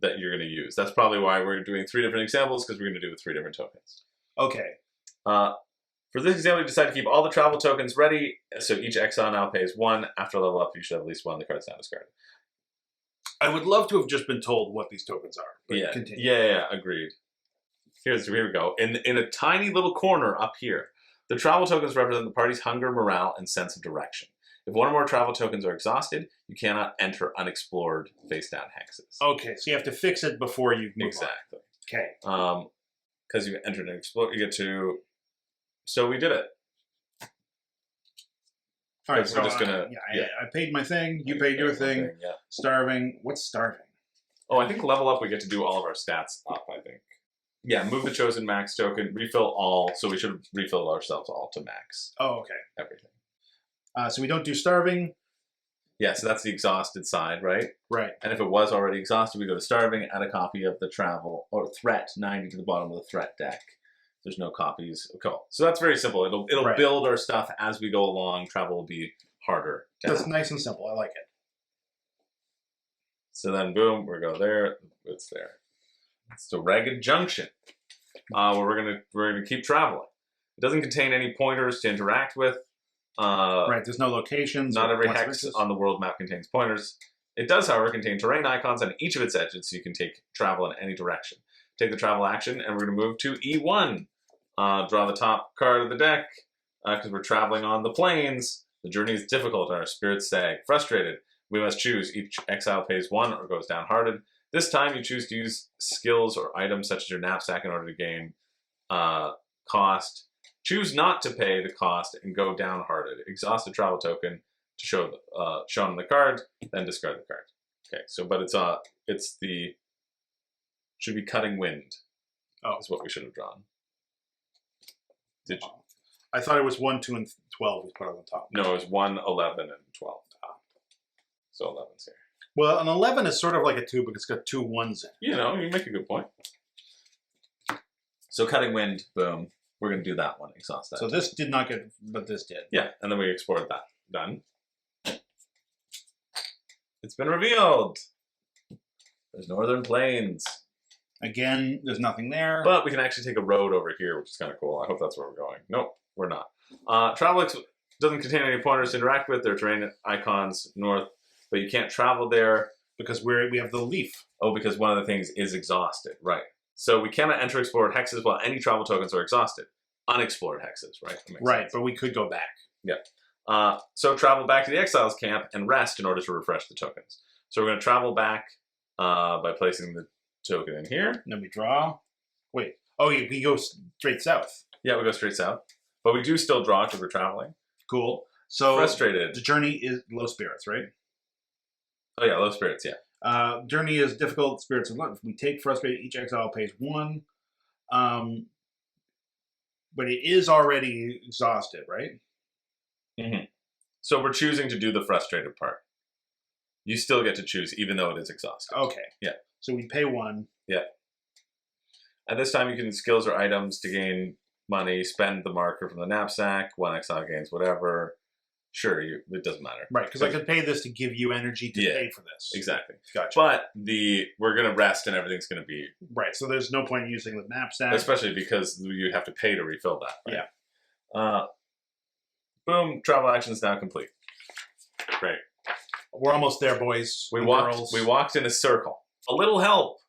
Speaker 1: that you're going to use. That's probably why we're doing 3 different examples, because we're going to do with 3 different tokens.
Speaker 2: Okay.
Speaker 1: For this example, you decide to keep all the travel tokens ready, so each exile now pays 1. After level up, you should have at least 1 of the cards now discarded.
Speaker 2: I would love to have just been told what these tokens are. But
Speaker 1: Yeah.
Speaker 2: continue.
Speaker 1: Yeah, agreed. Here we go. In a tiny little corner up here, the travel tokens represent the party's hunger, morale, and sense of direction. If one or more travel tokens are exhausted, you cannot enter unexplored face-down hexes.
Speaker 2: Okay, so you have to fix it before you move
Speaker 1: Exactly.
Speaker 2: on. Okay.
Speaker 1: Because you entered and explore, you get to. So we did it.
Speaker 2: All right,
Speaker 1: Because we're just gonna.
Speaker 2: I paid my thing. You paid your thing.
Speaker 1: Yeah.
Speaker 2: Starving. What's starving?
Speaker 1: Oh, I think level up, we get to do all of our stats up, I think. Yeah, move the chosen max token, refill all, so we should refill ourselves all to max.
Speaker 2: Oh, okay.
Speaker 1: Everything.
Speaker 2: So we don't do starving.
Speaker 1: Yeah, so that's the exhausted side, right?
Speaker 2: Right.
Speaker 1: And if it was already exhausted, we go to starving, add a copy of the travel, or threat 90 to the bottom of the threat deck. There's no copies. Cool. So that's very simple. It'll
Speaker 2: Right.
Speaker 1: build our stuff as we go along. Travel will be harder.
Speaker 2: That's nice and simple. I like it.
Speaker 1: So then, boom, we go there. It's there. It's the Ragged Junction, where we're gonna keep traveling. It doesn't contain any pointers to interact with.
Speaker 2: Right. There's no locations.
Speaker 1: Not every
Speaker 2: points of
Speaker 1: hex
Speaker 2: interest.
Speaker 1: on the world map contains pointers. It does, however, contain terrain icons on each of its edges, so you can take travel in any direction. Take the travel action, and we're going to move to E1. Draw the top card of the deck, because we're traveling on the plains. The journey is difficult, and our spirits sag. Frustrated, we must choose. Each exile pays 1 or goes downhearted. This time, you choose to use skills or items such as your knapsack in order to gain cost. Choose not to pay the cost and go downhearted. Exhaust a travel token to show shown on the card, then discard the card. Okay, so but it's the should be cutting wind.
Speaker 2: Oh,
Speaker 1: is what we should have drawn. Did you?
Speaker 2: I thought it was 1, 2, and 12 was put on the top.
Speaker 1: No, it was 1, 11, and 12. So 11's here.
Speaker 2: Well, an 11 is sort of like a 2, but it's got 2 1s in it.
Speaker 1: You know, you make a good point. So cutting wind, boom. We're going to do that one. Exhaust that.
Speaker 2: So this did not get, but this did.
Speaker 1: Yeah, and then we explored that. Done. It's been revealed. There's Northern Plains.
Speaker 2: Again, there's nothing there.
Speaker 1: But we can actually take a road over here, which is kind of cool. I hope that's where we're going. Nope, we're not. Travel doesn't contain any pointers to interact with. There are terrain icons north, but you can't travel there.
Speaker 2: Because we have the leaf.
Speaker 1: Oh, because one of the things is exhausted. Right. So we cannot enter explored hexes while any travel tokens are exhausted. Unexplored hexes, right? That makes
Speaker 2: Right,
Speaker 1: sense.
Speaker 2: but we could go back.
Speaker 1: Yeah. So travel back to the exiles camp and rest in order to refresh the tokens. So we're going to travel back by placing the token in here.
Speaker 2: And then we draw. Wait. Oh, we go straight south.
Speaker 1: Yeah, we go straight south. But we do still draw because we're traveling.
Speaker 2: Cool. So
Speaker 1: Frustrated.
Speaker 2: the journey is low spirits, right?
Speaker 1: Oh yeah, low spirits, yeah.
Speaker 2: Journey is difficult. Spirits are low. We take frustrated. Each exile pays 1. But it is already exhausted, right?
Speaker 1: Mm-hmm. So we're choosing to do the frustrated part. You still get to choose, even though it is exhausted.
Speaker 2: Okay.
Speaker 1: Yeah.
Speaker 2: So we pay 1.
Speaker 1: Yeah. At this time, you can skills or items to gain money, spend the marker from the knapsack, 1 exile gains whatever. Sure, it doesn't matter.
Speaker 2: Right, because I could pay this to give you energy to pay for this.
Speaker 1: Exactly.
Speaker 2: Gotcha.
Speaker 1: But we're going to rest and everything's going to be...
Speaker 2: Right, so there's no point in using the knapsack.
Speaker 1: Especially because you have to pay to refill that. Right?
Speaker 2: Yeah.
Speaker 1: Boom, travel action is now complete. Great.
Speaker 2: We're almost there, boys.
Speaker 1: We
Speaker 2: girls.
Speaker 1: walked in a circle. A little help.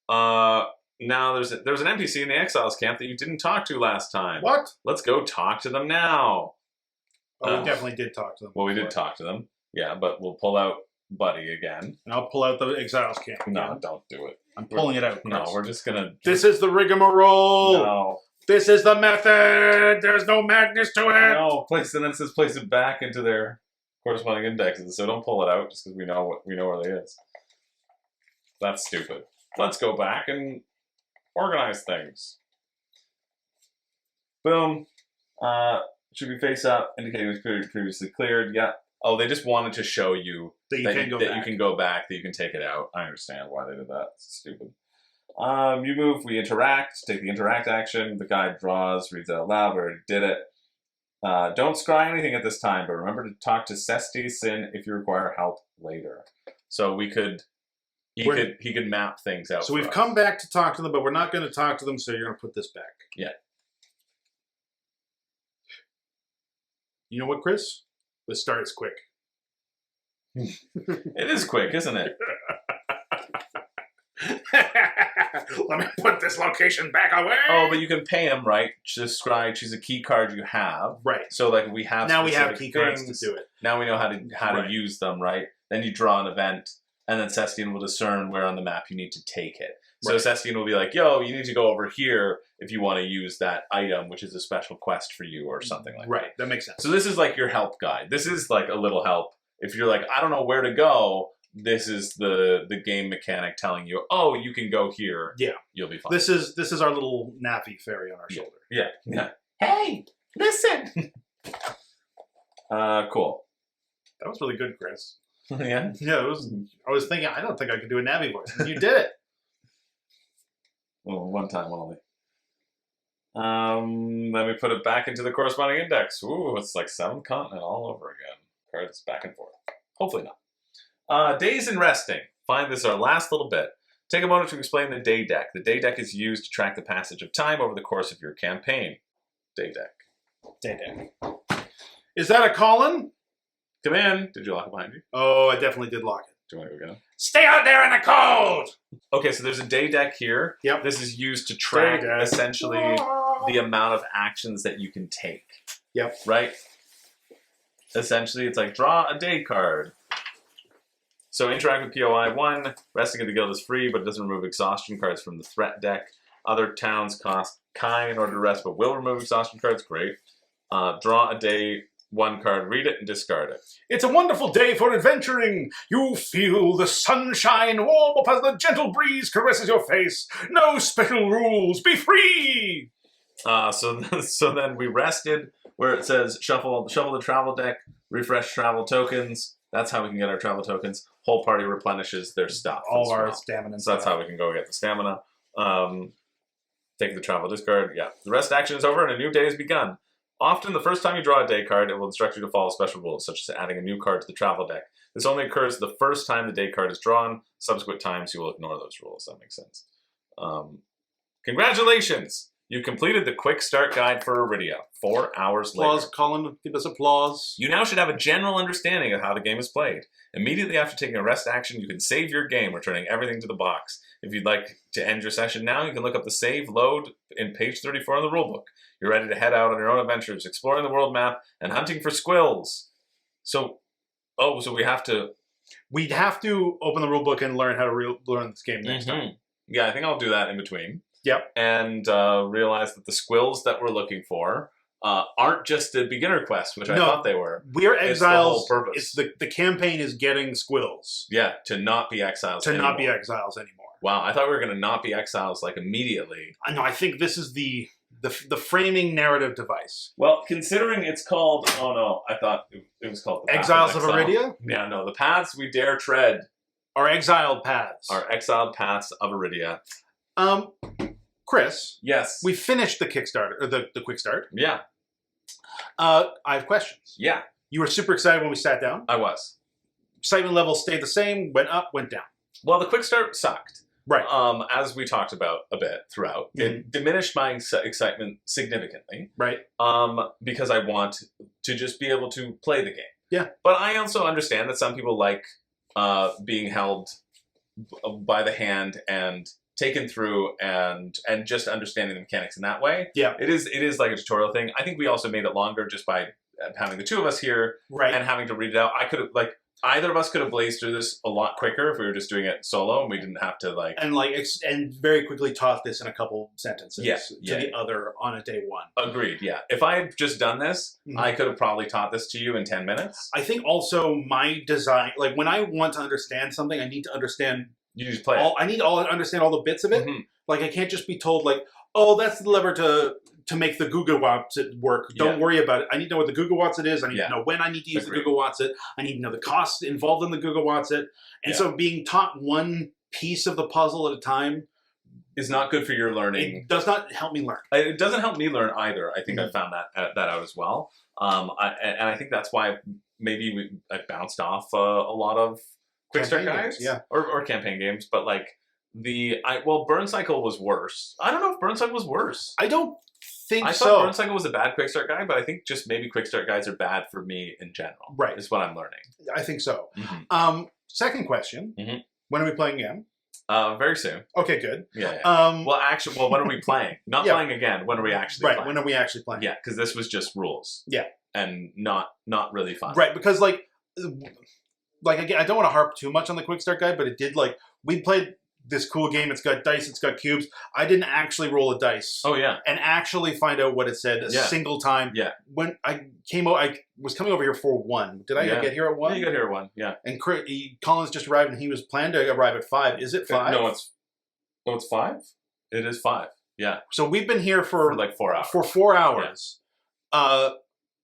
Speaker 1: Now there's an NPC in the Exiles camp that you didn't talk to last time.
Speaker 2: What?
Speaker 1: Let's go talk to them now.
Speaker 2: Oh, we definitely did talk to them.
Speaker 1: Well, we did talk to them. Yeah, but we'll pull out Buddy again.
Speaker 2: And I'll pull out the Exiles camp.
Speaker 1: No, don't do it.
Speaker 2: I'm pulling it out.
Speaker 1: No,
Speaker 2: Chris.
Speaker 1: we're just gonna...
Speaker 2: This is the rigmarole.
Speaker 1: No.
Speaker 2: This is the method. There's no madness to it.
Speaker 1: No, then it says place it back into their corresponding indexes. So don't pull it out just because we know where it is. That's stupid. Let's go back and organize things. Boom. Should be face up, indicating it was previously cleared. Yeah. Oh, they just wanted to show you
Speaker 2: that you can go back,
Speaker 1: that you can take it out. I understand why they did that. It's stupid. You move, we interact, take the interact action. The guide draws, reads out loud. We already did it. Don't scry anything at this time, but remember to talk to Sesti Sin if you require help later. So he could map things out.
Speaker 2: So we've come back to talk to them, but we're not going to talk to them, so you're going to put this back.
Speaker 1: Yeah.
Speaker 2: You know what, Chris? The start's quick.
Speaker 1: It is quick, isn't it?
Speaker 3: Let me put this location back away.
Speaker 1: Oh, but you can pay him, right? Just scry, choose a key card you have.
Speaker 2: Right.
Speaker 1: So like we have
Speaker 2: now we have key cards
Speaker 1: things.
Speaker 2: to do it.
Speaker 1: Now we know how to use them, right? Then you draw an event, and then Sestian will discern where on the map you need to take it. So Cestian will be like, yo, you need to go over here if you want to use that item, which is a special quest for you or something like that.
Speaker 2: Right, that makes sense.
Speaker 1: So this is like your help guide. This is like a little help. If you're like, I don't know where to go, this is the game mechanic telling you, oh, you can go here.
Speaker 2: Yeah.
Speaker 1: You'll be fine.
Speaker 2: This is our little Navi fairy on our shoulder.
Speaker 1: Yeah. Hey, listen. Cool.
Speaker 2: That was really good, Chris.
Speaker 1: Yeah?
Speaker 2: Yeah, it was. I was thinking, I don't think I could do a Navi voice. And you did it.
Speaker 1: Well, one time only. Then we put it back into the corresponding index. Ooh, it's like 7th continent all over again. Cards back and forth. Hopefully not. Days and resting. Find this our last little bit. Take a moment to explain the day deck. The day deck is used to track the passage of time over the course of your campaign. Day deck.
Speaker 2: Day deck. Is that a Colin?
Speaker 1: Come in. Did you lock it behind you?
Speaker 2: Oh, I definitely did lock it.
Speaker 1: Do you want to go get it?
Speaker 3: Stay out there in the cold!
Speaker 1: Okay, so there's a day deck here.
Speaker 2: Yep.
Speaker 1: This is used to track
Speaker 2: Day deck.
Speaker 1: essentially the amount of actions that you can take.
Speaker 2: Yep.
Speaker 1: Right? Essentially, it's like draw a day card. So interact with POI 1. Resting at the guild is free, but it doesn't remove exhaustion cards from the threat deck. Other towns cost Kai in order to rest, but will remove exhaustion cards. Great. Draw a day 1 card, read it, and discard it.
Speaker 2: It's a wonderful day for adventuring. You feel the sunshine warm up as the gentle breeze caresses your face. No special rules. Be free.
Speaker 1: So then we rested where it says shuffle the travel deck, refresh travel tokens. That's how we can get our travel tokens. Whole party replenishes their stuff.
Speaker 2: All our
Speaker 1: well.
Speaker 2: stamina.
Speaker 1: So that's how we can go get the stamina. Take the travel discard. Yeah. The rest action is over and a new day has begun. Often, the first time you draw a day card, it will instruct you to follow special rules, such as adding a new card to the travel deck. This only occurs the first time the day card is drawn. Subsequent times, you will ignore those rules. That makes sense. Congratulations! You completed the quick start guide for Arydia. 4 hours later.
Speaker 2: Applause, Colin. Give us applause.
Speaker 1: You now should have a general understanding of how the game is played. Immediately after taking a rest action, you can save your game, returning everything to the box. If you'd like to end your session now, you can look up the save load in page 34 in the rulebook. You're ready to head out on your own adventures, exploring the world map, and hunting for squills. So we have to...
Speaker 2: We'd have to open the rulebook and learn how to learn this game next time.
Speaker 1: Yeah, I think I'll do that in between.
Speaker 2: Yep.
Speaker 1: And realize that the squills that we're looking for aren't just a beginner quest, which I thought they were.
Speaker 2: We're exiles.
Speaker 1: It's the whole purpose.
Speaker 2: It's the campaign is getting squills.
Speaker 1: Yeah, to not be exiles anymore.
Speaker 2: Not be exiles anymore.
Speaker 1: Wow, I thought we were going to not be exiles like immediately.
Speaker 2: I know. I think this is the framing narrative device.
Speaker 1: Well, considering it's called, oh no, I thought it was called the
Speaker 2: Exiles
Speaker 1: Path
Speaker 2: of Arydia?
Speaker 1: Yeah, no, the paths we dare tread
Speaker 2: Our exiled paths.
Speaker 1: are exiled paths of Arydia.
Speaker 2: Chris.
Speaker 1: Yes.
Speaker 2: We finished the Kickstarter, or the quick start.
Speaker 1: Yeah.
Speaker 2: I have questions.
Speaker 1: Yeah,
Speaker 2: You were super excited when we sat down.
Speaker 1: I was.
Speaker 2: Excitement level stayed the same, went up, went down.
Speaker 1: Well, the quick start sucked.
Speaker 2: Right.
Speaker 1: As we talked about a bit throughout, it diminished my excitement significantly.
Speaker 2: Right.
Speaker 1: Because I want to just be able to play the game.
Speaker 2: Yeah.
Speaker 1: But I also understand that some people like being held by the hand and taken through and just understanding the mechanics in that way.
Speaker 2: Yeah.
Speaker 1: It is like a tutorial thing. I think we also made it longer just by having the two of us here
Speaker 2: Right.
Speaker 1: and having to read it out. I could have either of us could have blazed through this a lot quicker if we were just doing it solo and we didn't have to
Speaker 2: and very quickly taught this in a couple sentences
Speaker 1: Yeah,
Speaker 2: to the other on a day one.
Speaker 1: Agreed, yeah. If I had just done this, I could have probably taught this to you in 10 minutes.
Speaker 2: I think also my design, like when I want to understand something, I need to understand
Speaker 1: You just play it.
Speaker 2: I need to understand all the bits of it.
Speaker 1: Mhm.
Speaker 2: Like I can't just be told like, oh, that's the lever to make the Gugawatts work. Don't worry about it. I need to know what the Gugawatts is. I need to know when I need to use
Speaker 1: Agreed.
Speaker 2: the Gugawatts it. I need to know the costs involved in the Gugawatts it. And so being taught one piece of the puzzle at a time
Speaker 1: is not good for your learning.
Speaker 2: It does not help me learn.
Speaker 1: It doesn't help me learn either. I think I found that out as well. I think that's why maybe I bounced off a lot of quick start
Speaker 2: Campaign
Speaker 1: guys,
Speaker 2: games,
Speaker 1: or campaign games. But like Burn Cycle was worse. I don't know if Burn Cycle was worse.
Speaker 2: I don't think
Speaker 1: I
Speaker 2: so.
Speaker 1: thought Burn Cycle was a bad quick start guide, but I think just maybe quick start guides are bad for me in general.
Speaker 2: Right.
Speaker 1: Is what I'm learning.
Speaker 2: I think so.
Speaker 1: Mm-hmm.
Speaker 2: Second question.
Speaker 1: Mhm.
Speaker 2: When are we playing again?
Speaker 1: Very soon.
Speaker 2: Okay, good.
Speaker 1: Yeah.
Speaker 2: Well,
Speaker 1: when are we playing? Not playing again. When are we actually playing?
Speaker 2: When are we actually playing?
Speaker 1: Yeah, because this was just rules.
Speaker 2: Yeah.
Speaker 1: And not really fun.
Speaker 2: Right, because like again, I don't want to harp too much on the quick start guide, but it did we played this cool game. It's got dice. It's got cubes. I didn't actually roll a dice.
Speaker 1: Oh yeah.
Speaker 2: And actually find out what it said a single time.
Speaker 1: Yeah.
Speaker 2: When I came out, I was coming over here for 1. Did I get here at 1?
Speaker 1: Yeah, you got here at 1. Yeah.
Speaker 2: And Collins just arrived, and he was planned to arrive at 5. Is it 5?
Speaker 1: No, it's 5. It is 5. Yeah.
Speaker 2: So we've been here for
Speaker 1: like 4 hours.
Speaker 2: For 4 hours. Yeah.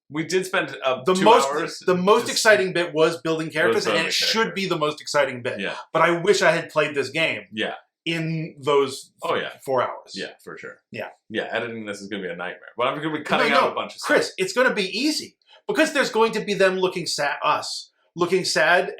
Speaker 1: We did spend
Speaker 2: the
Speaker 1: 2
Speaker 2: most
Speaker 1: hours.
Speaker 2: The most exciting bit was building characters, and it should be the most exciting bit.
Speaker 1: Yeah.
Speaker 2: But I wish I had played this game.
Speaker 1: Yeah.
Speaker 2: In those 4 hours.
Speaker 1: Yeah, for sure.
Speaker 2: Yeah.
Speaker 1: Yeah, editing this is going to be a nightmare. But I'm going to be cutting out a bunch of stuff.
Speaker 2: Chris, it's going to be easy. Because there's going to be them looking sad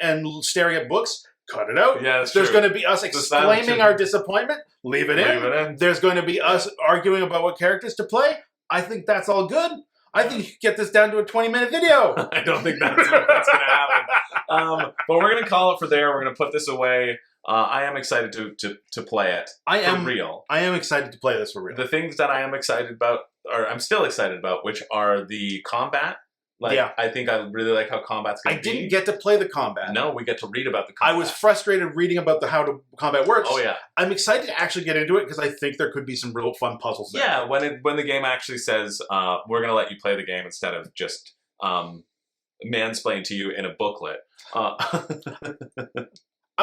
Speaker 2: and staring at books. Cut it out.
Speaker 1: Yeah, that's
Speaker 2: There's
Speaker 1: true.
Speaker 2: going to be us exclaiming our disappointment. Leave it in. There's going to be us arguing about what characters to play. I think that's all good. I think you could get this down to a 20-minute video.
Speaker 1: I don't think that's going to happen. But we're going to call it for there. We're going to put this away. I am excited to play it for real.
Speaker 2: I am excited to play this for real.
Speaker 1: The things that I am excited about, or I'm still excited about, which are the combat. I think I really like how combat's going to be.
Speaker 2: I didn't get to play the combat.
Speaker 1: No, we get to read about the combat.
Speaker 2: I was frustrated reading about how combat works.
Speaker 1: Oh, yeah.
Speaker 2: I'm excited to actually get into it because I think there could be some real fun puzzles there.
Speaker 1: Yeah, when the game actually says, we're going to let you play the game instead of just mansplain to you in a booklet.
Speaker 2: I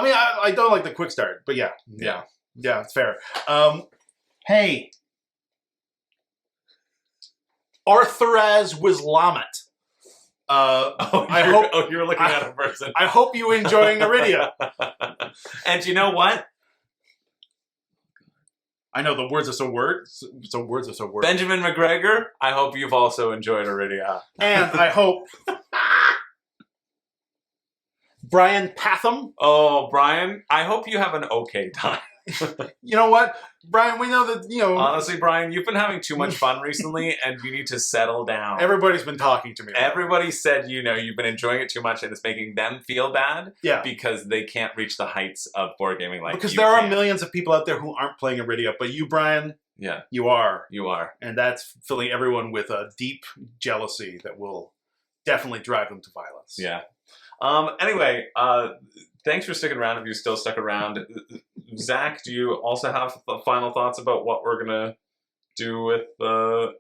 Speaker 2: mean, I don't like the quick start, but yeah, it's fair. Hey, Arthuraz Wislamet.
Speaker 1: You were looking at a person.
Speaker 2: I hope you enjoying Arydia.
Speaker 1: And you know what?
Speaker 2: I know the words are so words. So words are so words.
Speaker 1: Benjamin McGregor. I hope you've also enjoyed Arydia.
Speaker 2: And I hope Brian Patham.
Speaker 1: Oh, Brian. I hope you have an okay time.
Speaker 2: You know what, Brian? We know that
Speaker 1: Honestly, Brian, you've been having too much fun recently, and you need to settle down.
Speaker 2: Everybody's been talking to me.
Speaker 1: Everybody said you've been enjoying it too much, and it's making them feel bad.
Speaker 2: Yeah.
Speaker 1: Because they can't reach the heights of board gaming like
Speaker 2: because
Speaker 1: you
Speaker 2: there
Speaker 1: can.
Speaker 2: are millions of people out there who aren't playing Arydia, but you, Brian, you are, and that's filling everyone with a deep jealousy that will definitely drive them to violence.
Speaker 1: Yeah. Anyway, thanks for sticking around if you still stuck around. Zach, do you also have final thoughts about what we're going to do with, what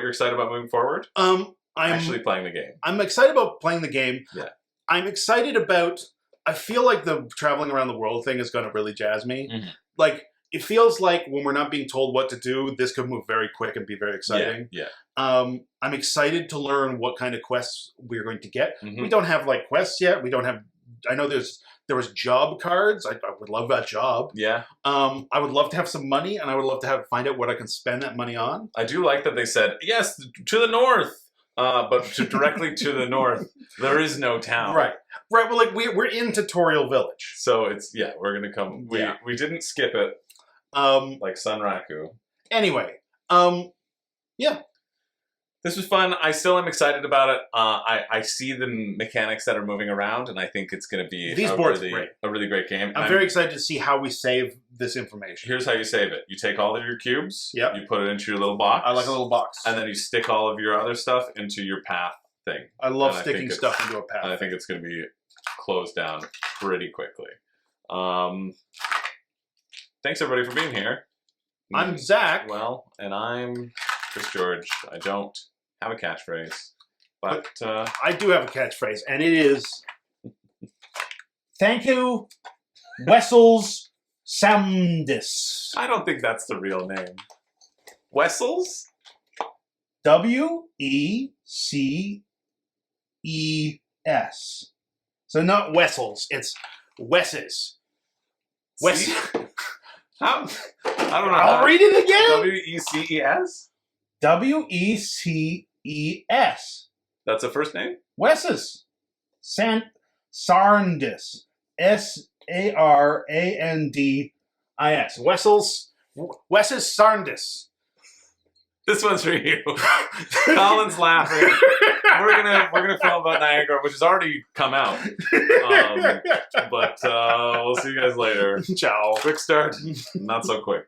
Speaker 1: you're excited about moving forward? I'm actually playing the game.
Speaker 2: I'm excited about playing the game.
Speaker 1: Yeah.
Speaker 2: I'm excited about, I feel like the traveling around the world thing is going to really jazz me.
Speaker 1: Mm-hmm.
Speaker 2: Like, it feels like when we're not being told what to do, this could move very quick and be very exciting.
Speaker 1: Yeah.
Speaker 2: I'm excited to learn what kind of quests we're going to get.
Speaker 1: Mm-hmm.
Speaker 2: We don't have quests yet. We don't have. I know there was job cards. I would love that job.
Speaker 1: Yeah.
Speaker 2: I would love to have some money, and I would love to find out what I can spend that money on.
Speaker 1: I do like that they said yes to the north, but directly to the north, there is no town.
Speaker 2: Right. Well, we're in Tutorial Village,
Speaker 1: so we're gonna come. We didn't skip it. Like Sunraku.
Speaker 2: Anyway, yeah.
Speaker 1: This was fun. I still am excited about it. I see the mechanics that are moving around, and I think it's going to be a really great game.
Speaker 2: I'm very excited to see how we save this information.
Speaker 1: Here's how you save it. You take all of your cubes.
Speaker 2: Yep.
Speaker 1: You put it into your little box.
Speaker 2: I like a little box.
Speaker 1: And then you stick all of your other stuff into your path thing.
Speaker 2: I love sticking stuff into a path.
Speaker 1: And I think it's going to be closed down pretty quickly. Thanks, everybody, for being here.
Speaker 2: I'm Zach.
Speaker 1: Well, and I'm Chris George. I don't have a catchphrase, but
Speaker 2: I do have a catchphrase, and it is thank you, Wessels Samdis.
Speaker 1: I don't think that's the real name. Wessels?
Speaker 2: W-E-C-E-S. So not Wessels, it's Wesses. Wes.
Speaker 1: How? I don't know.
Speaker 2: I'll read it again.
Speaker 1: W-E-C-E-S?
Speaker 2: W-E-C-E-S.
Speaker 1: That's a first name?
Speaker 2: Wesses. Sarndis. S-A-R-A-N-D-I-S. Wessels Sarndis.
Speaker 1: This one's for you. Colin's laughing. We're gonna film about Niagara, which has already come out. But we'll see you guys later.
Speaker 2: Ciao.
Speaker 1: Quick start, not so quick.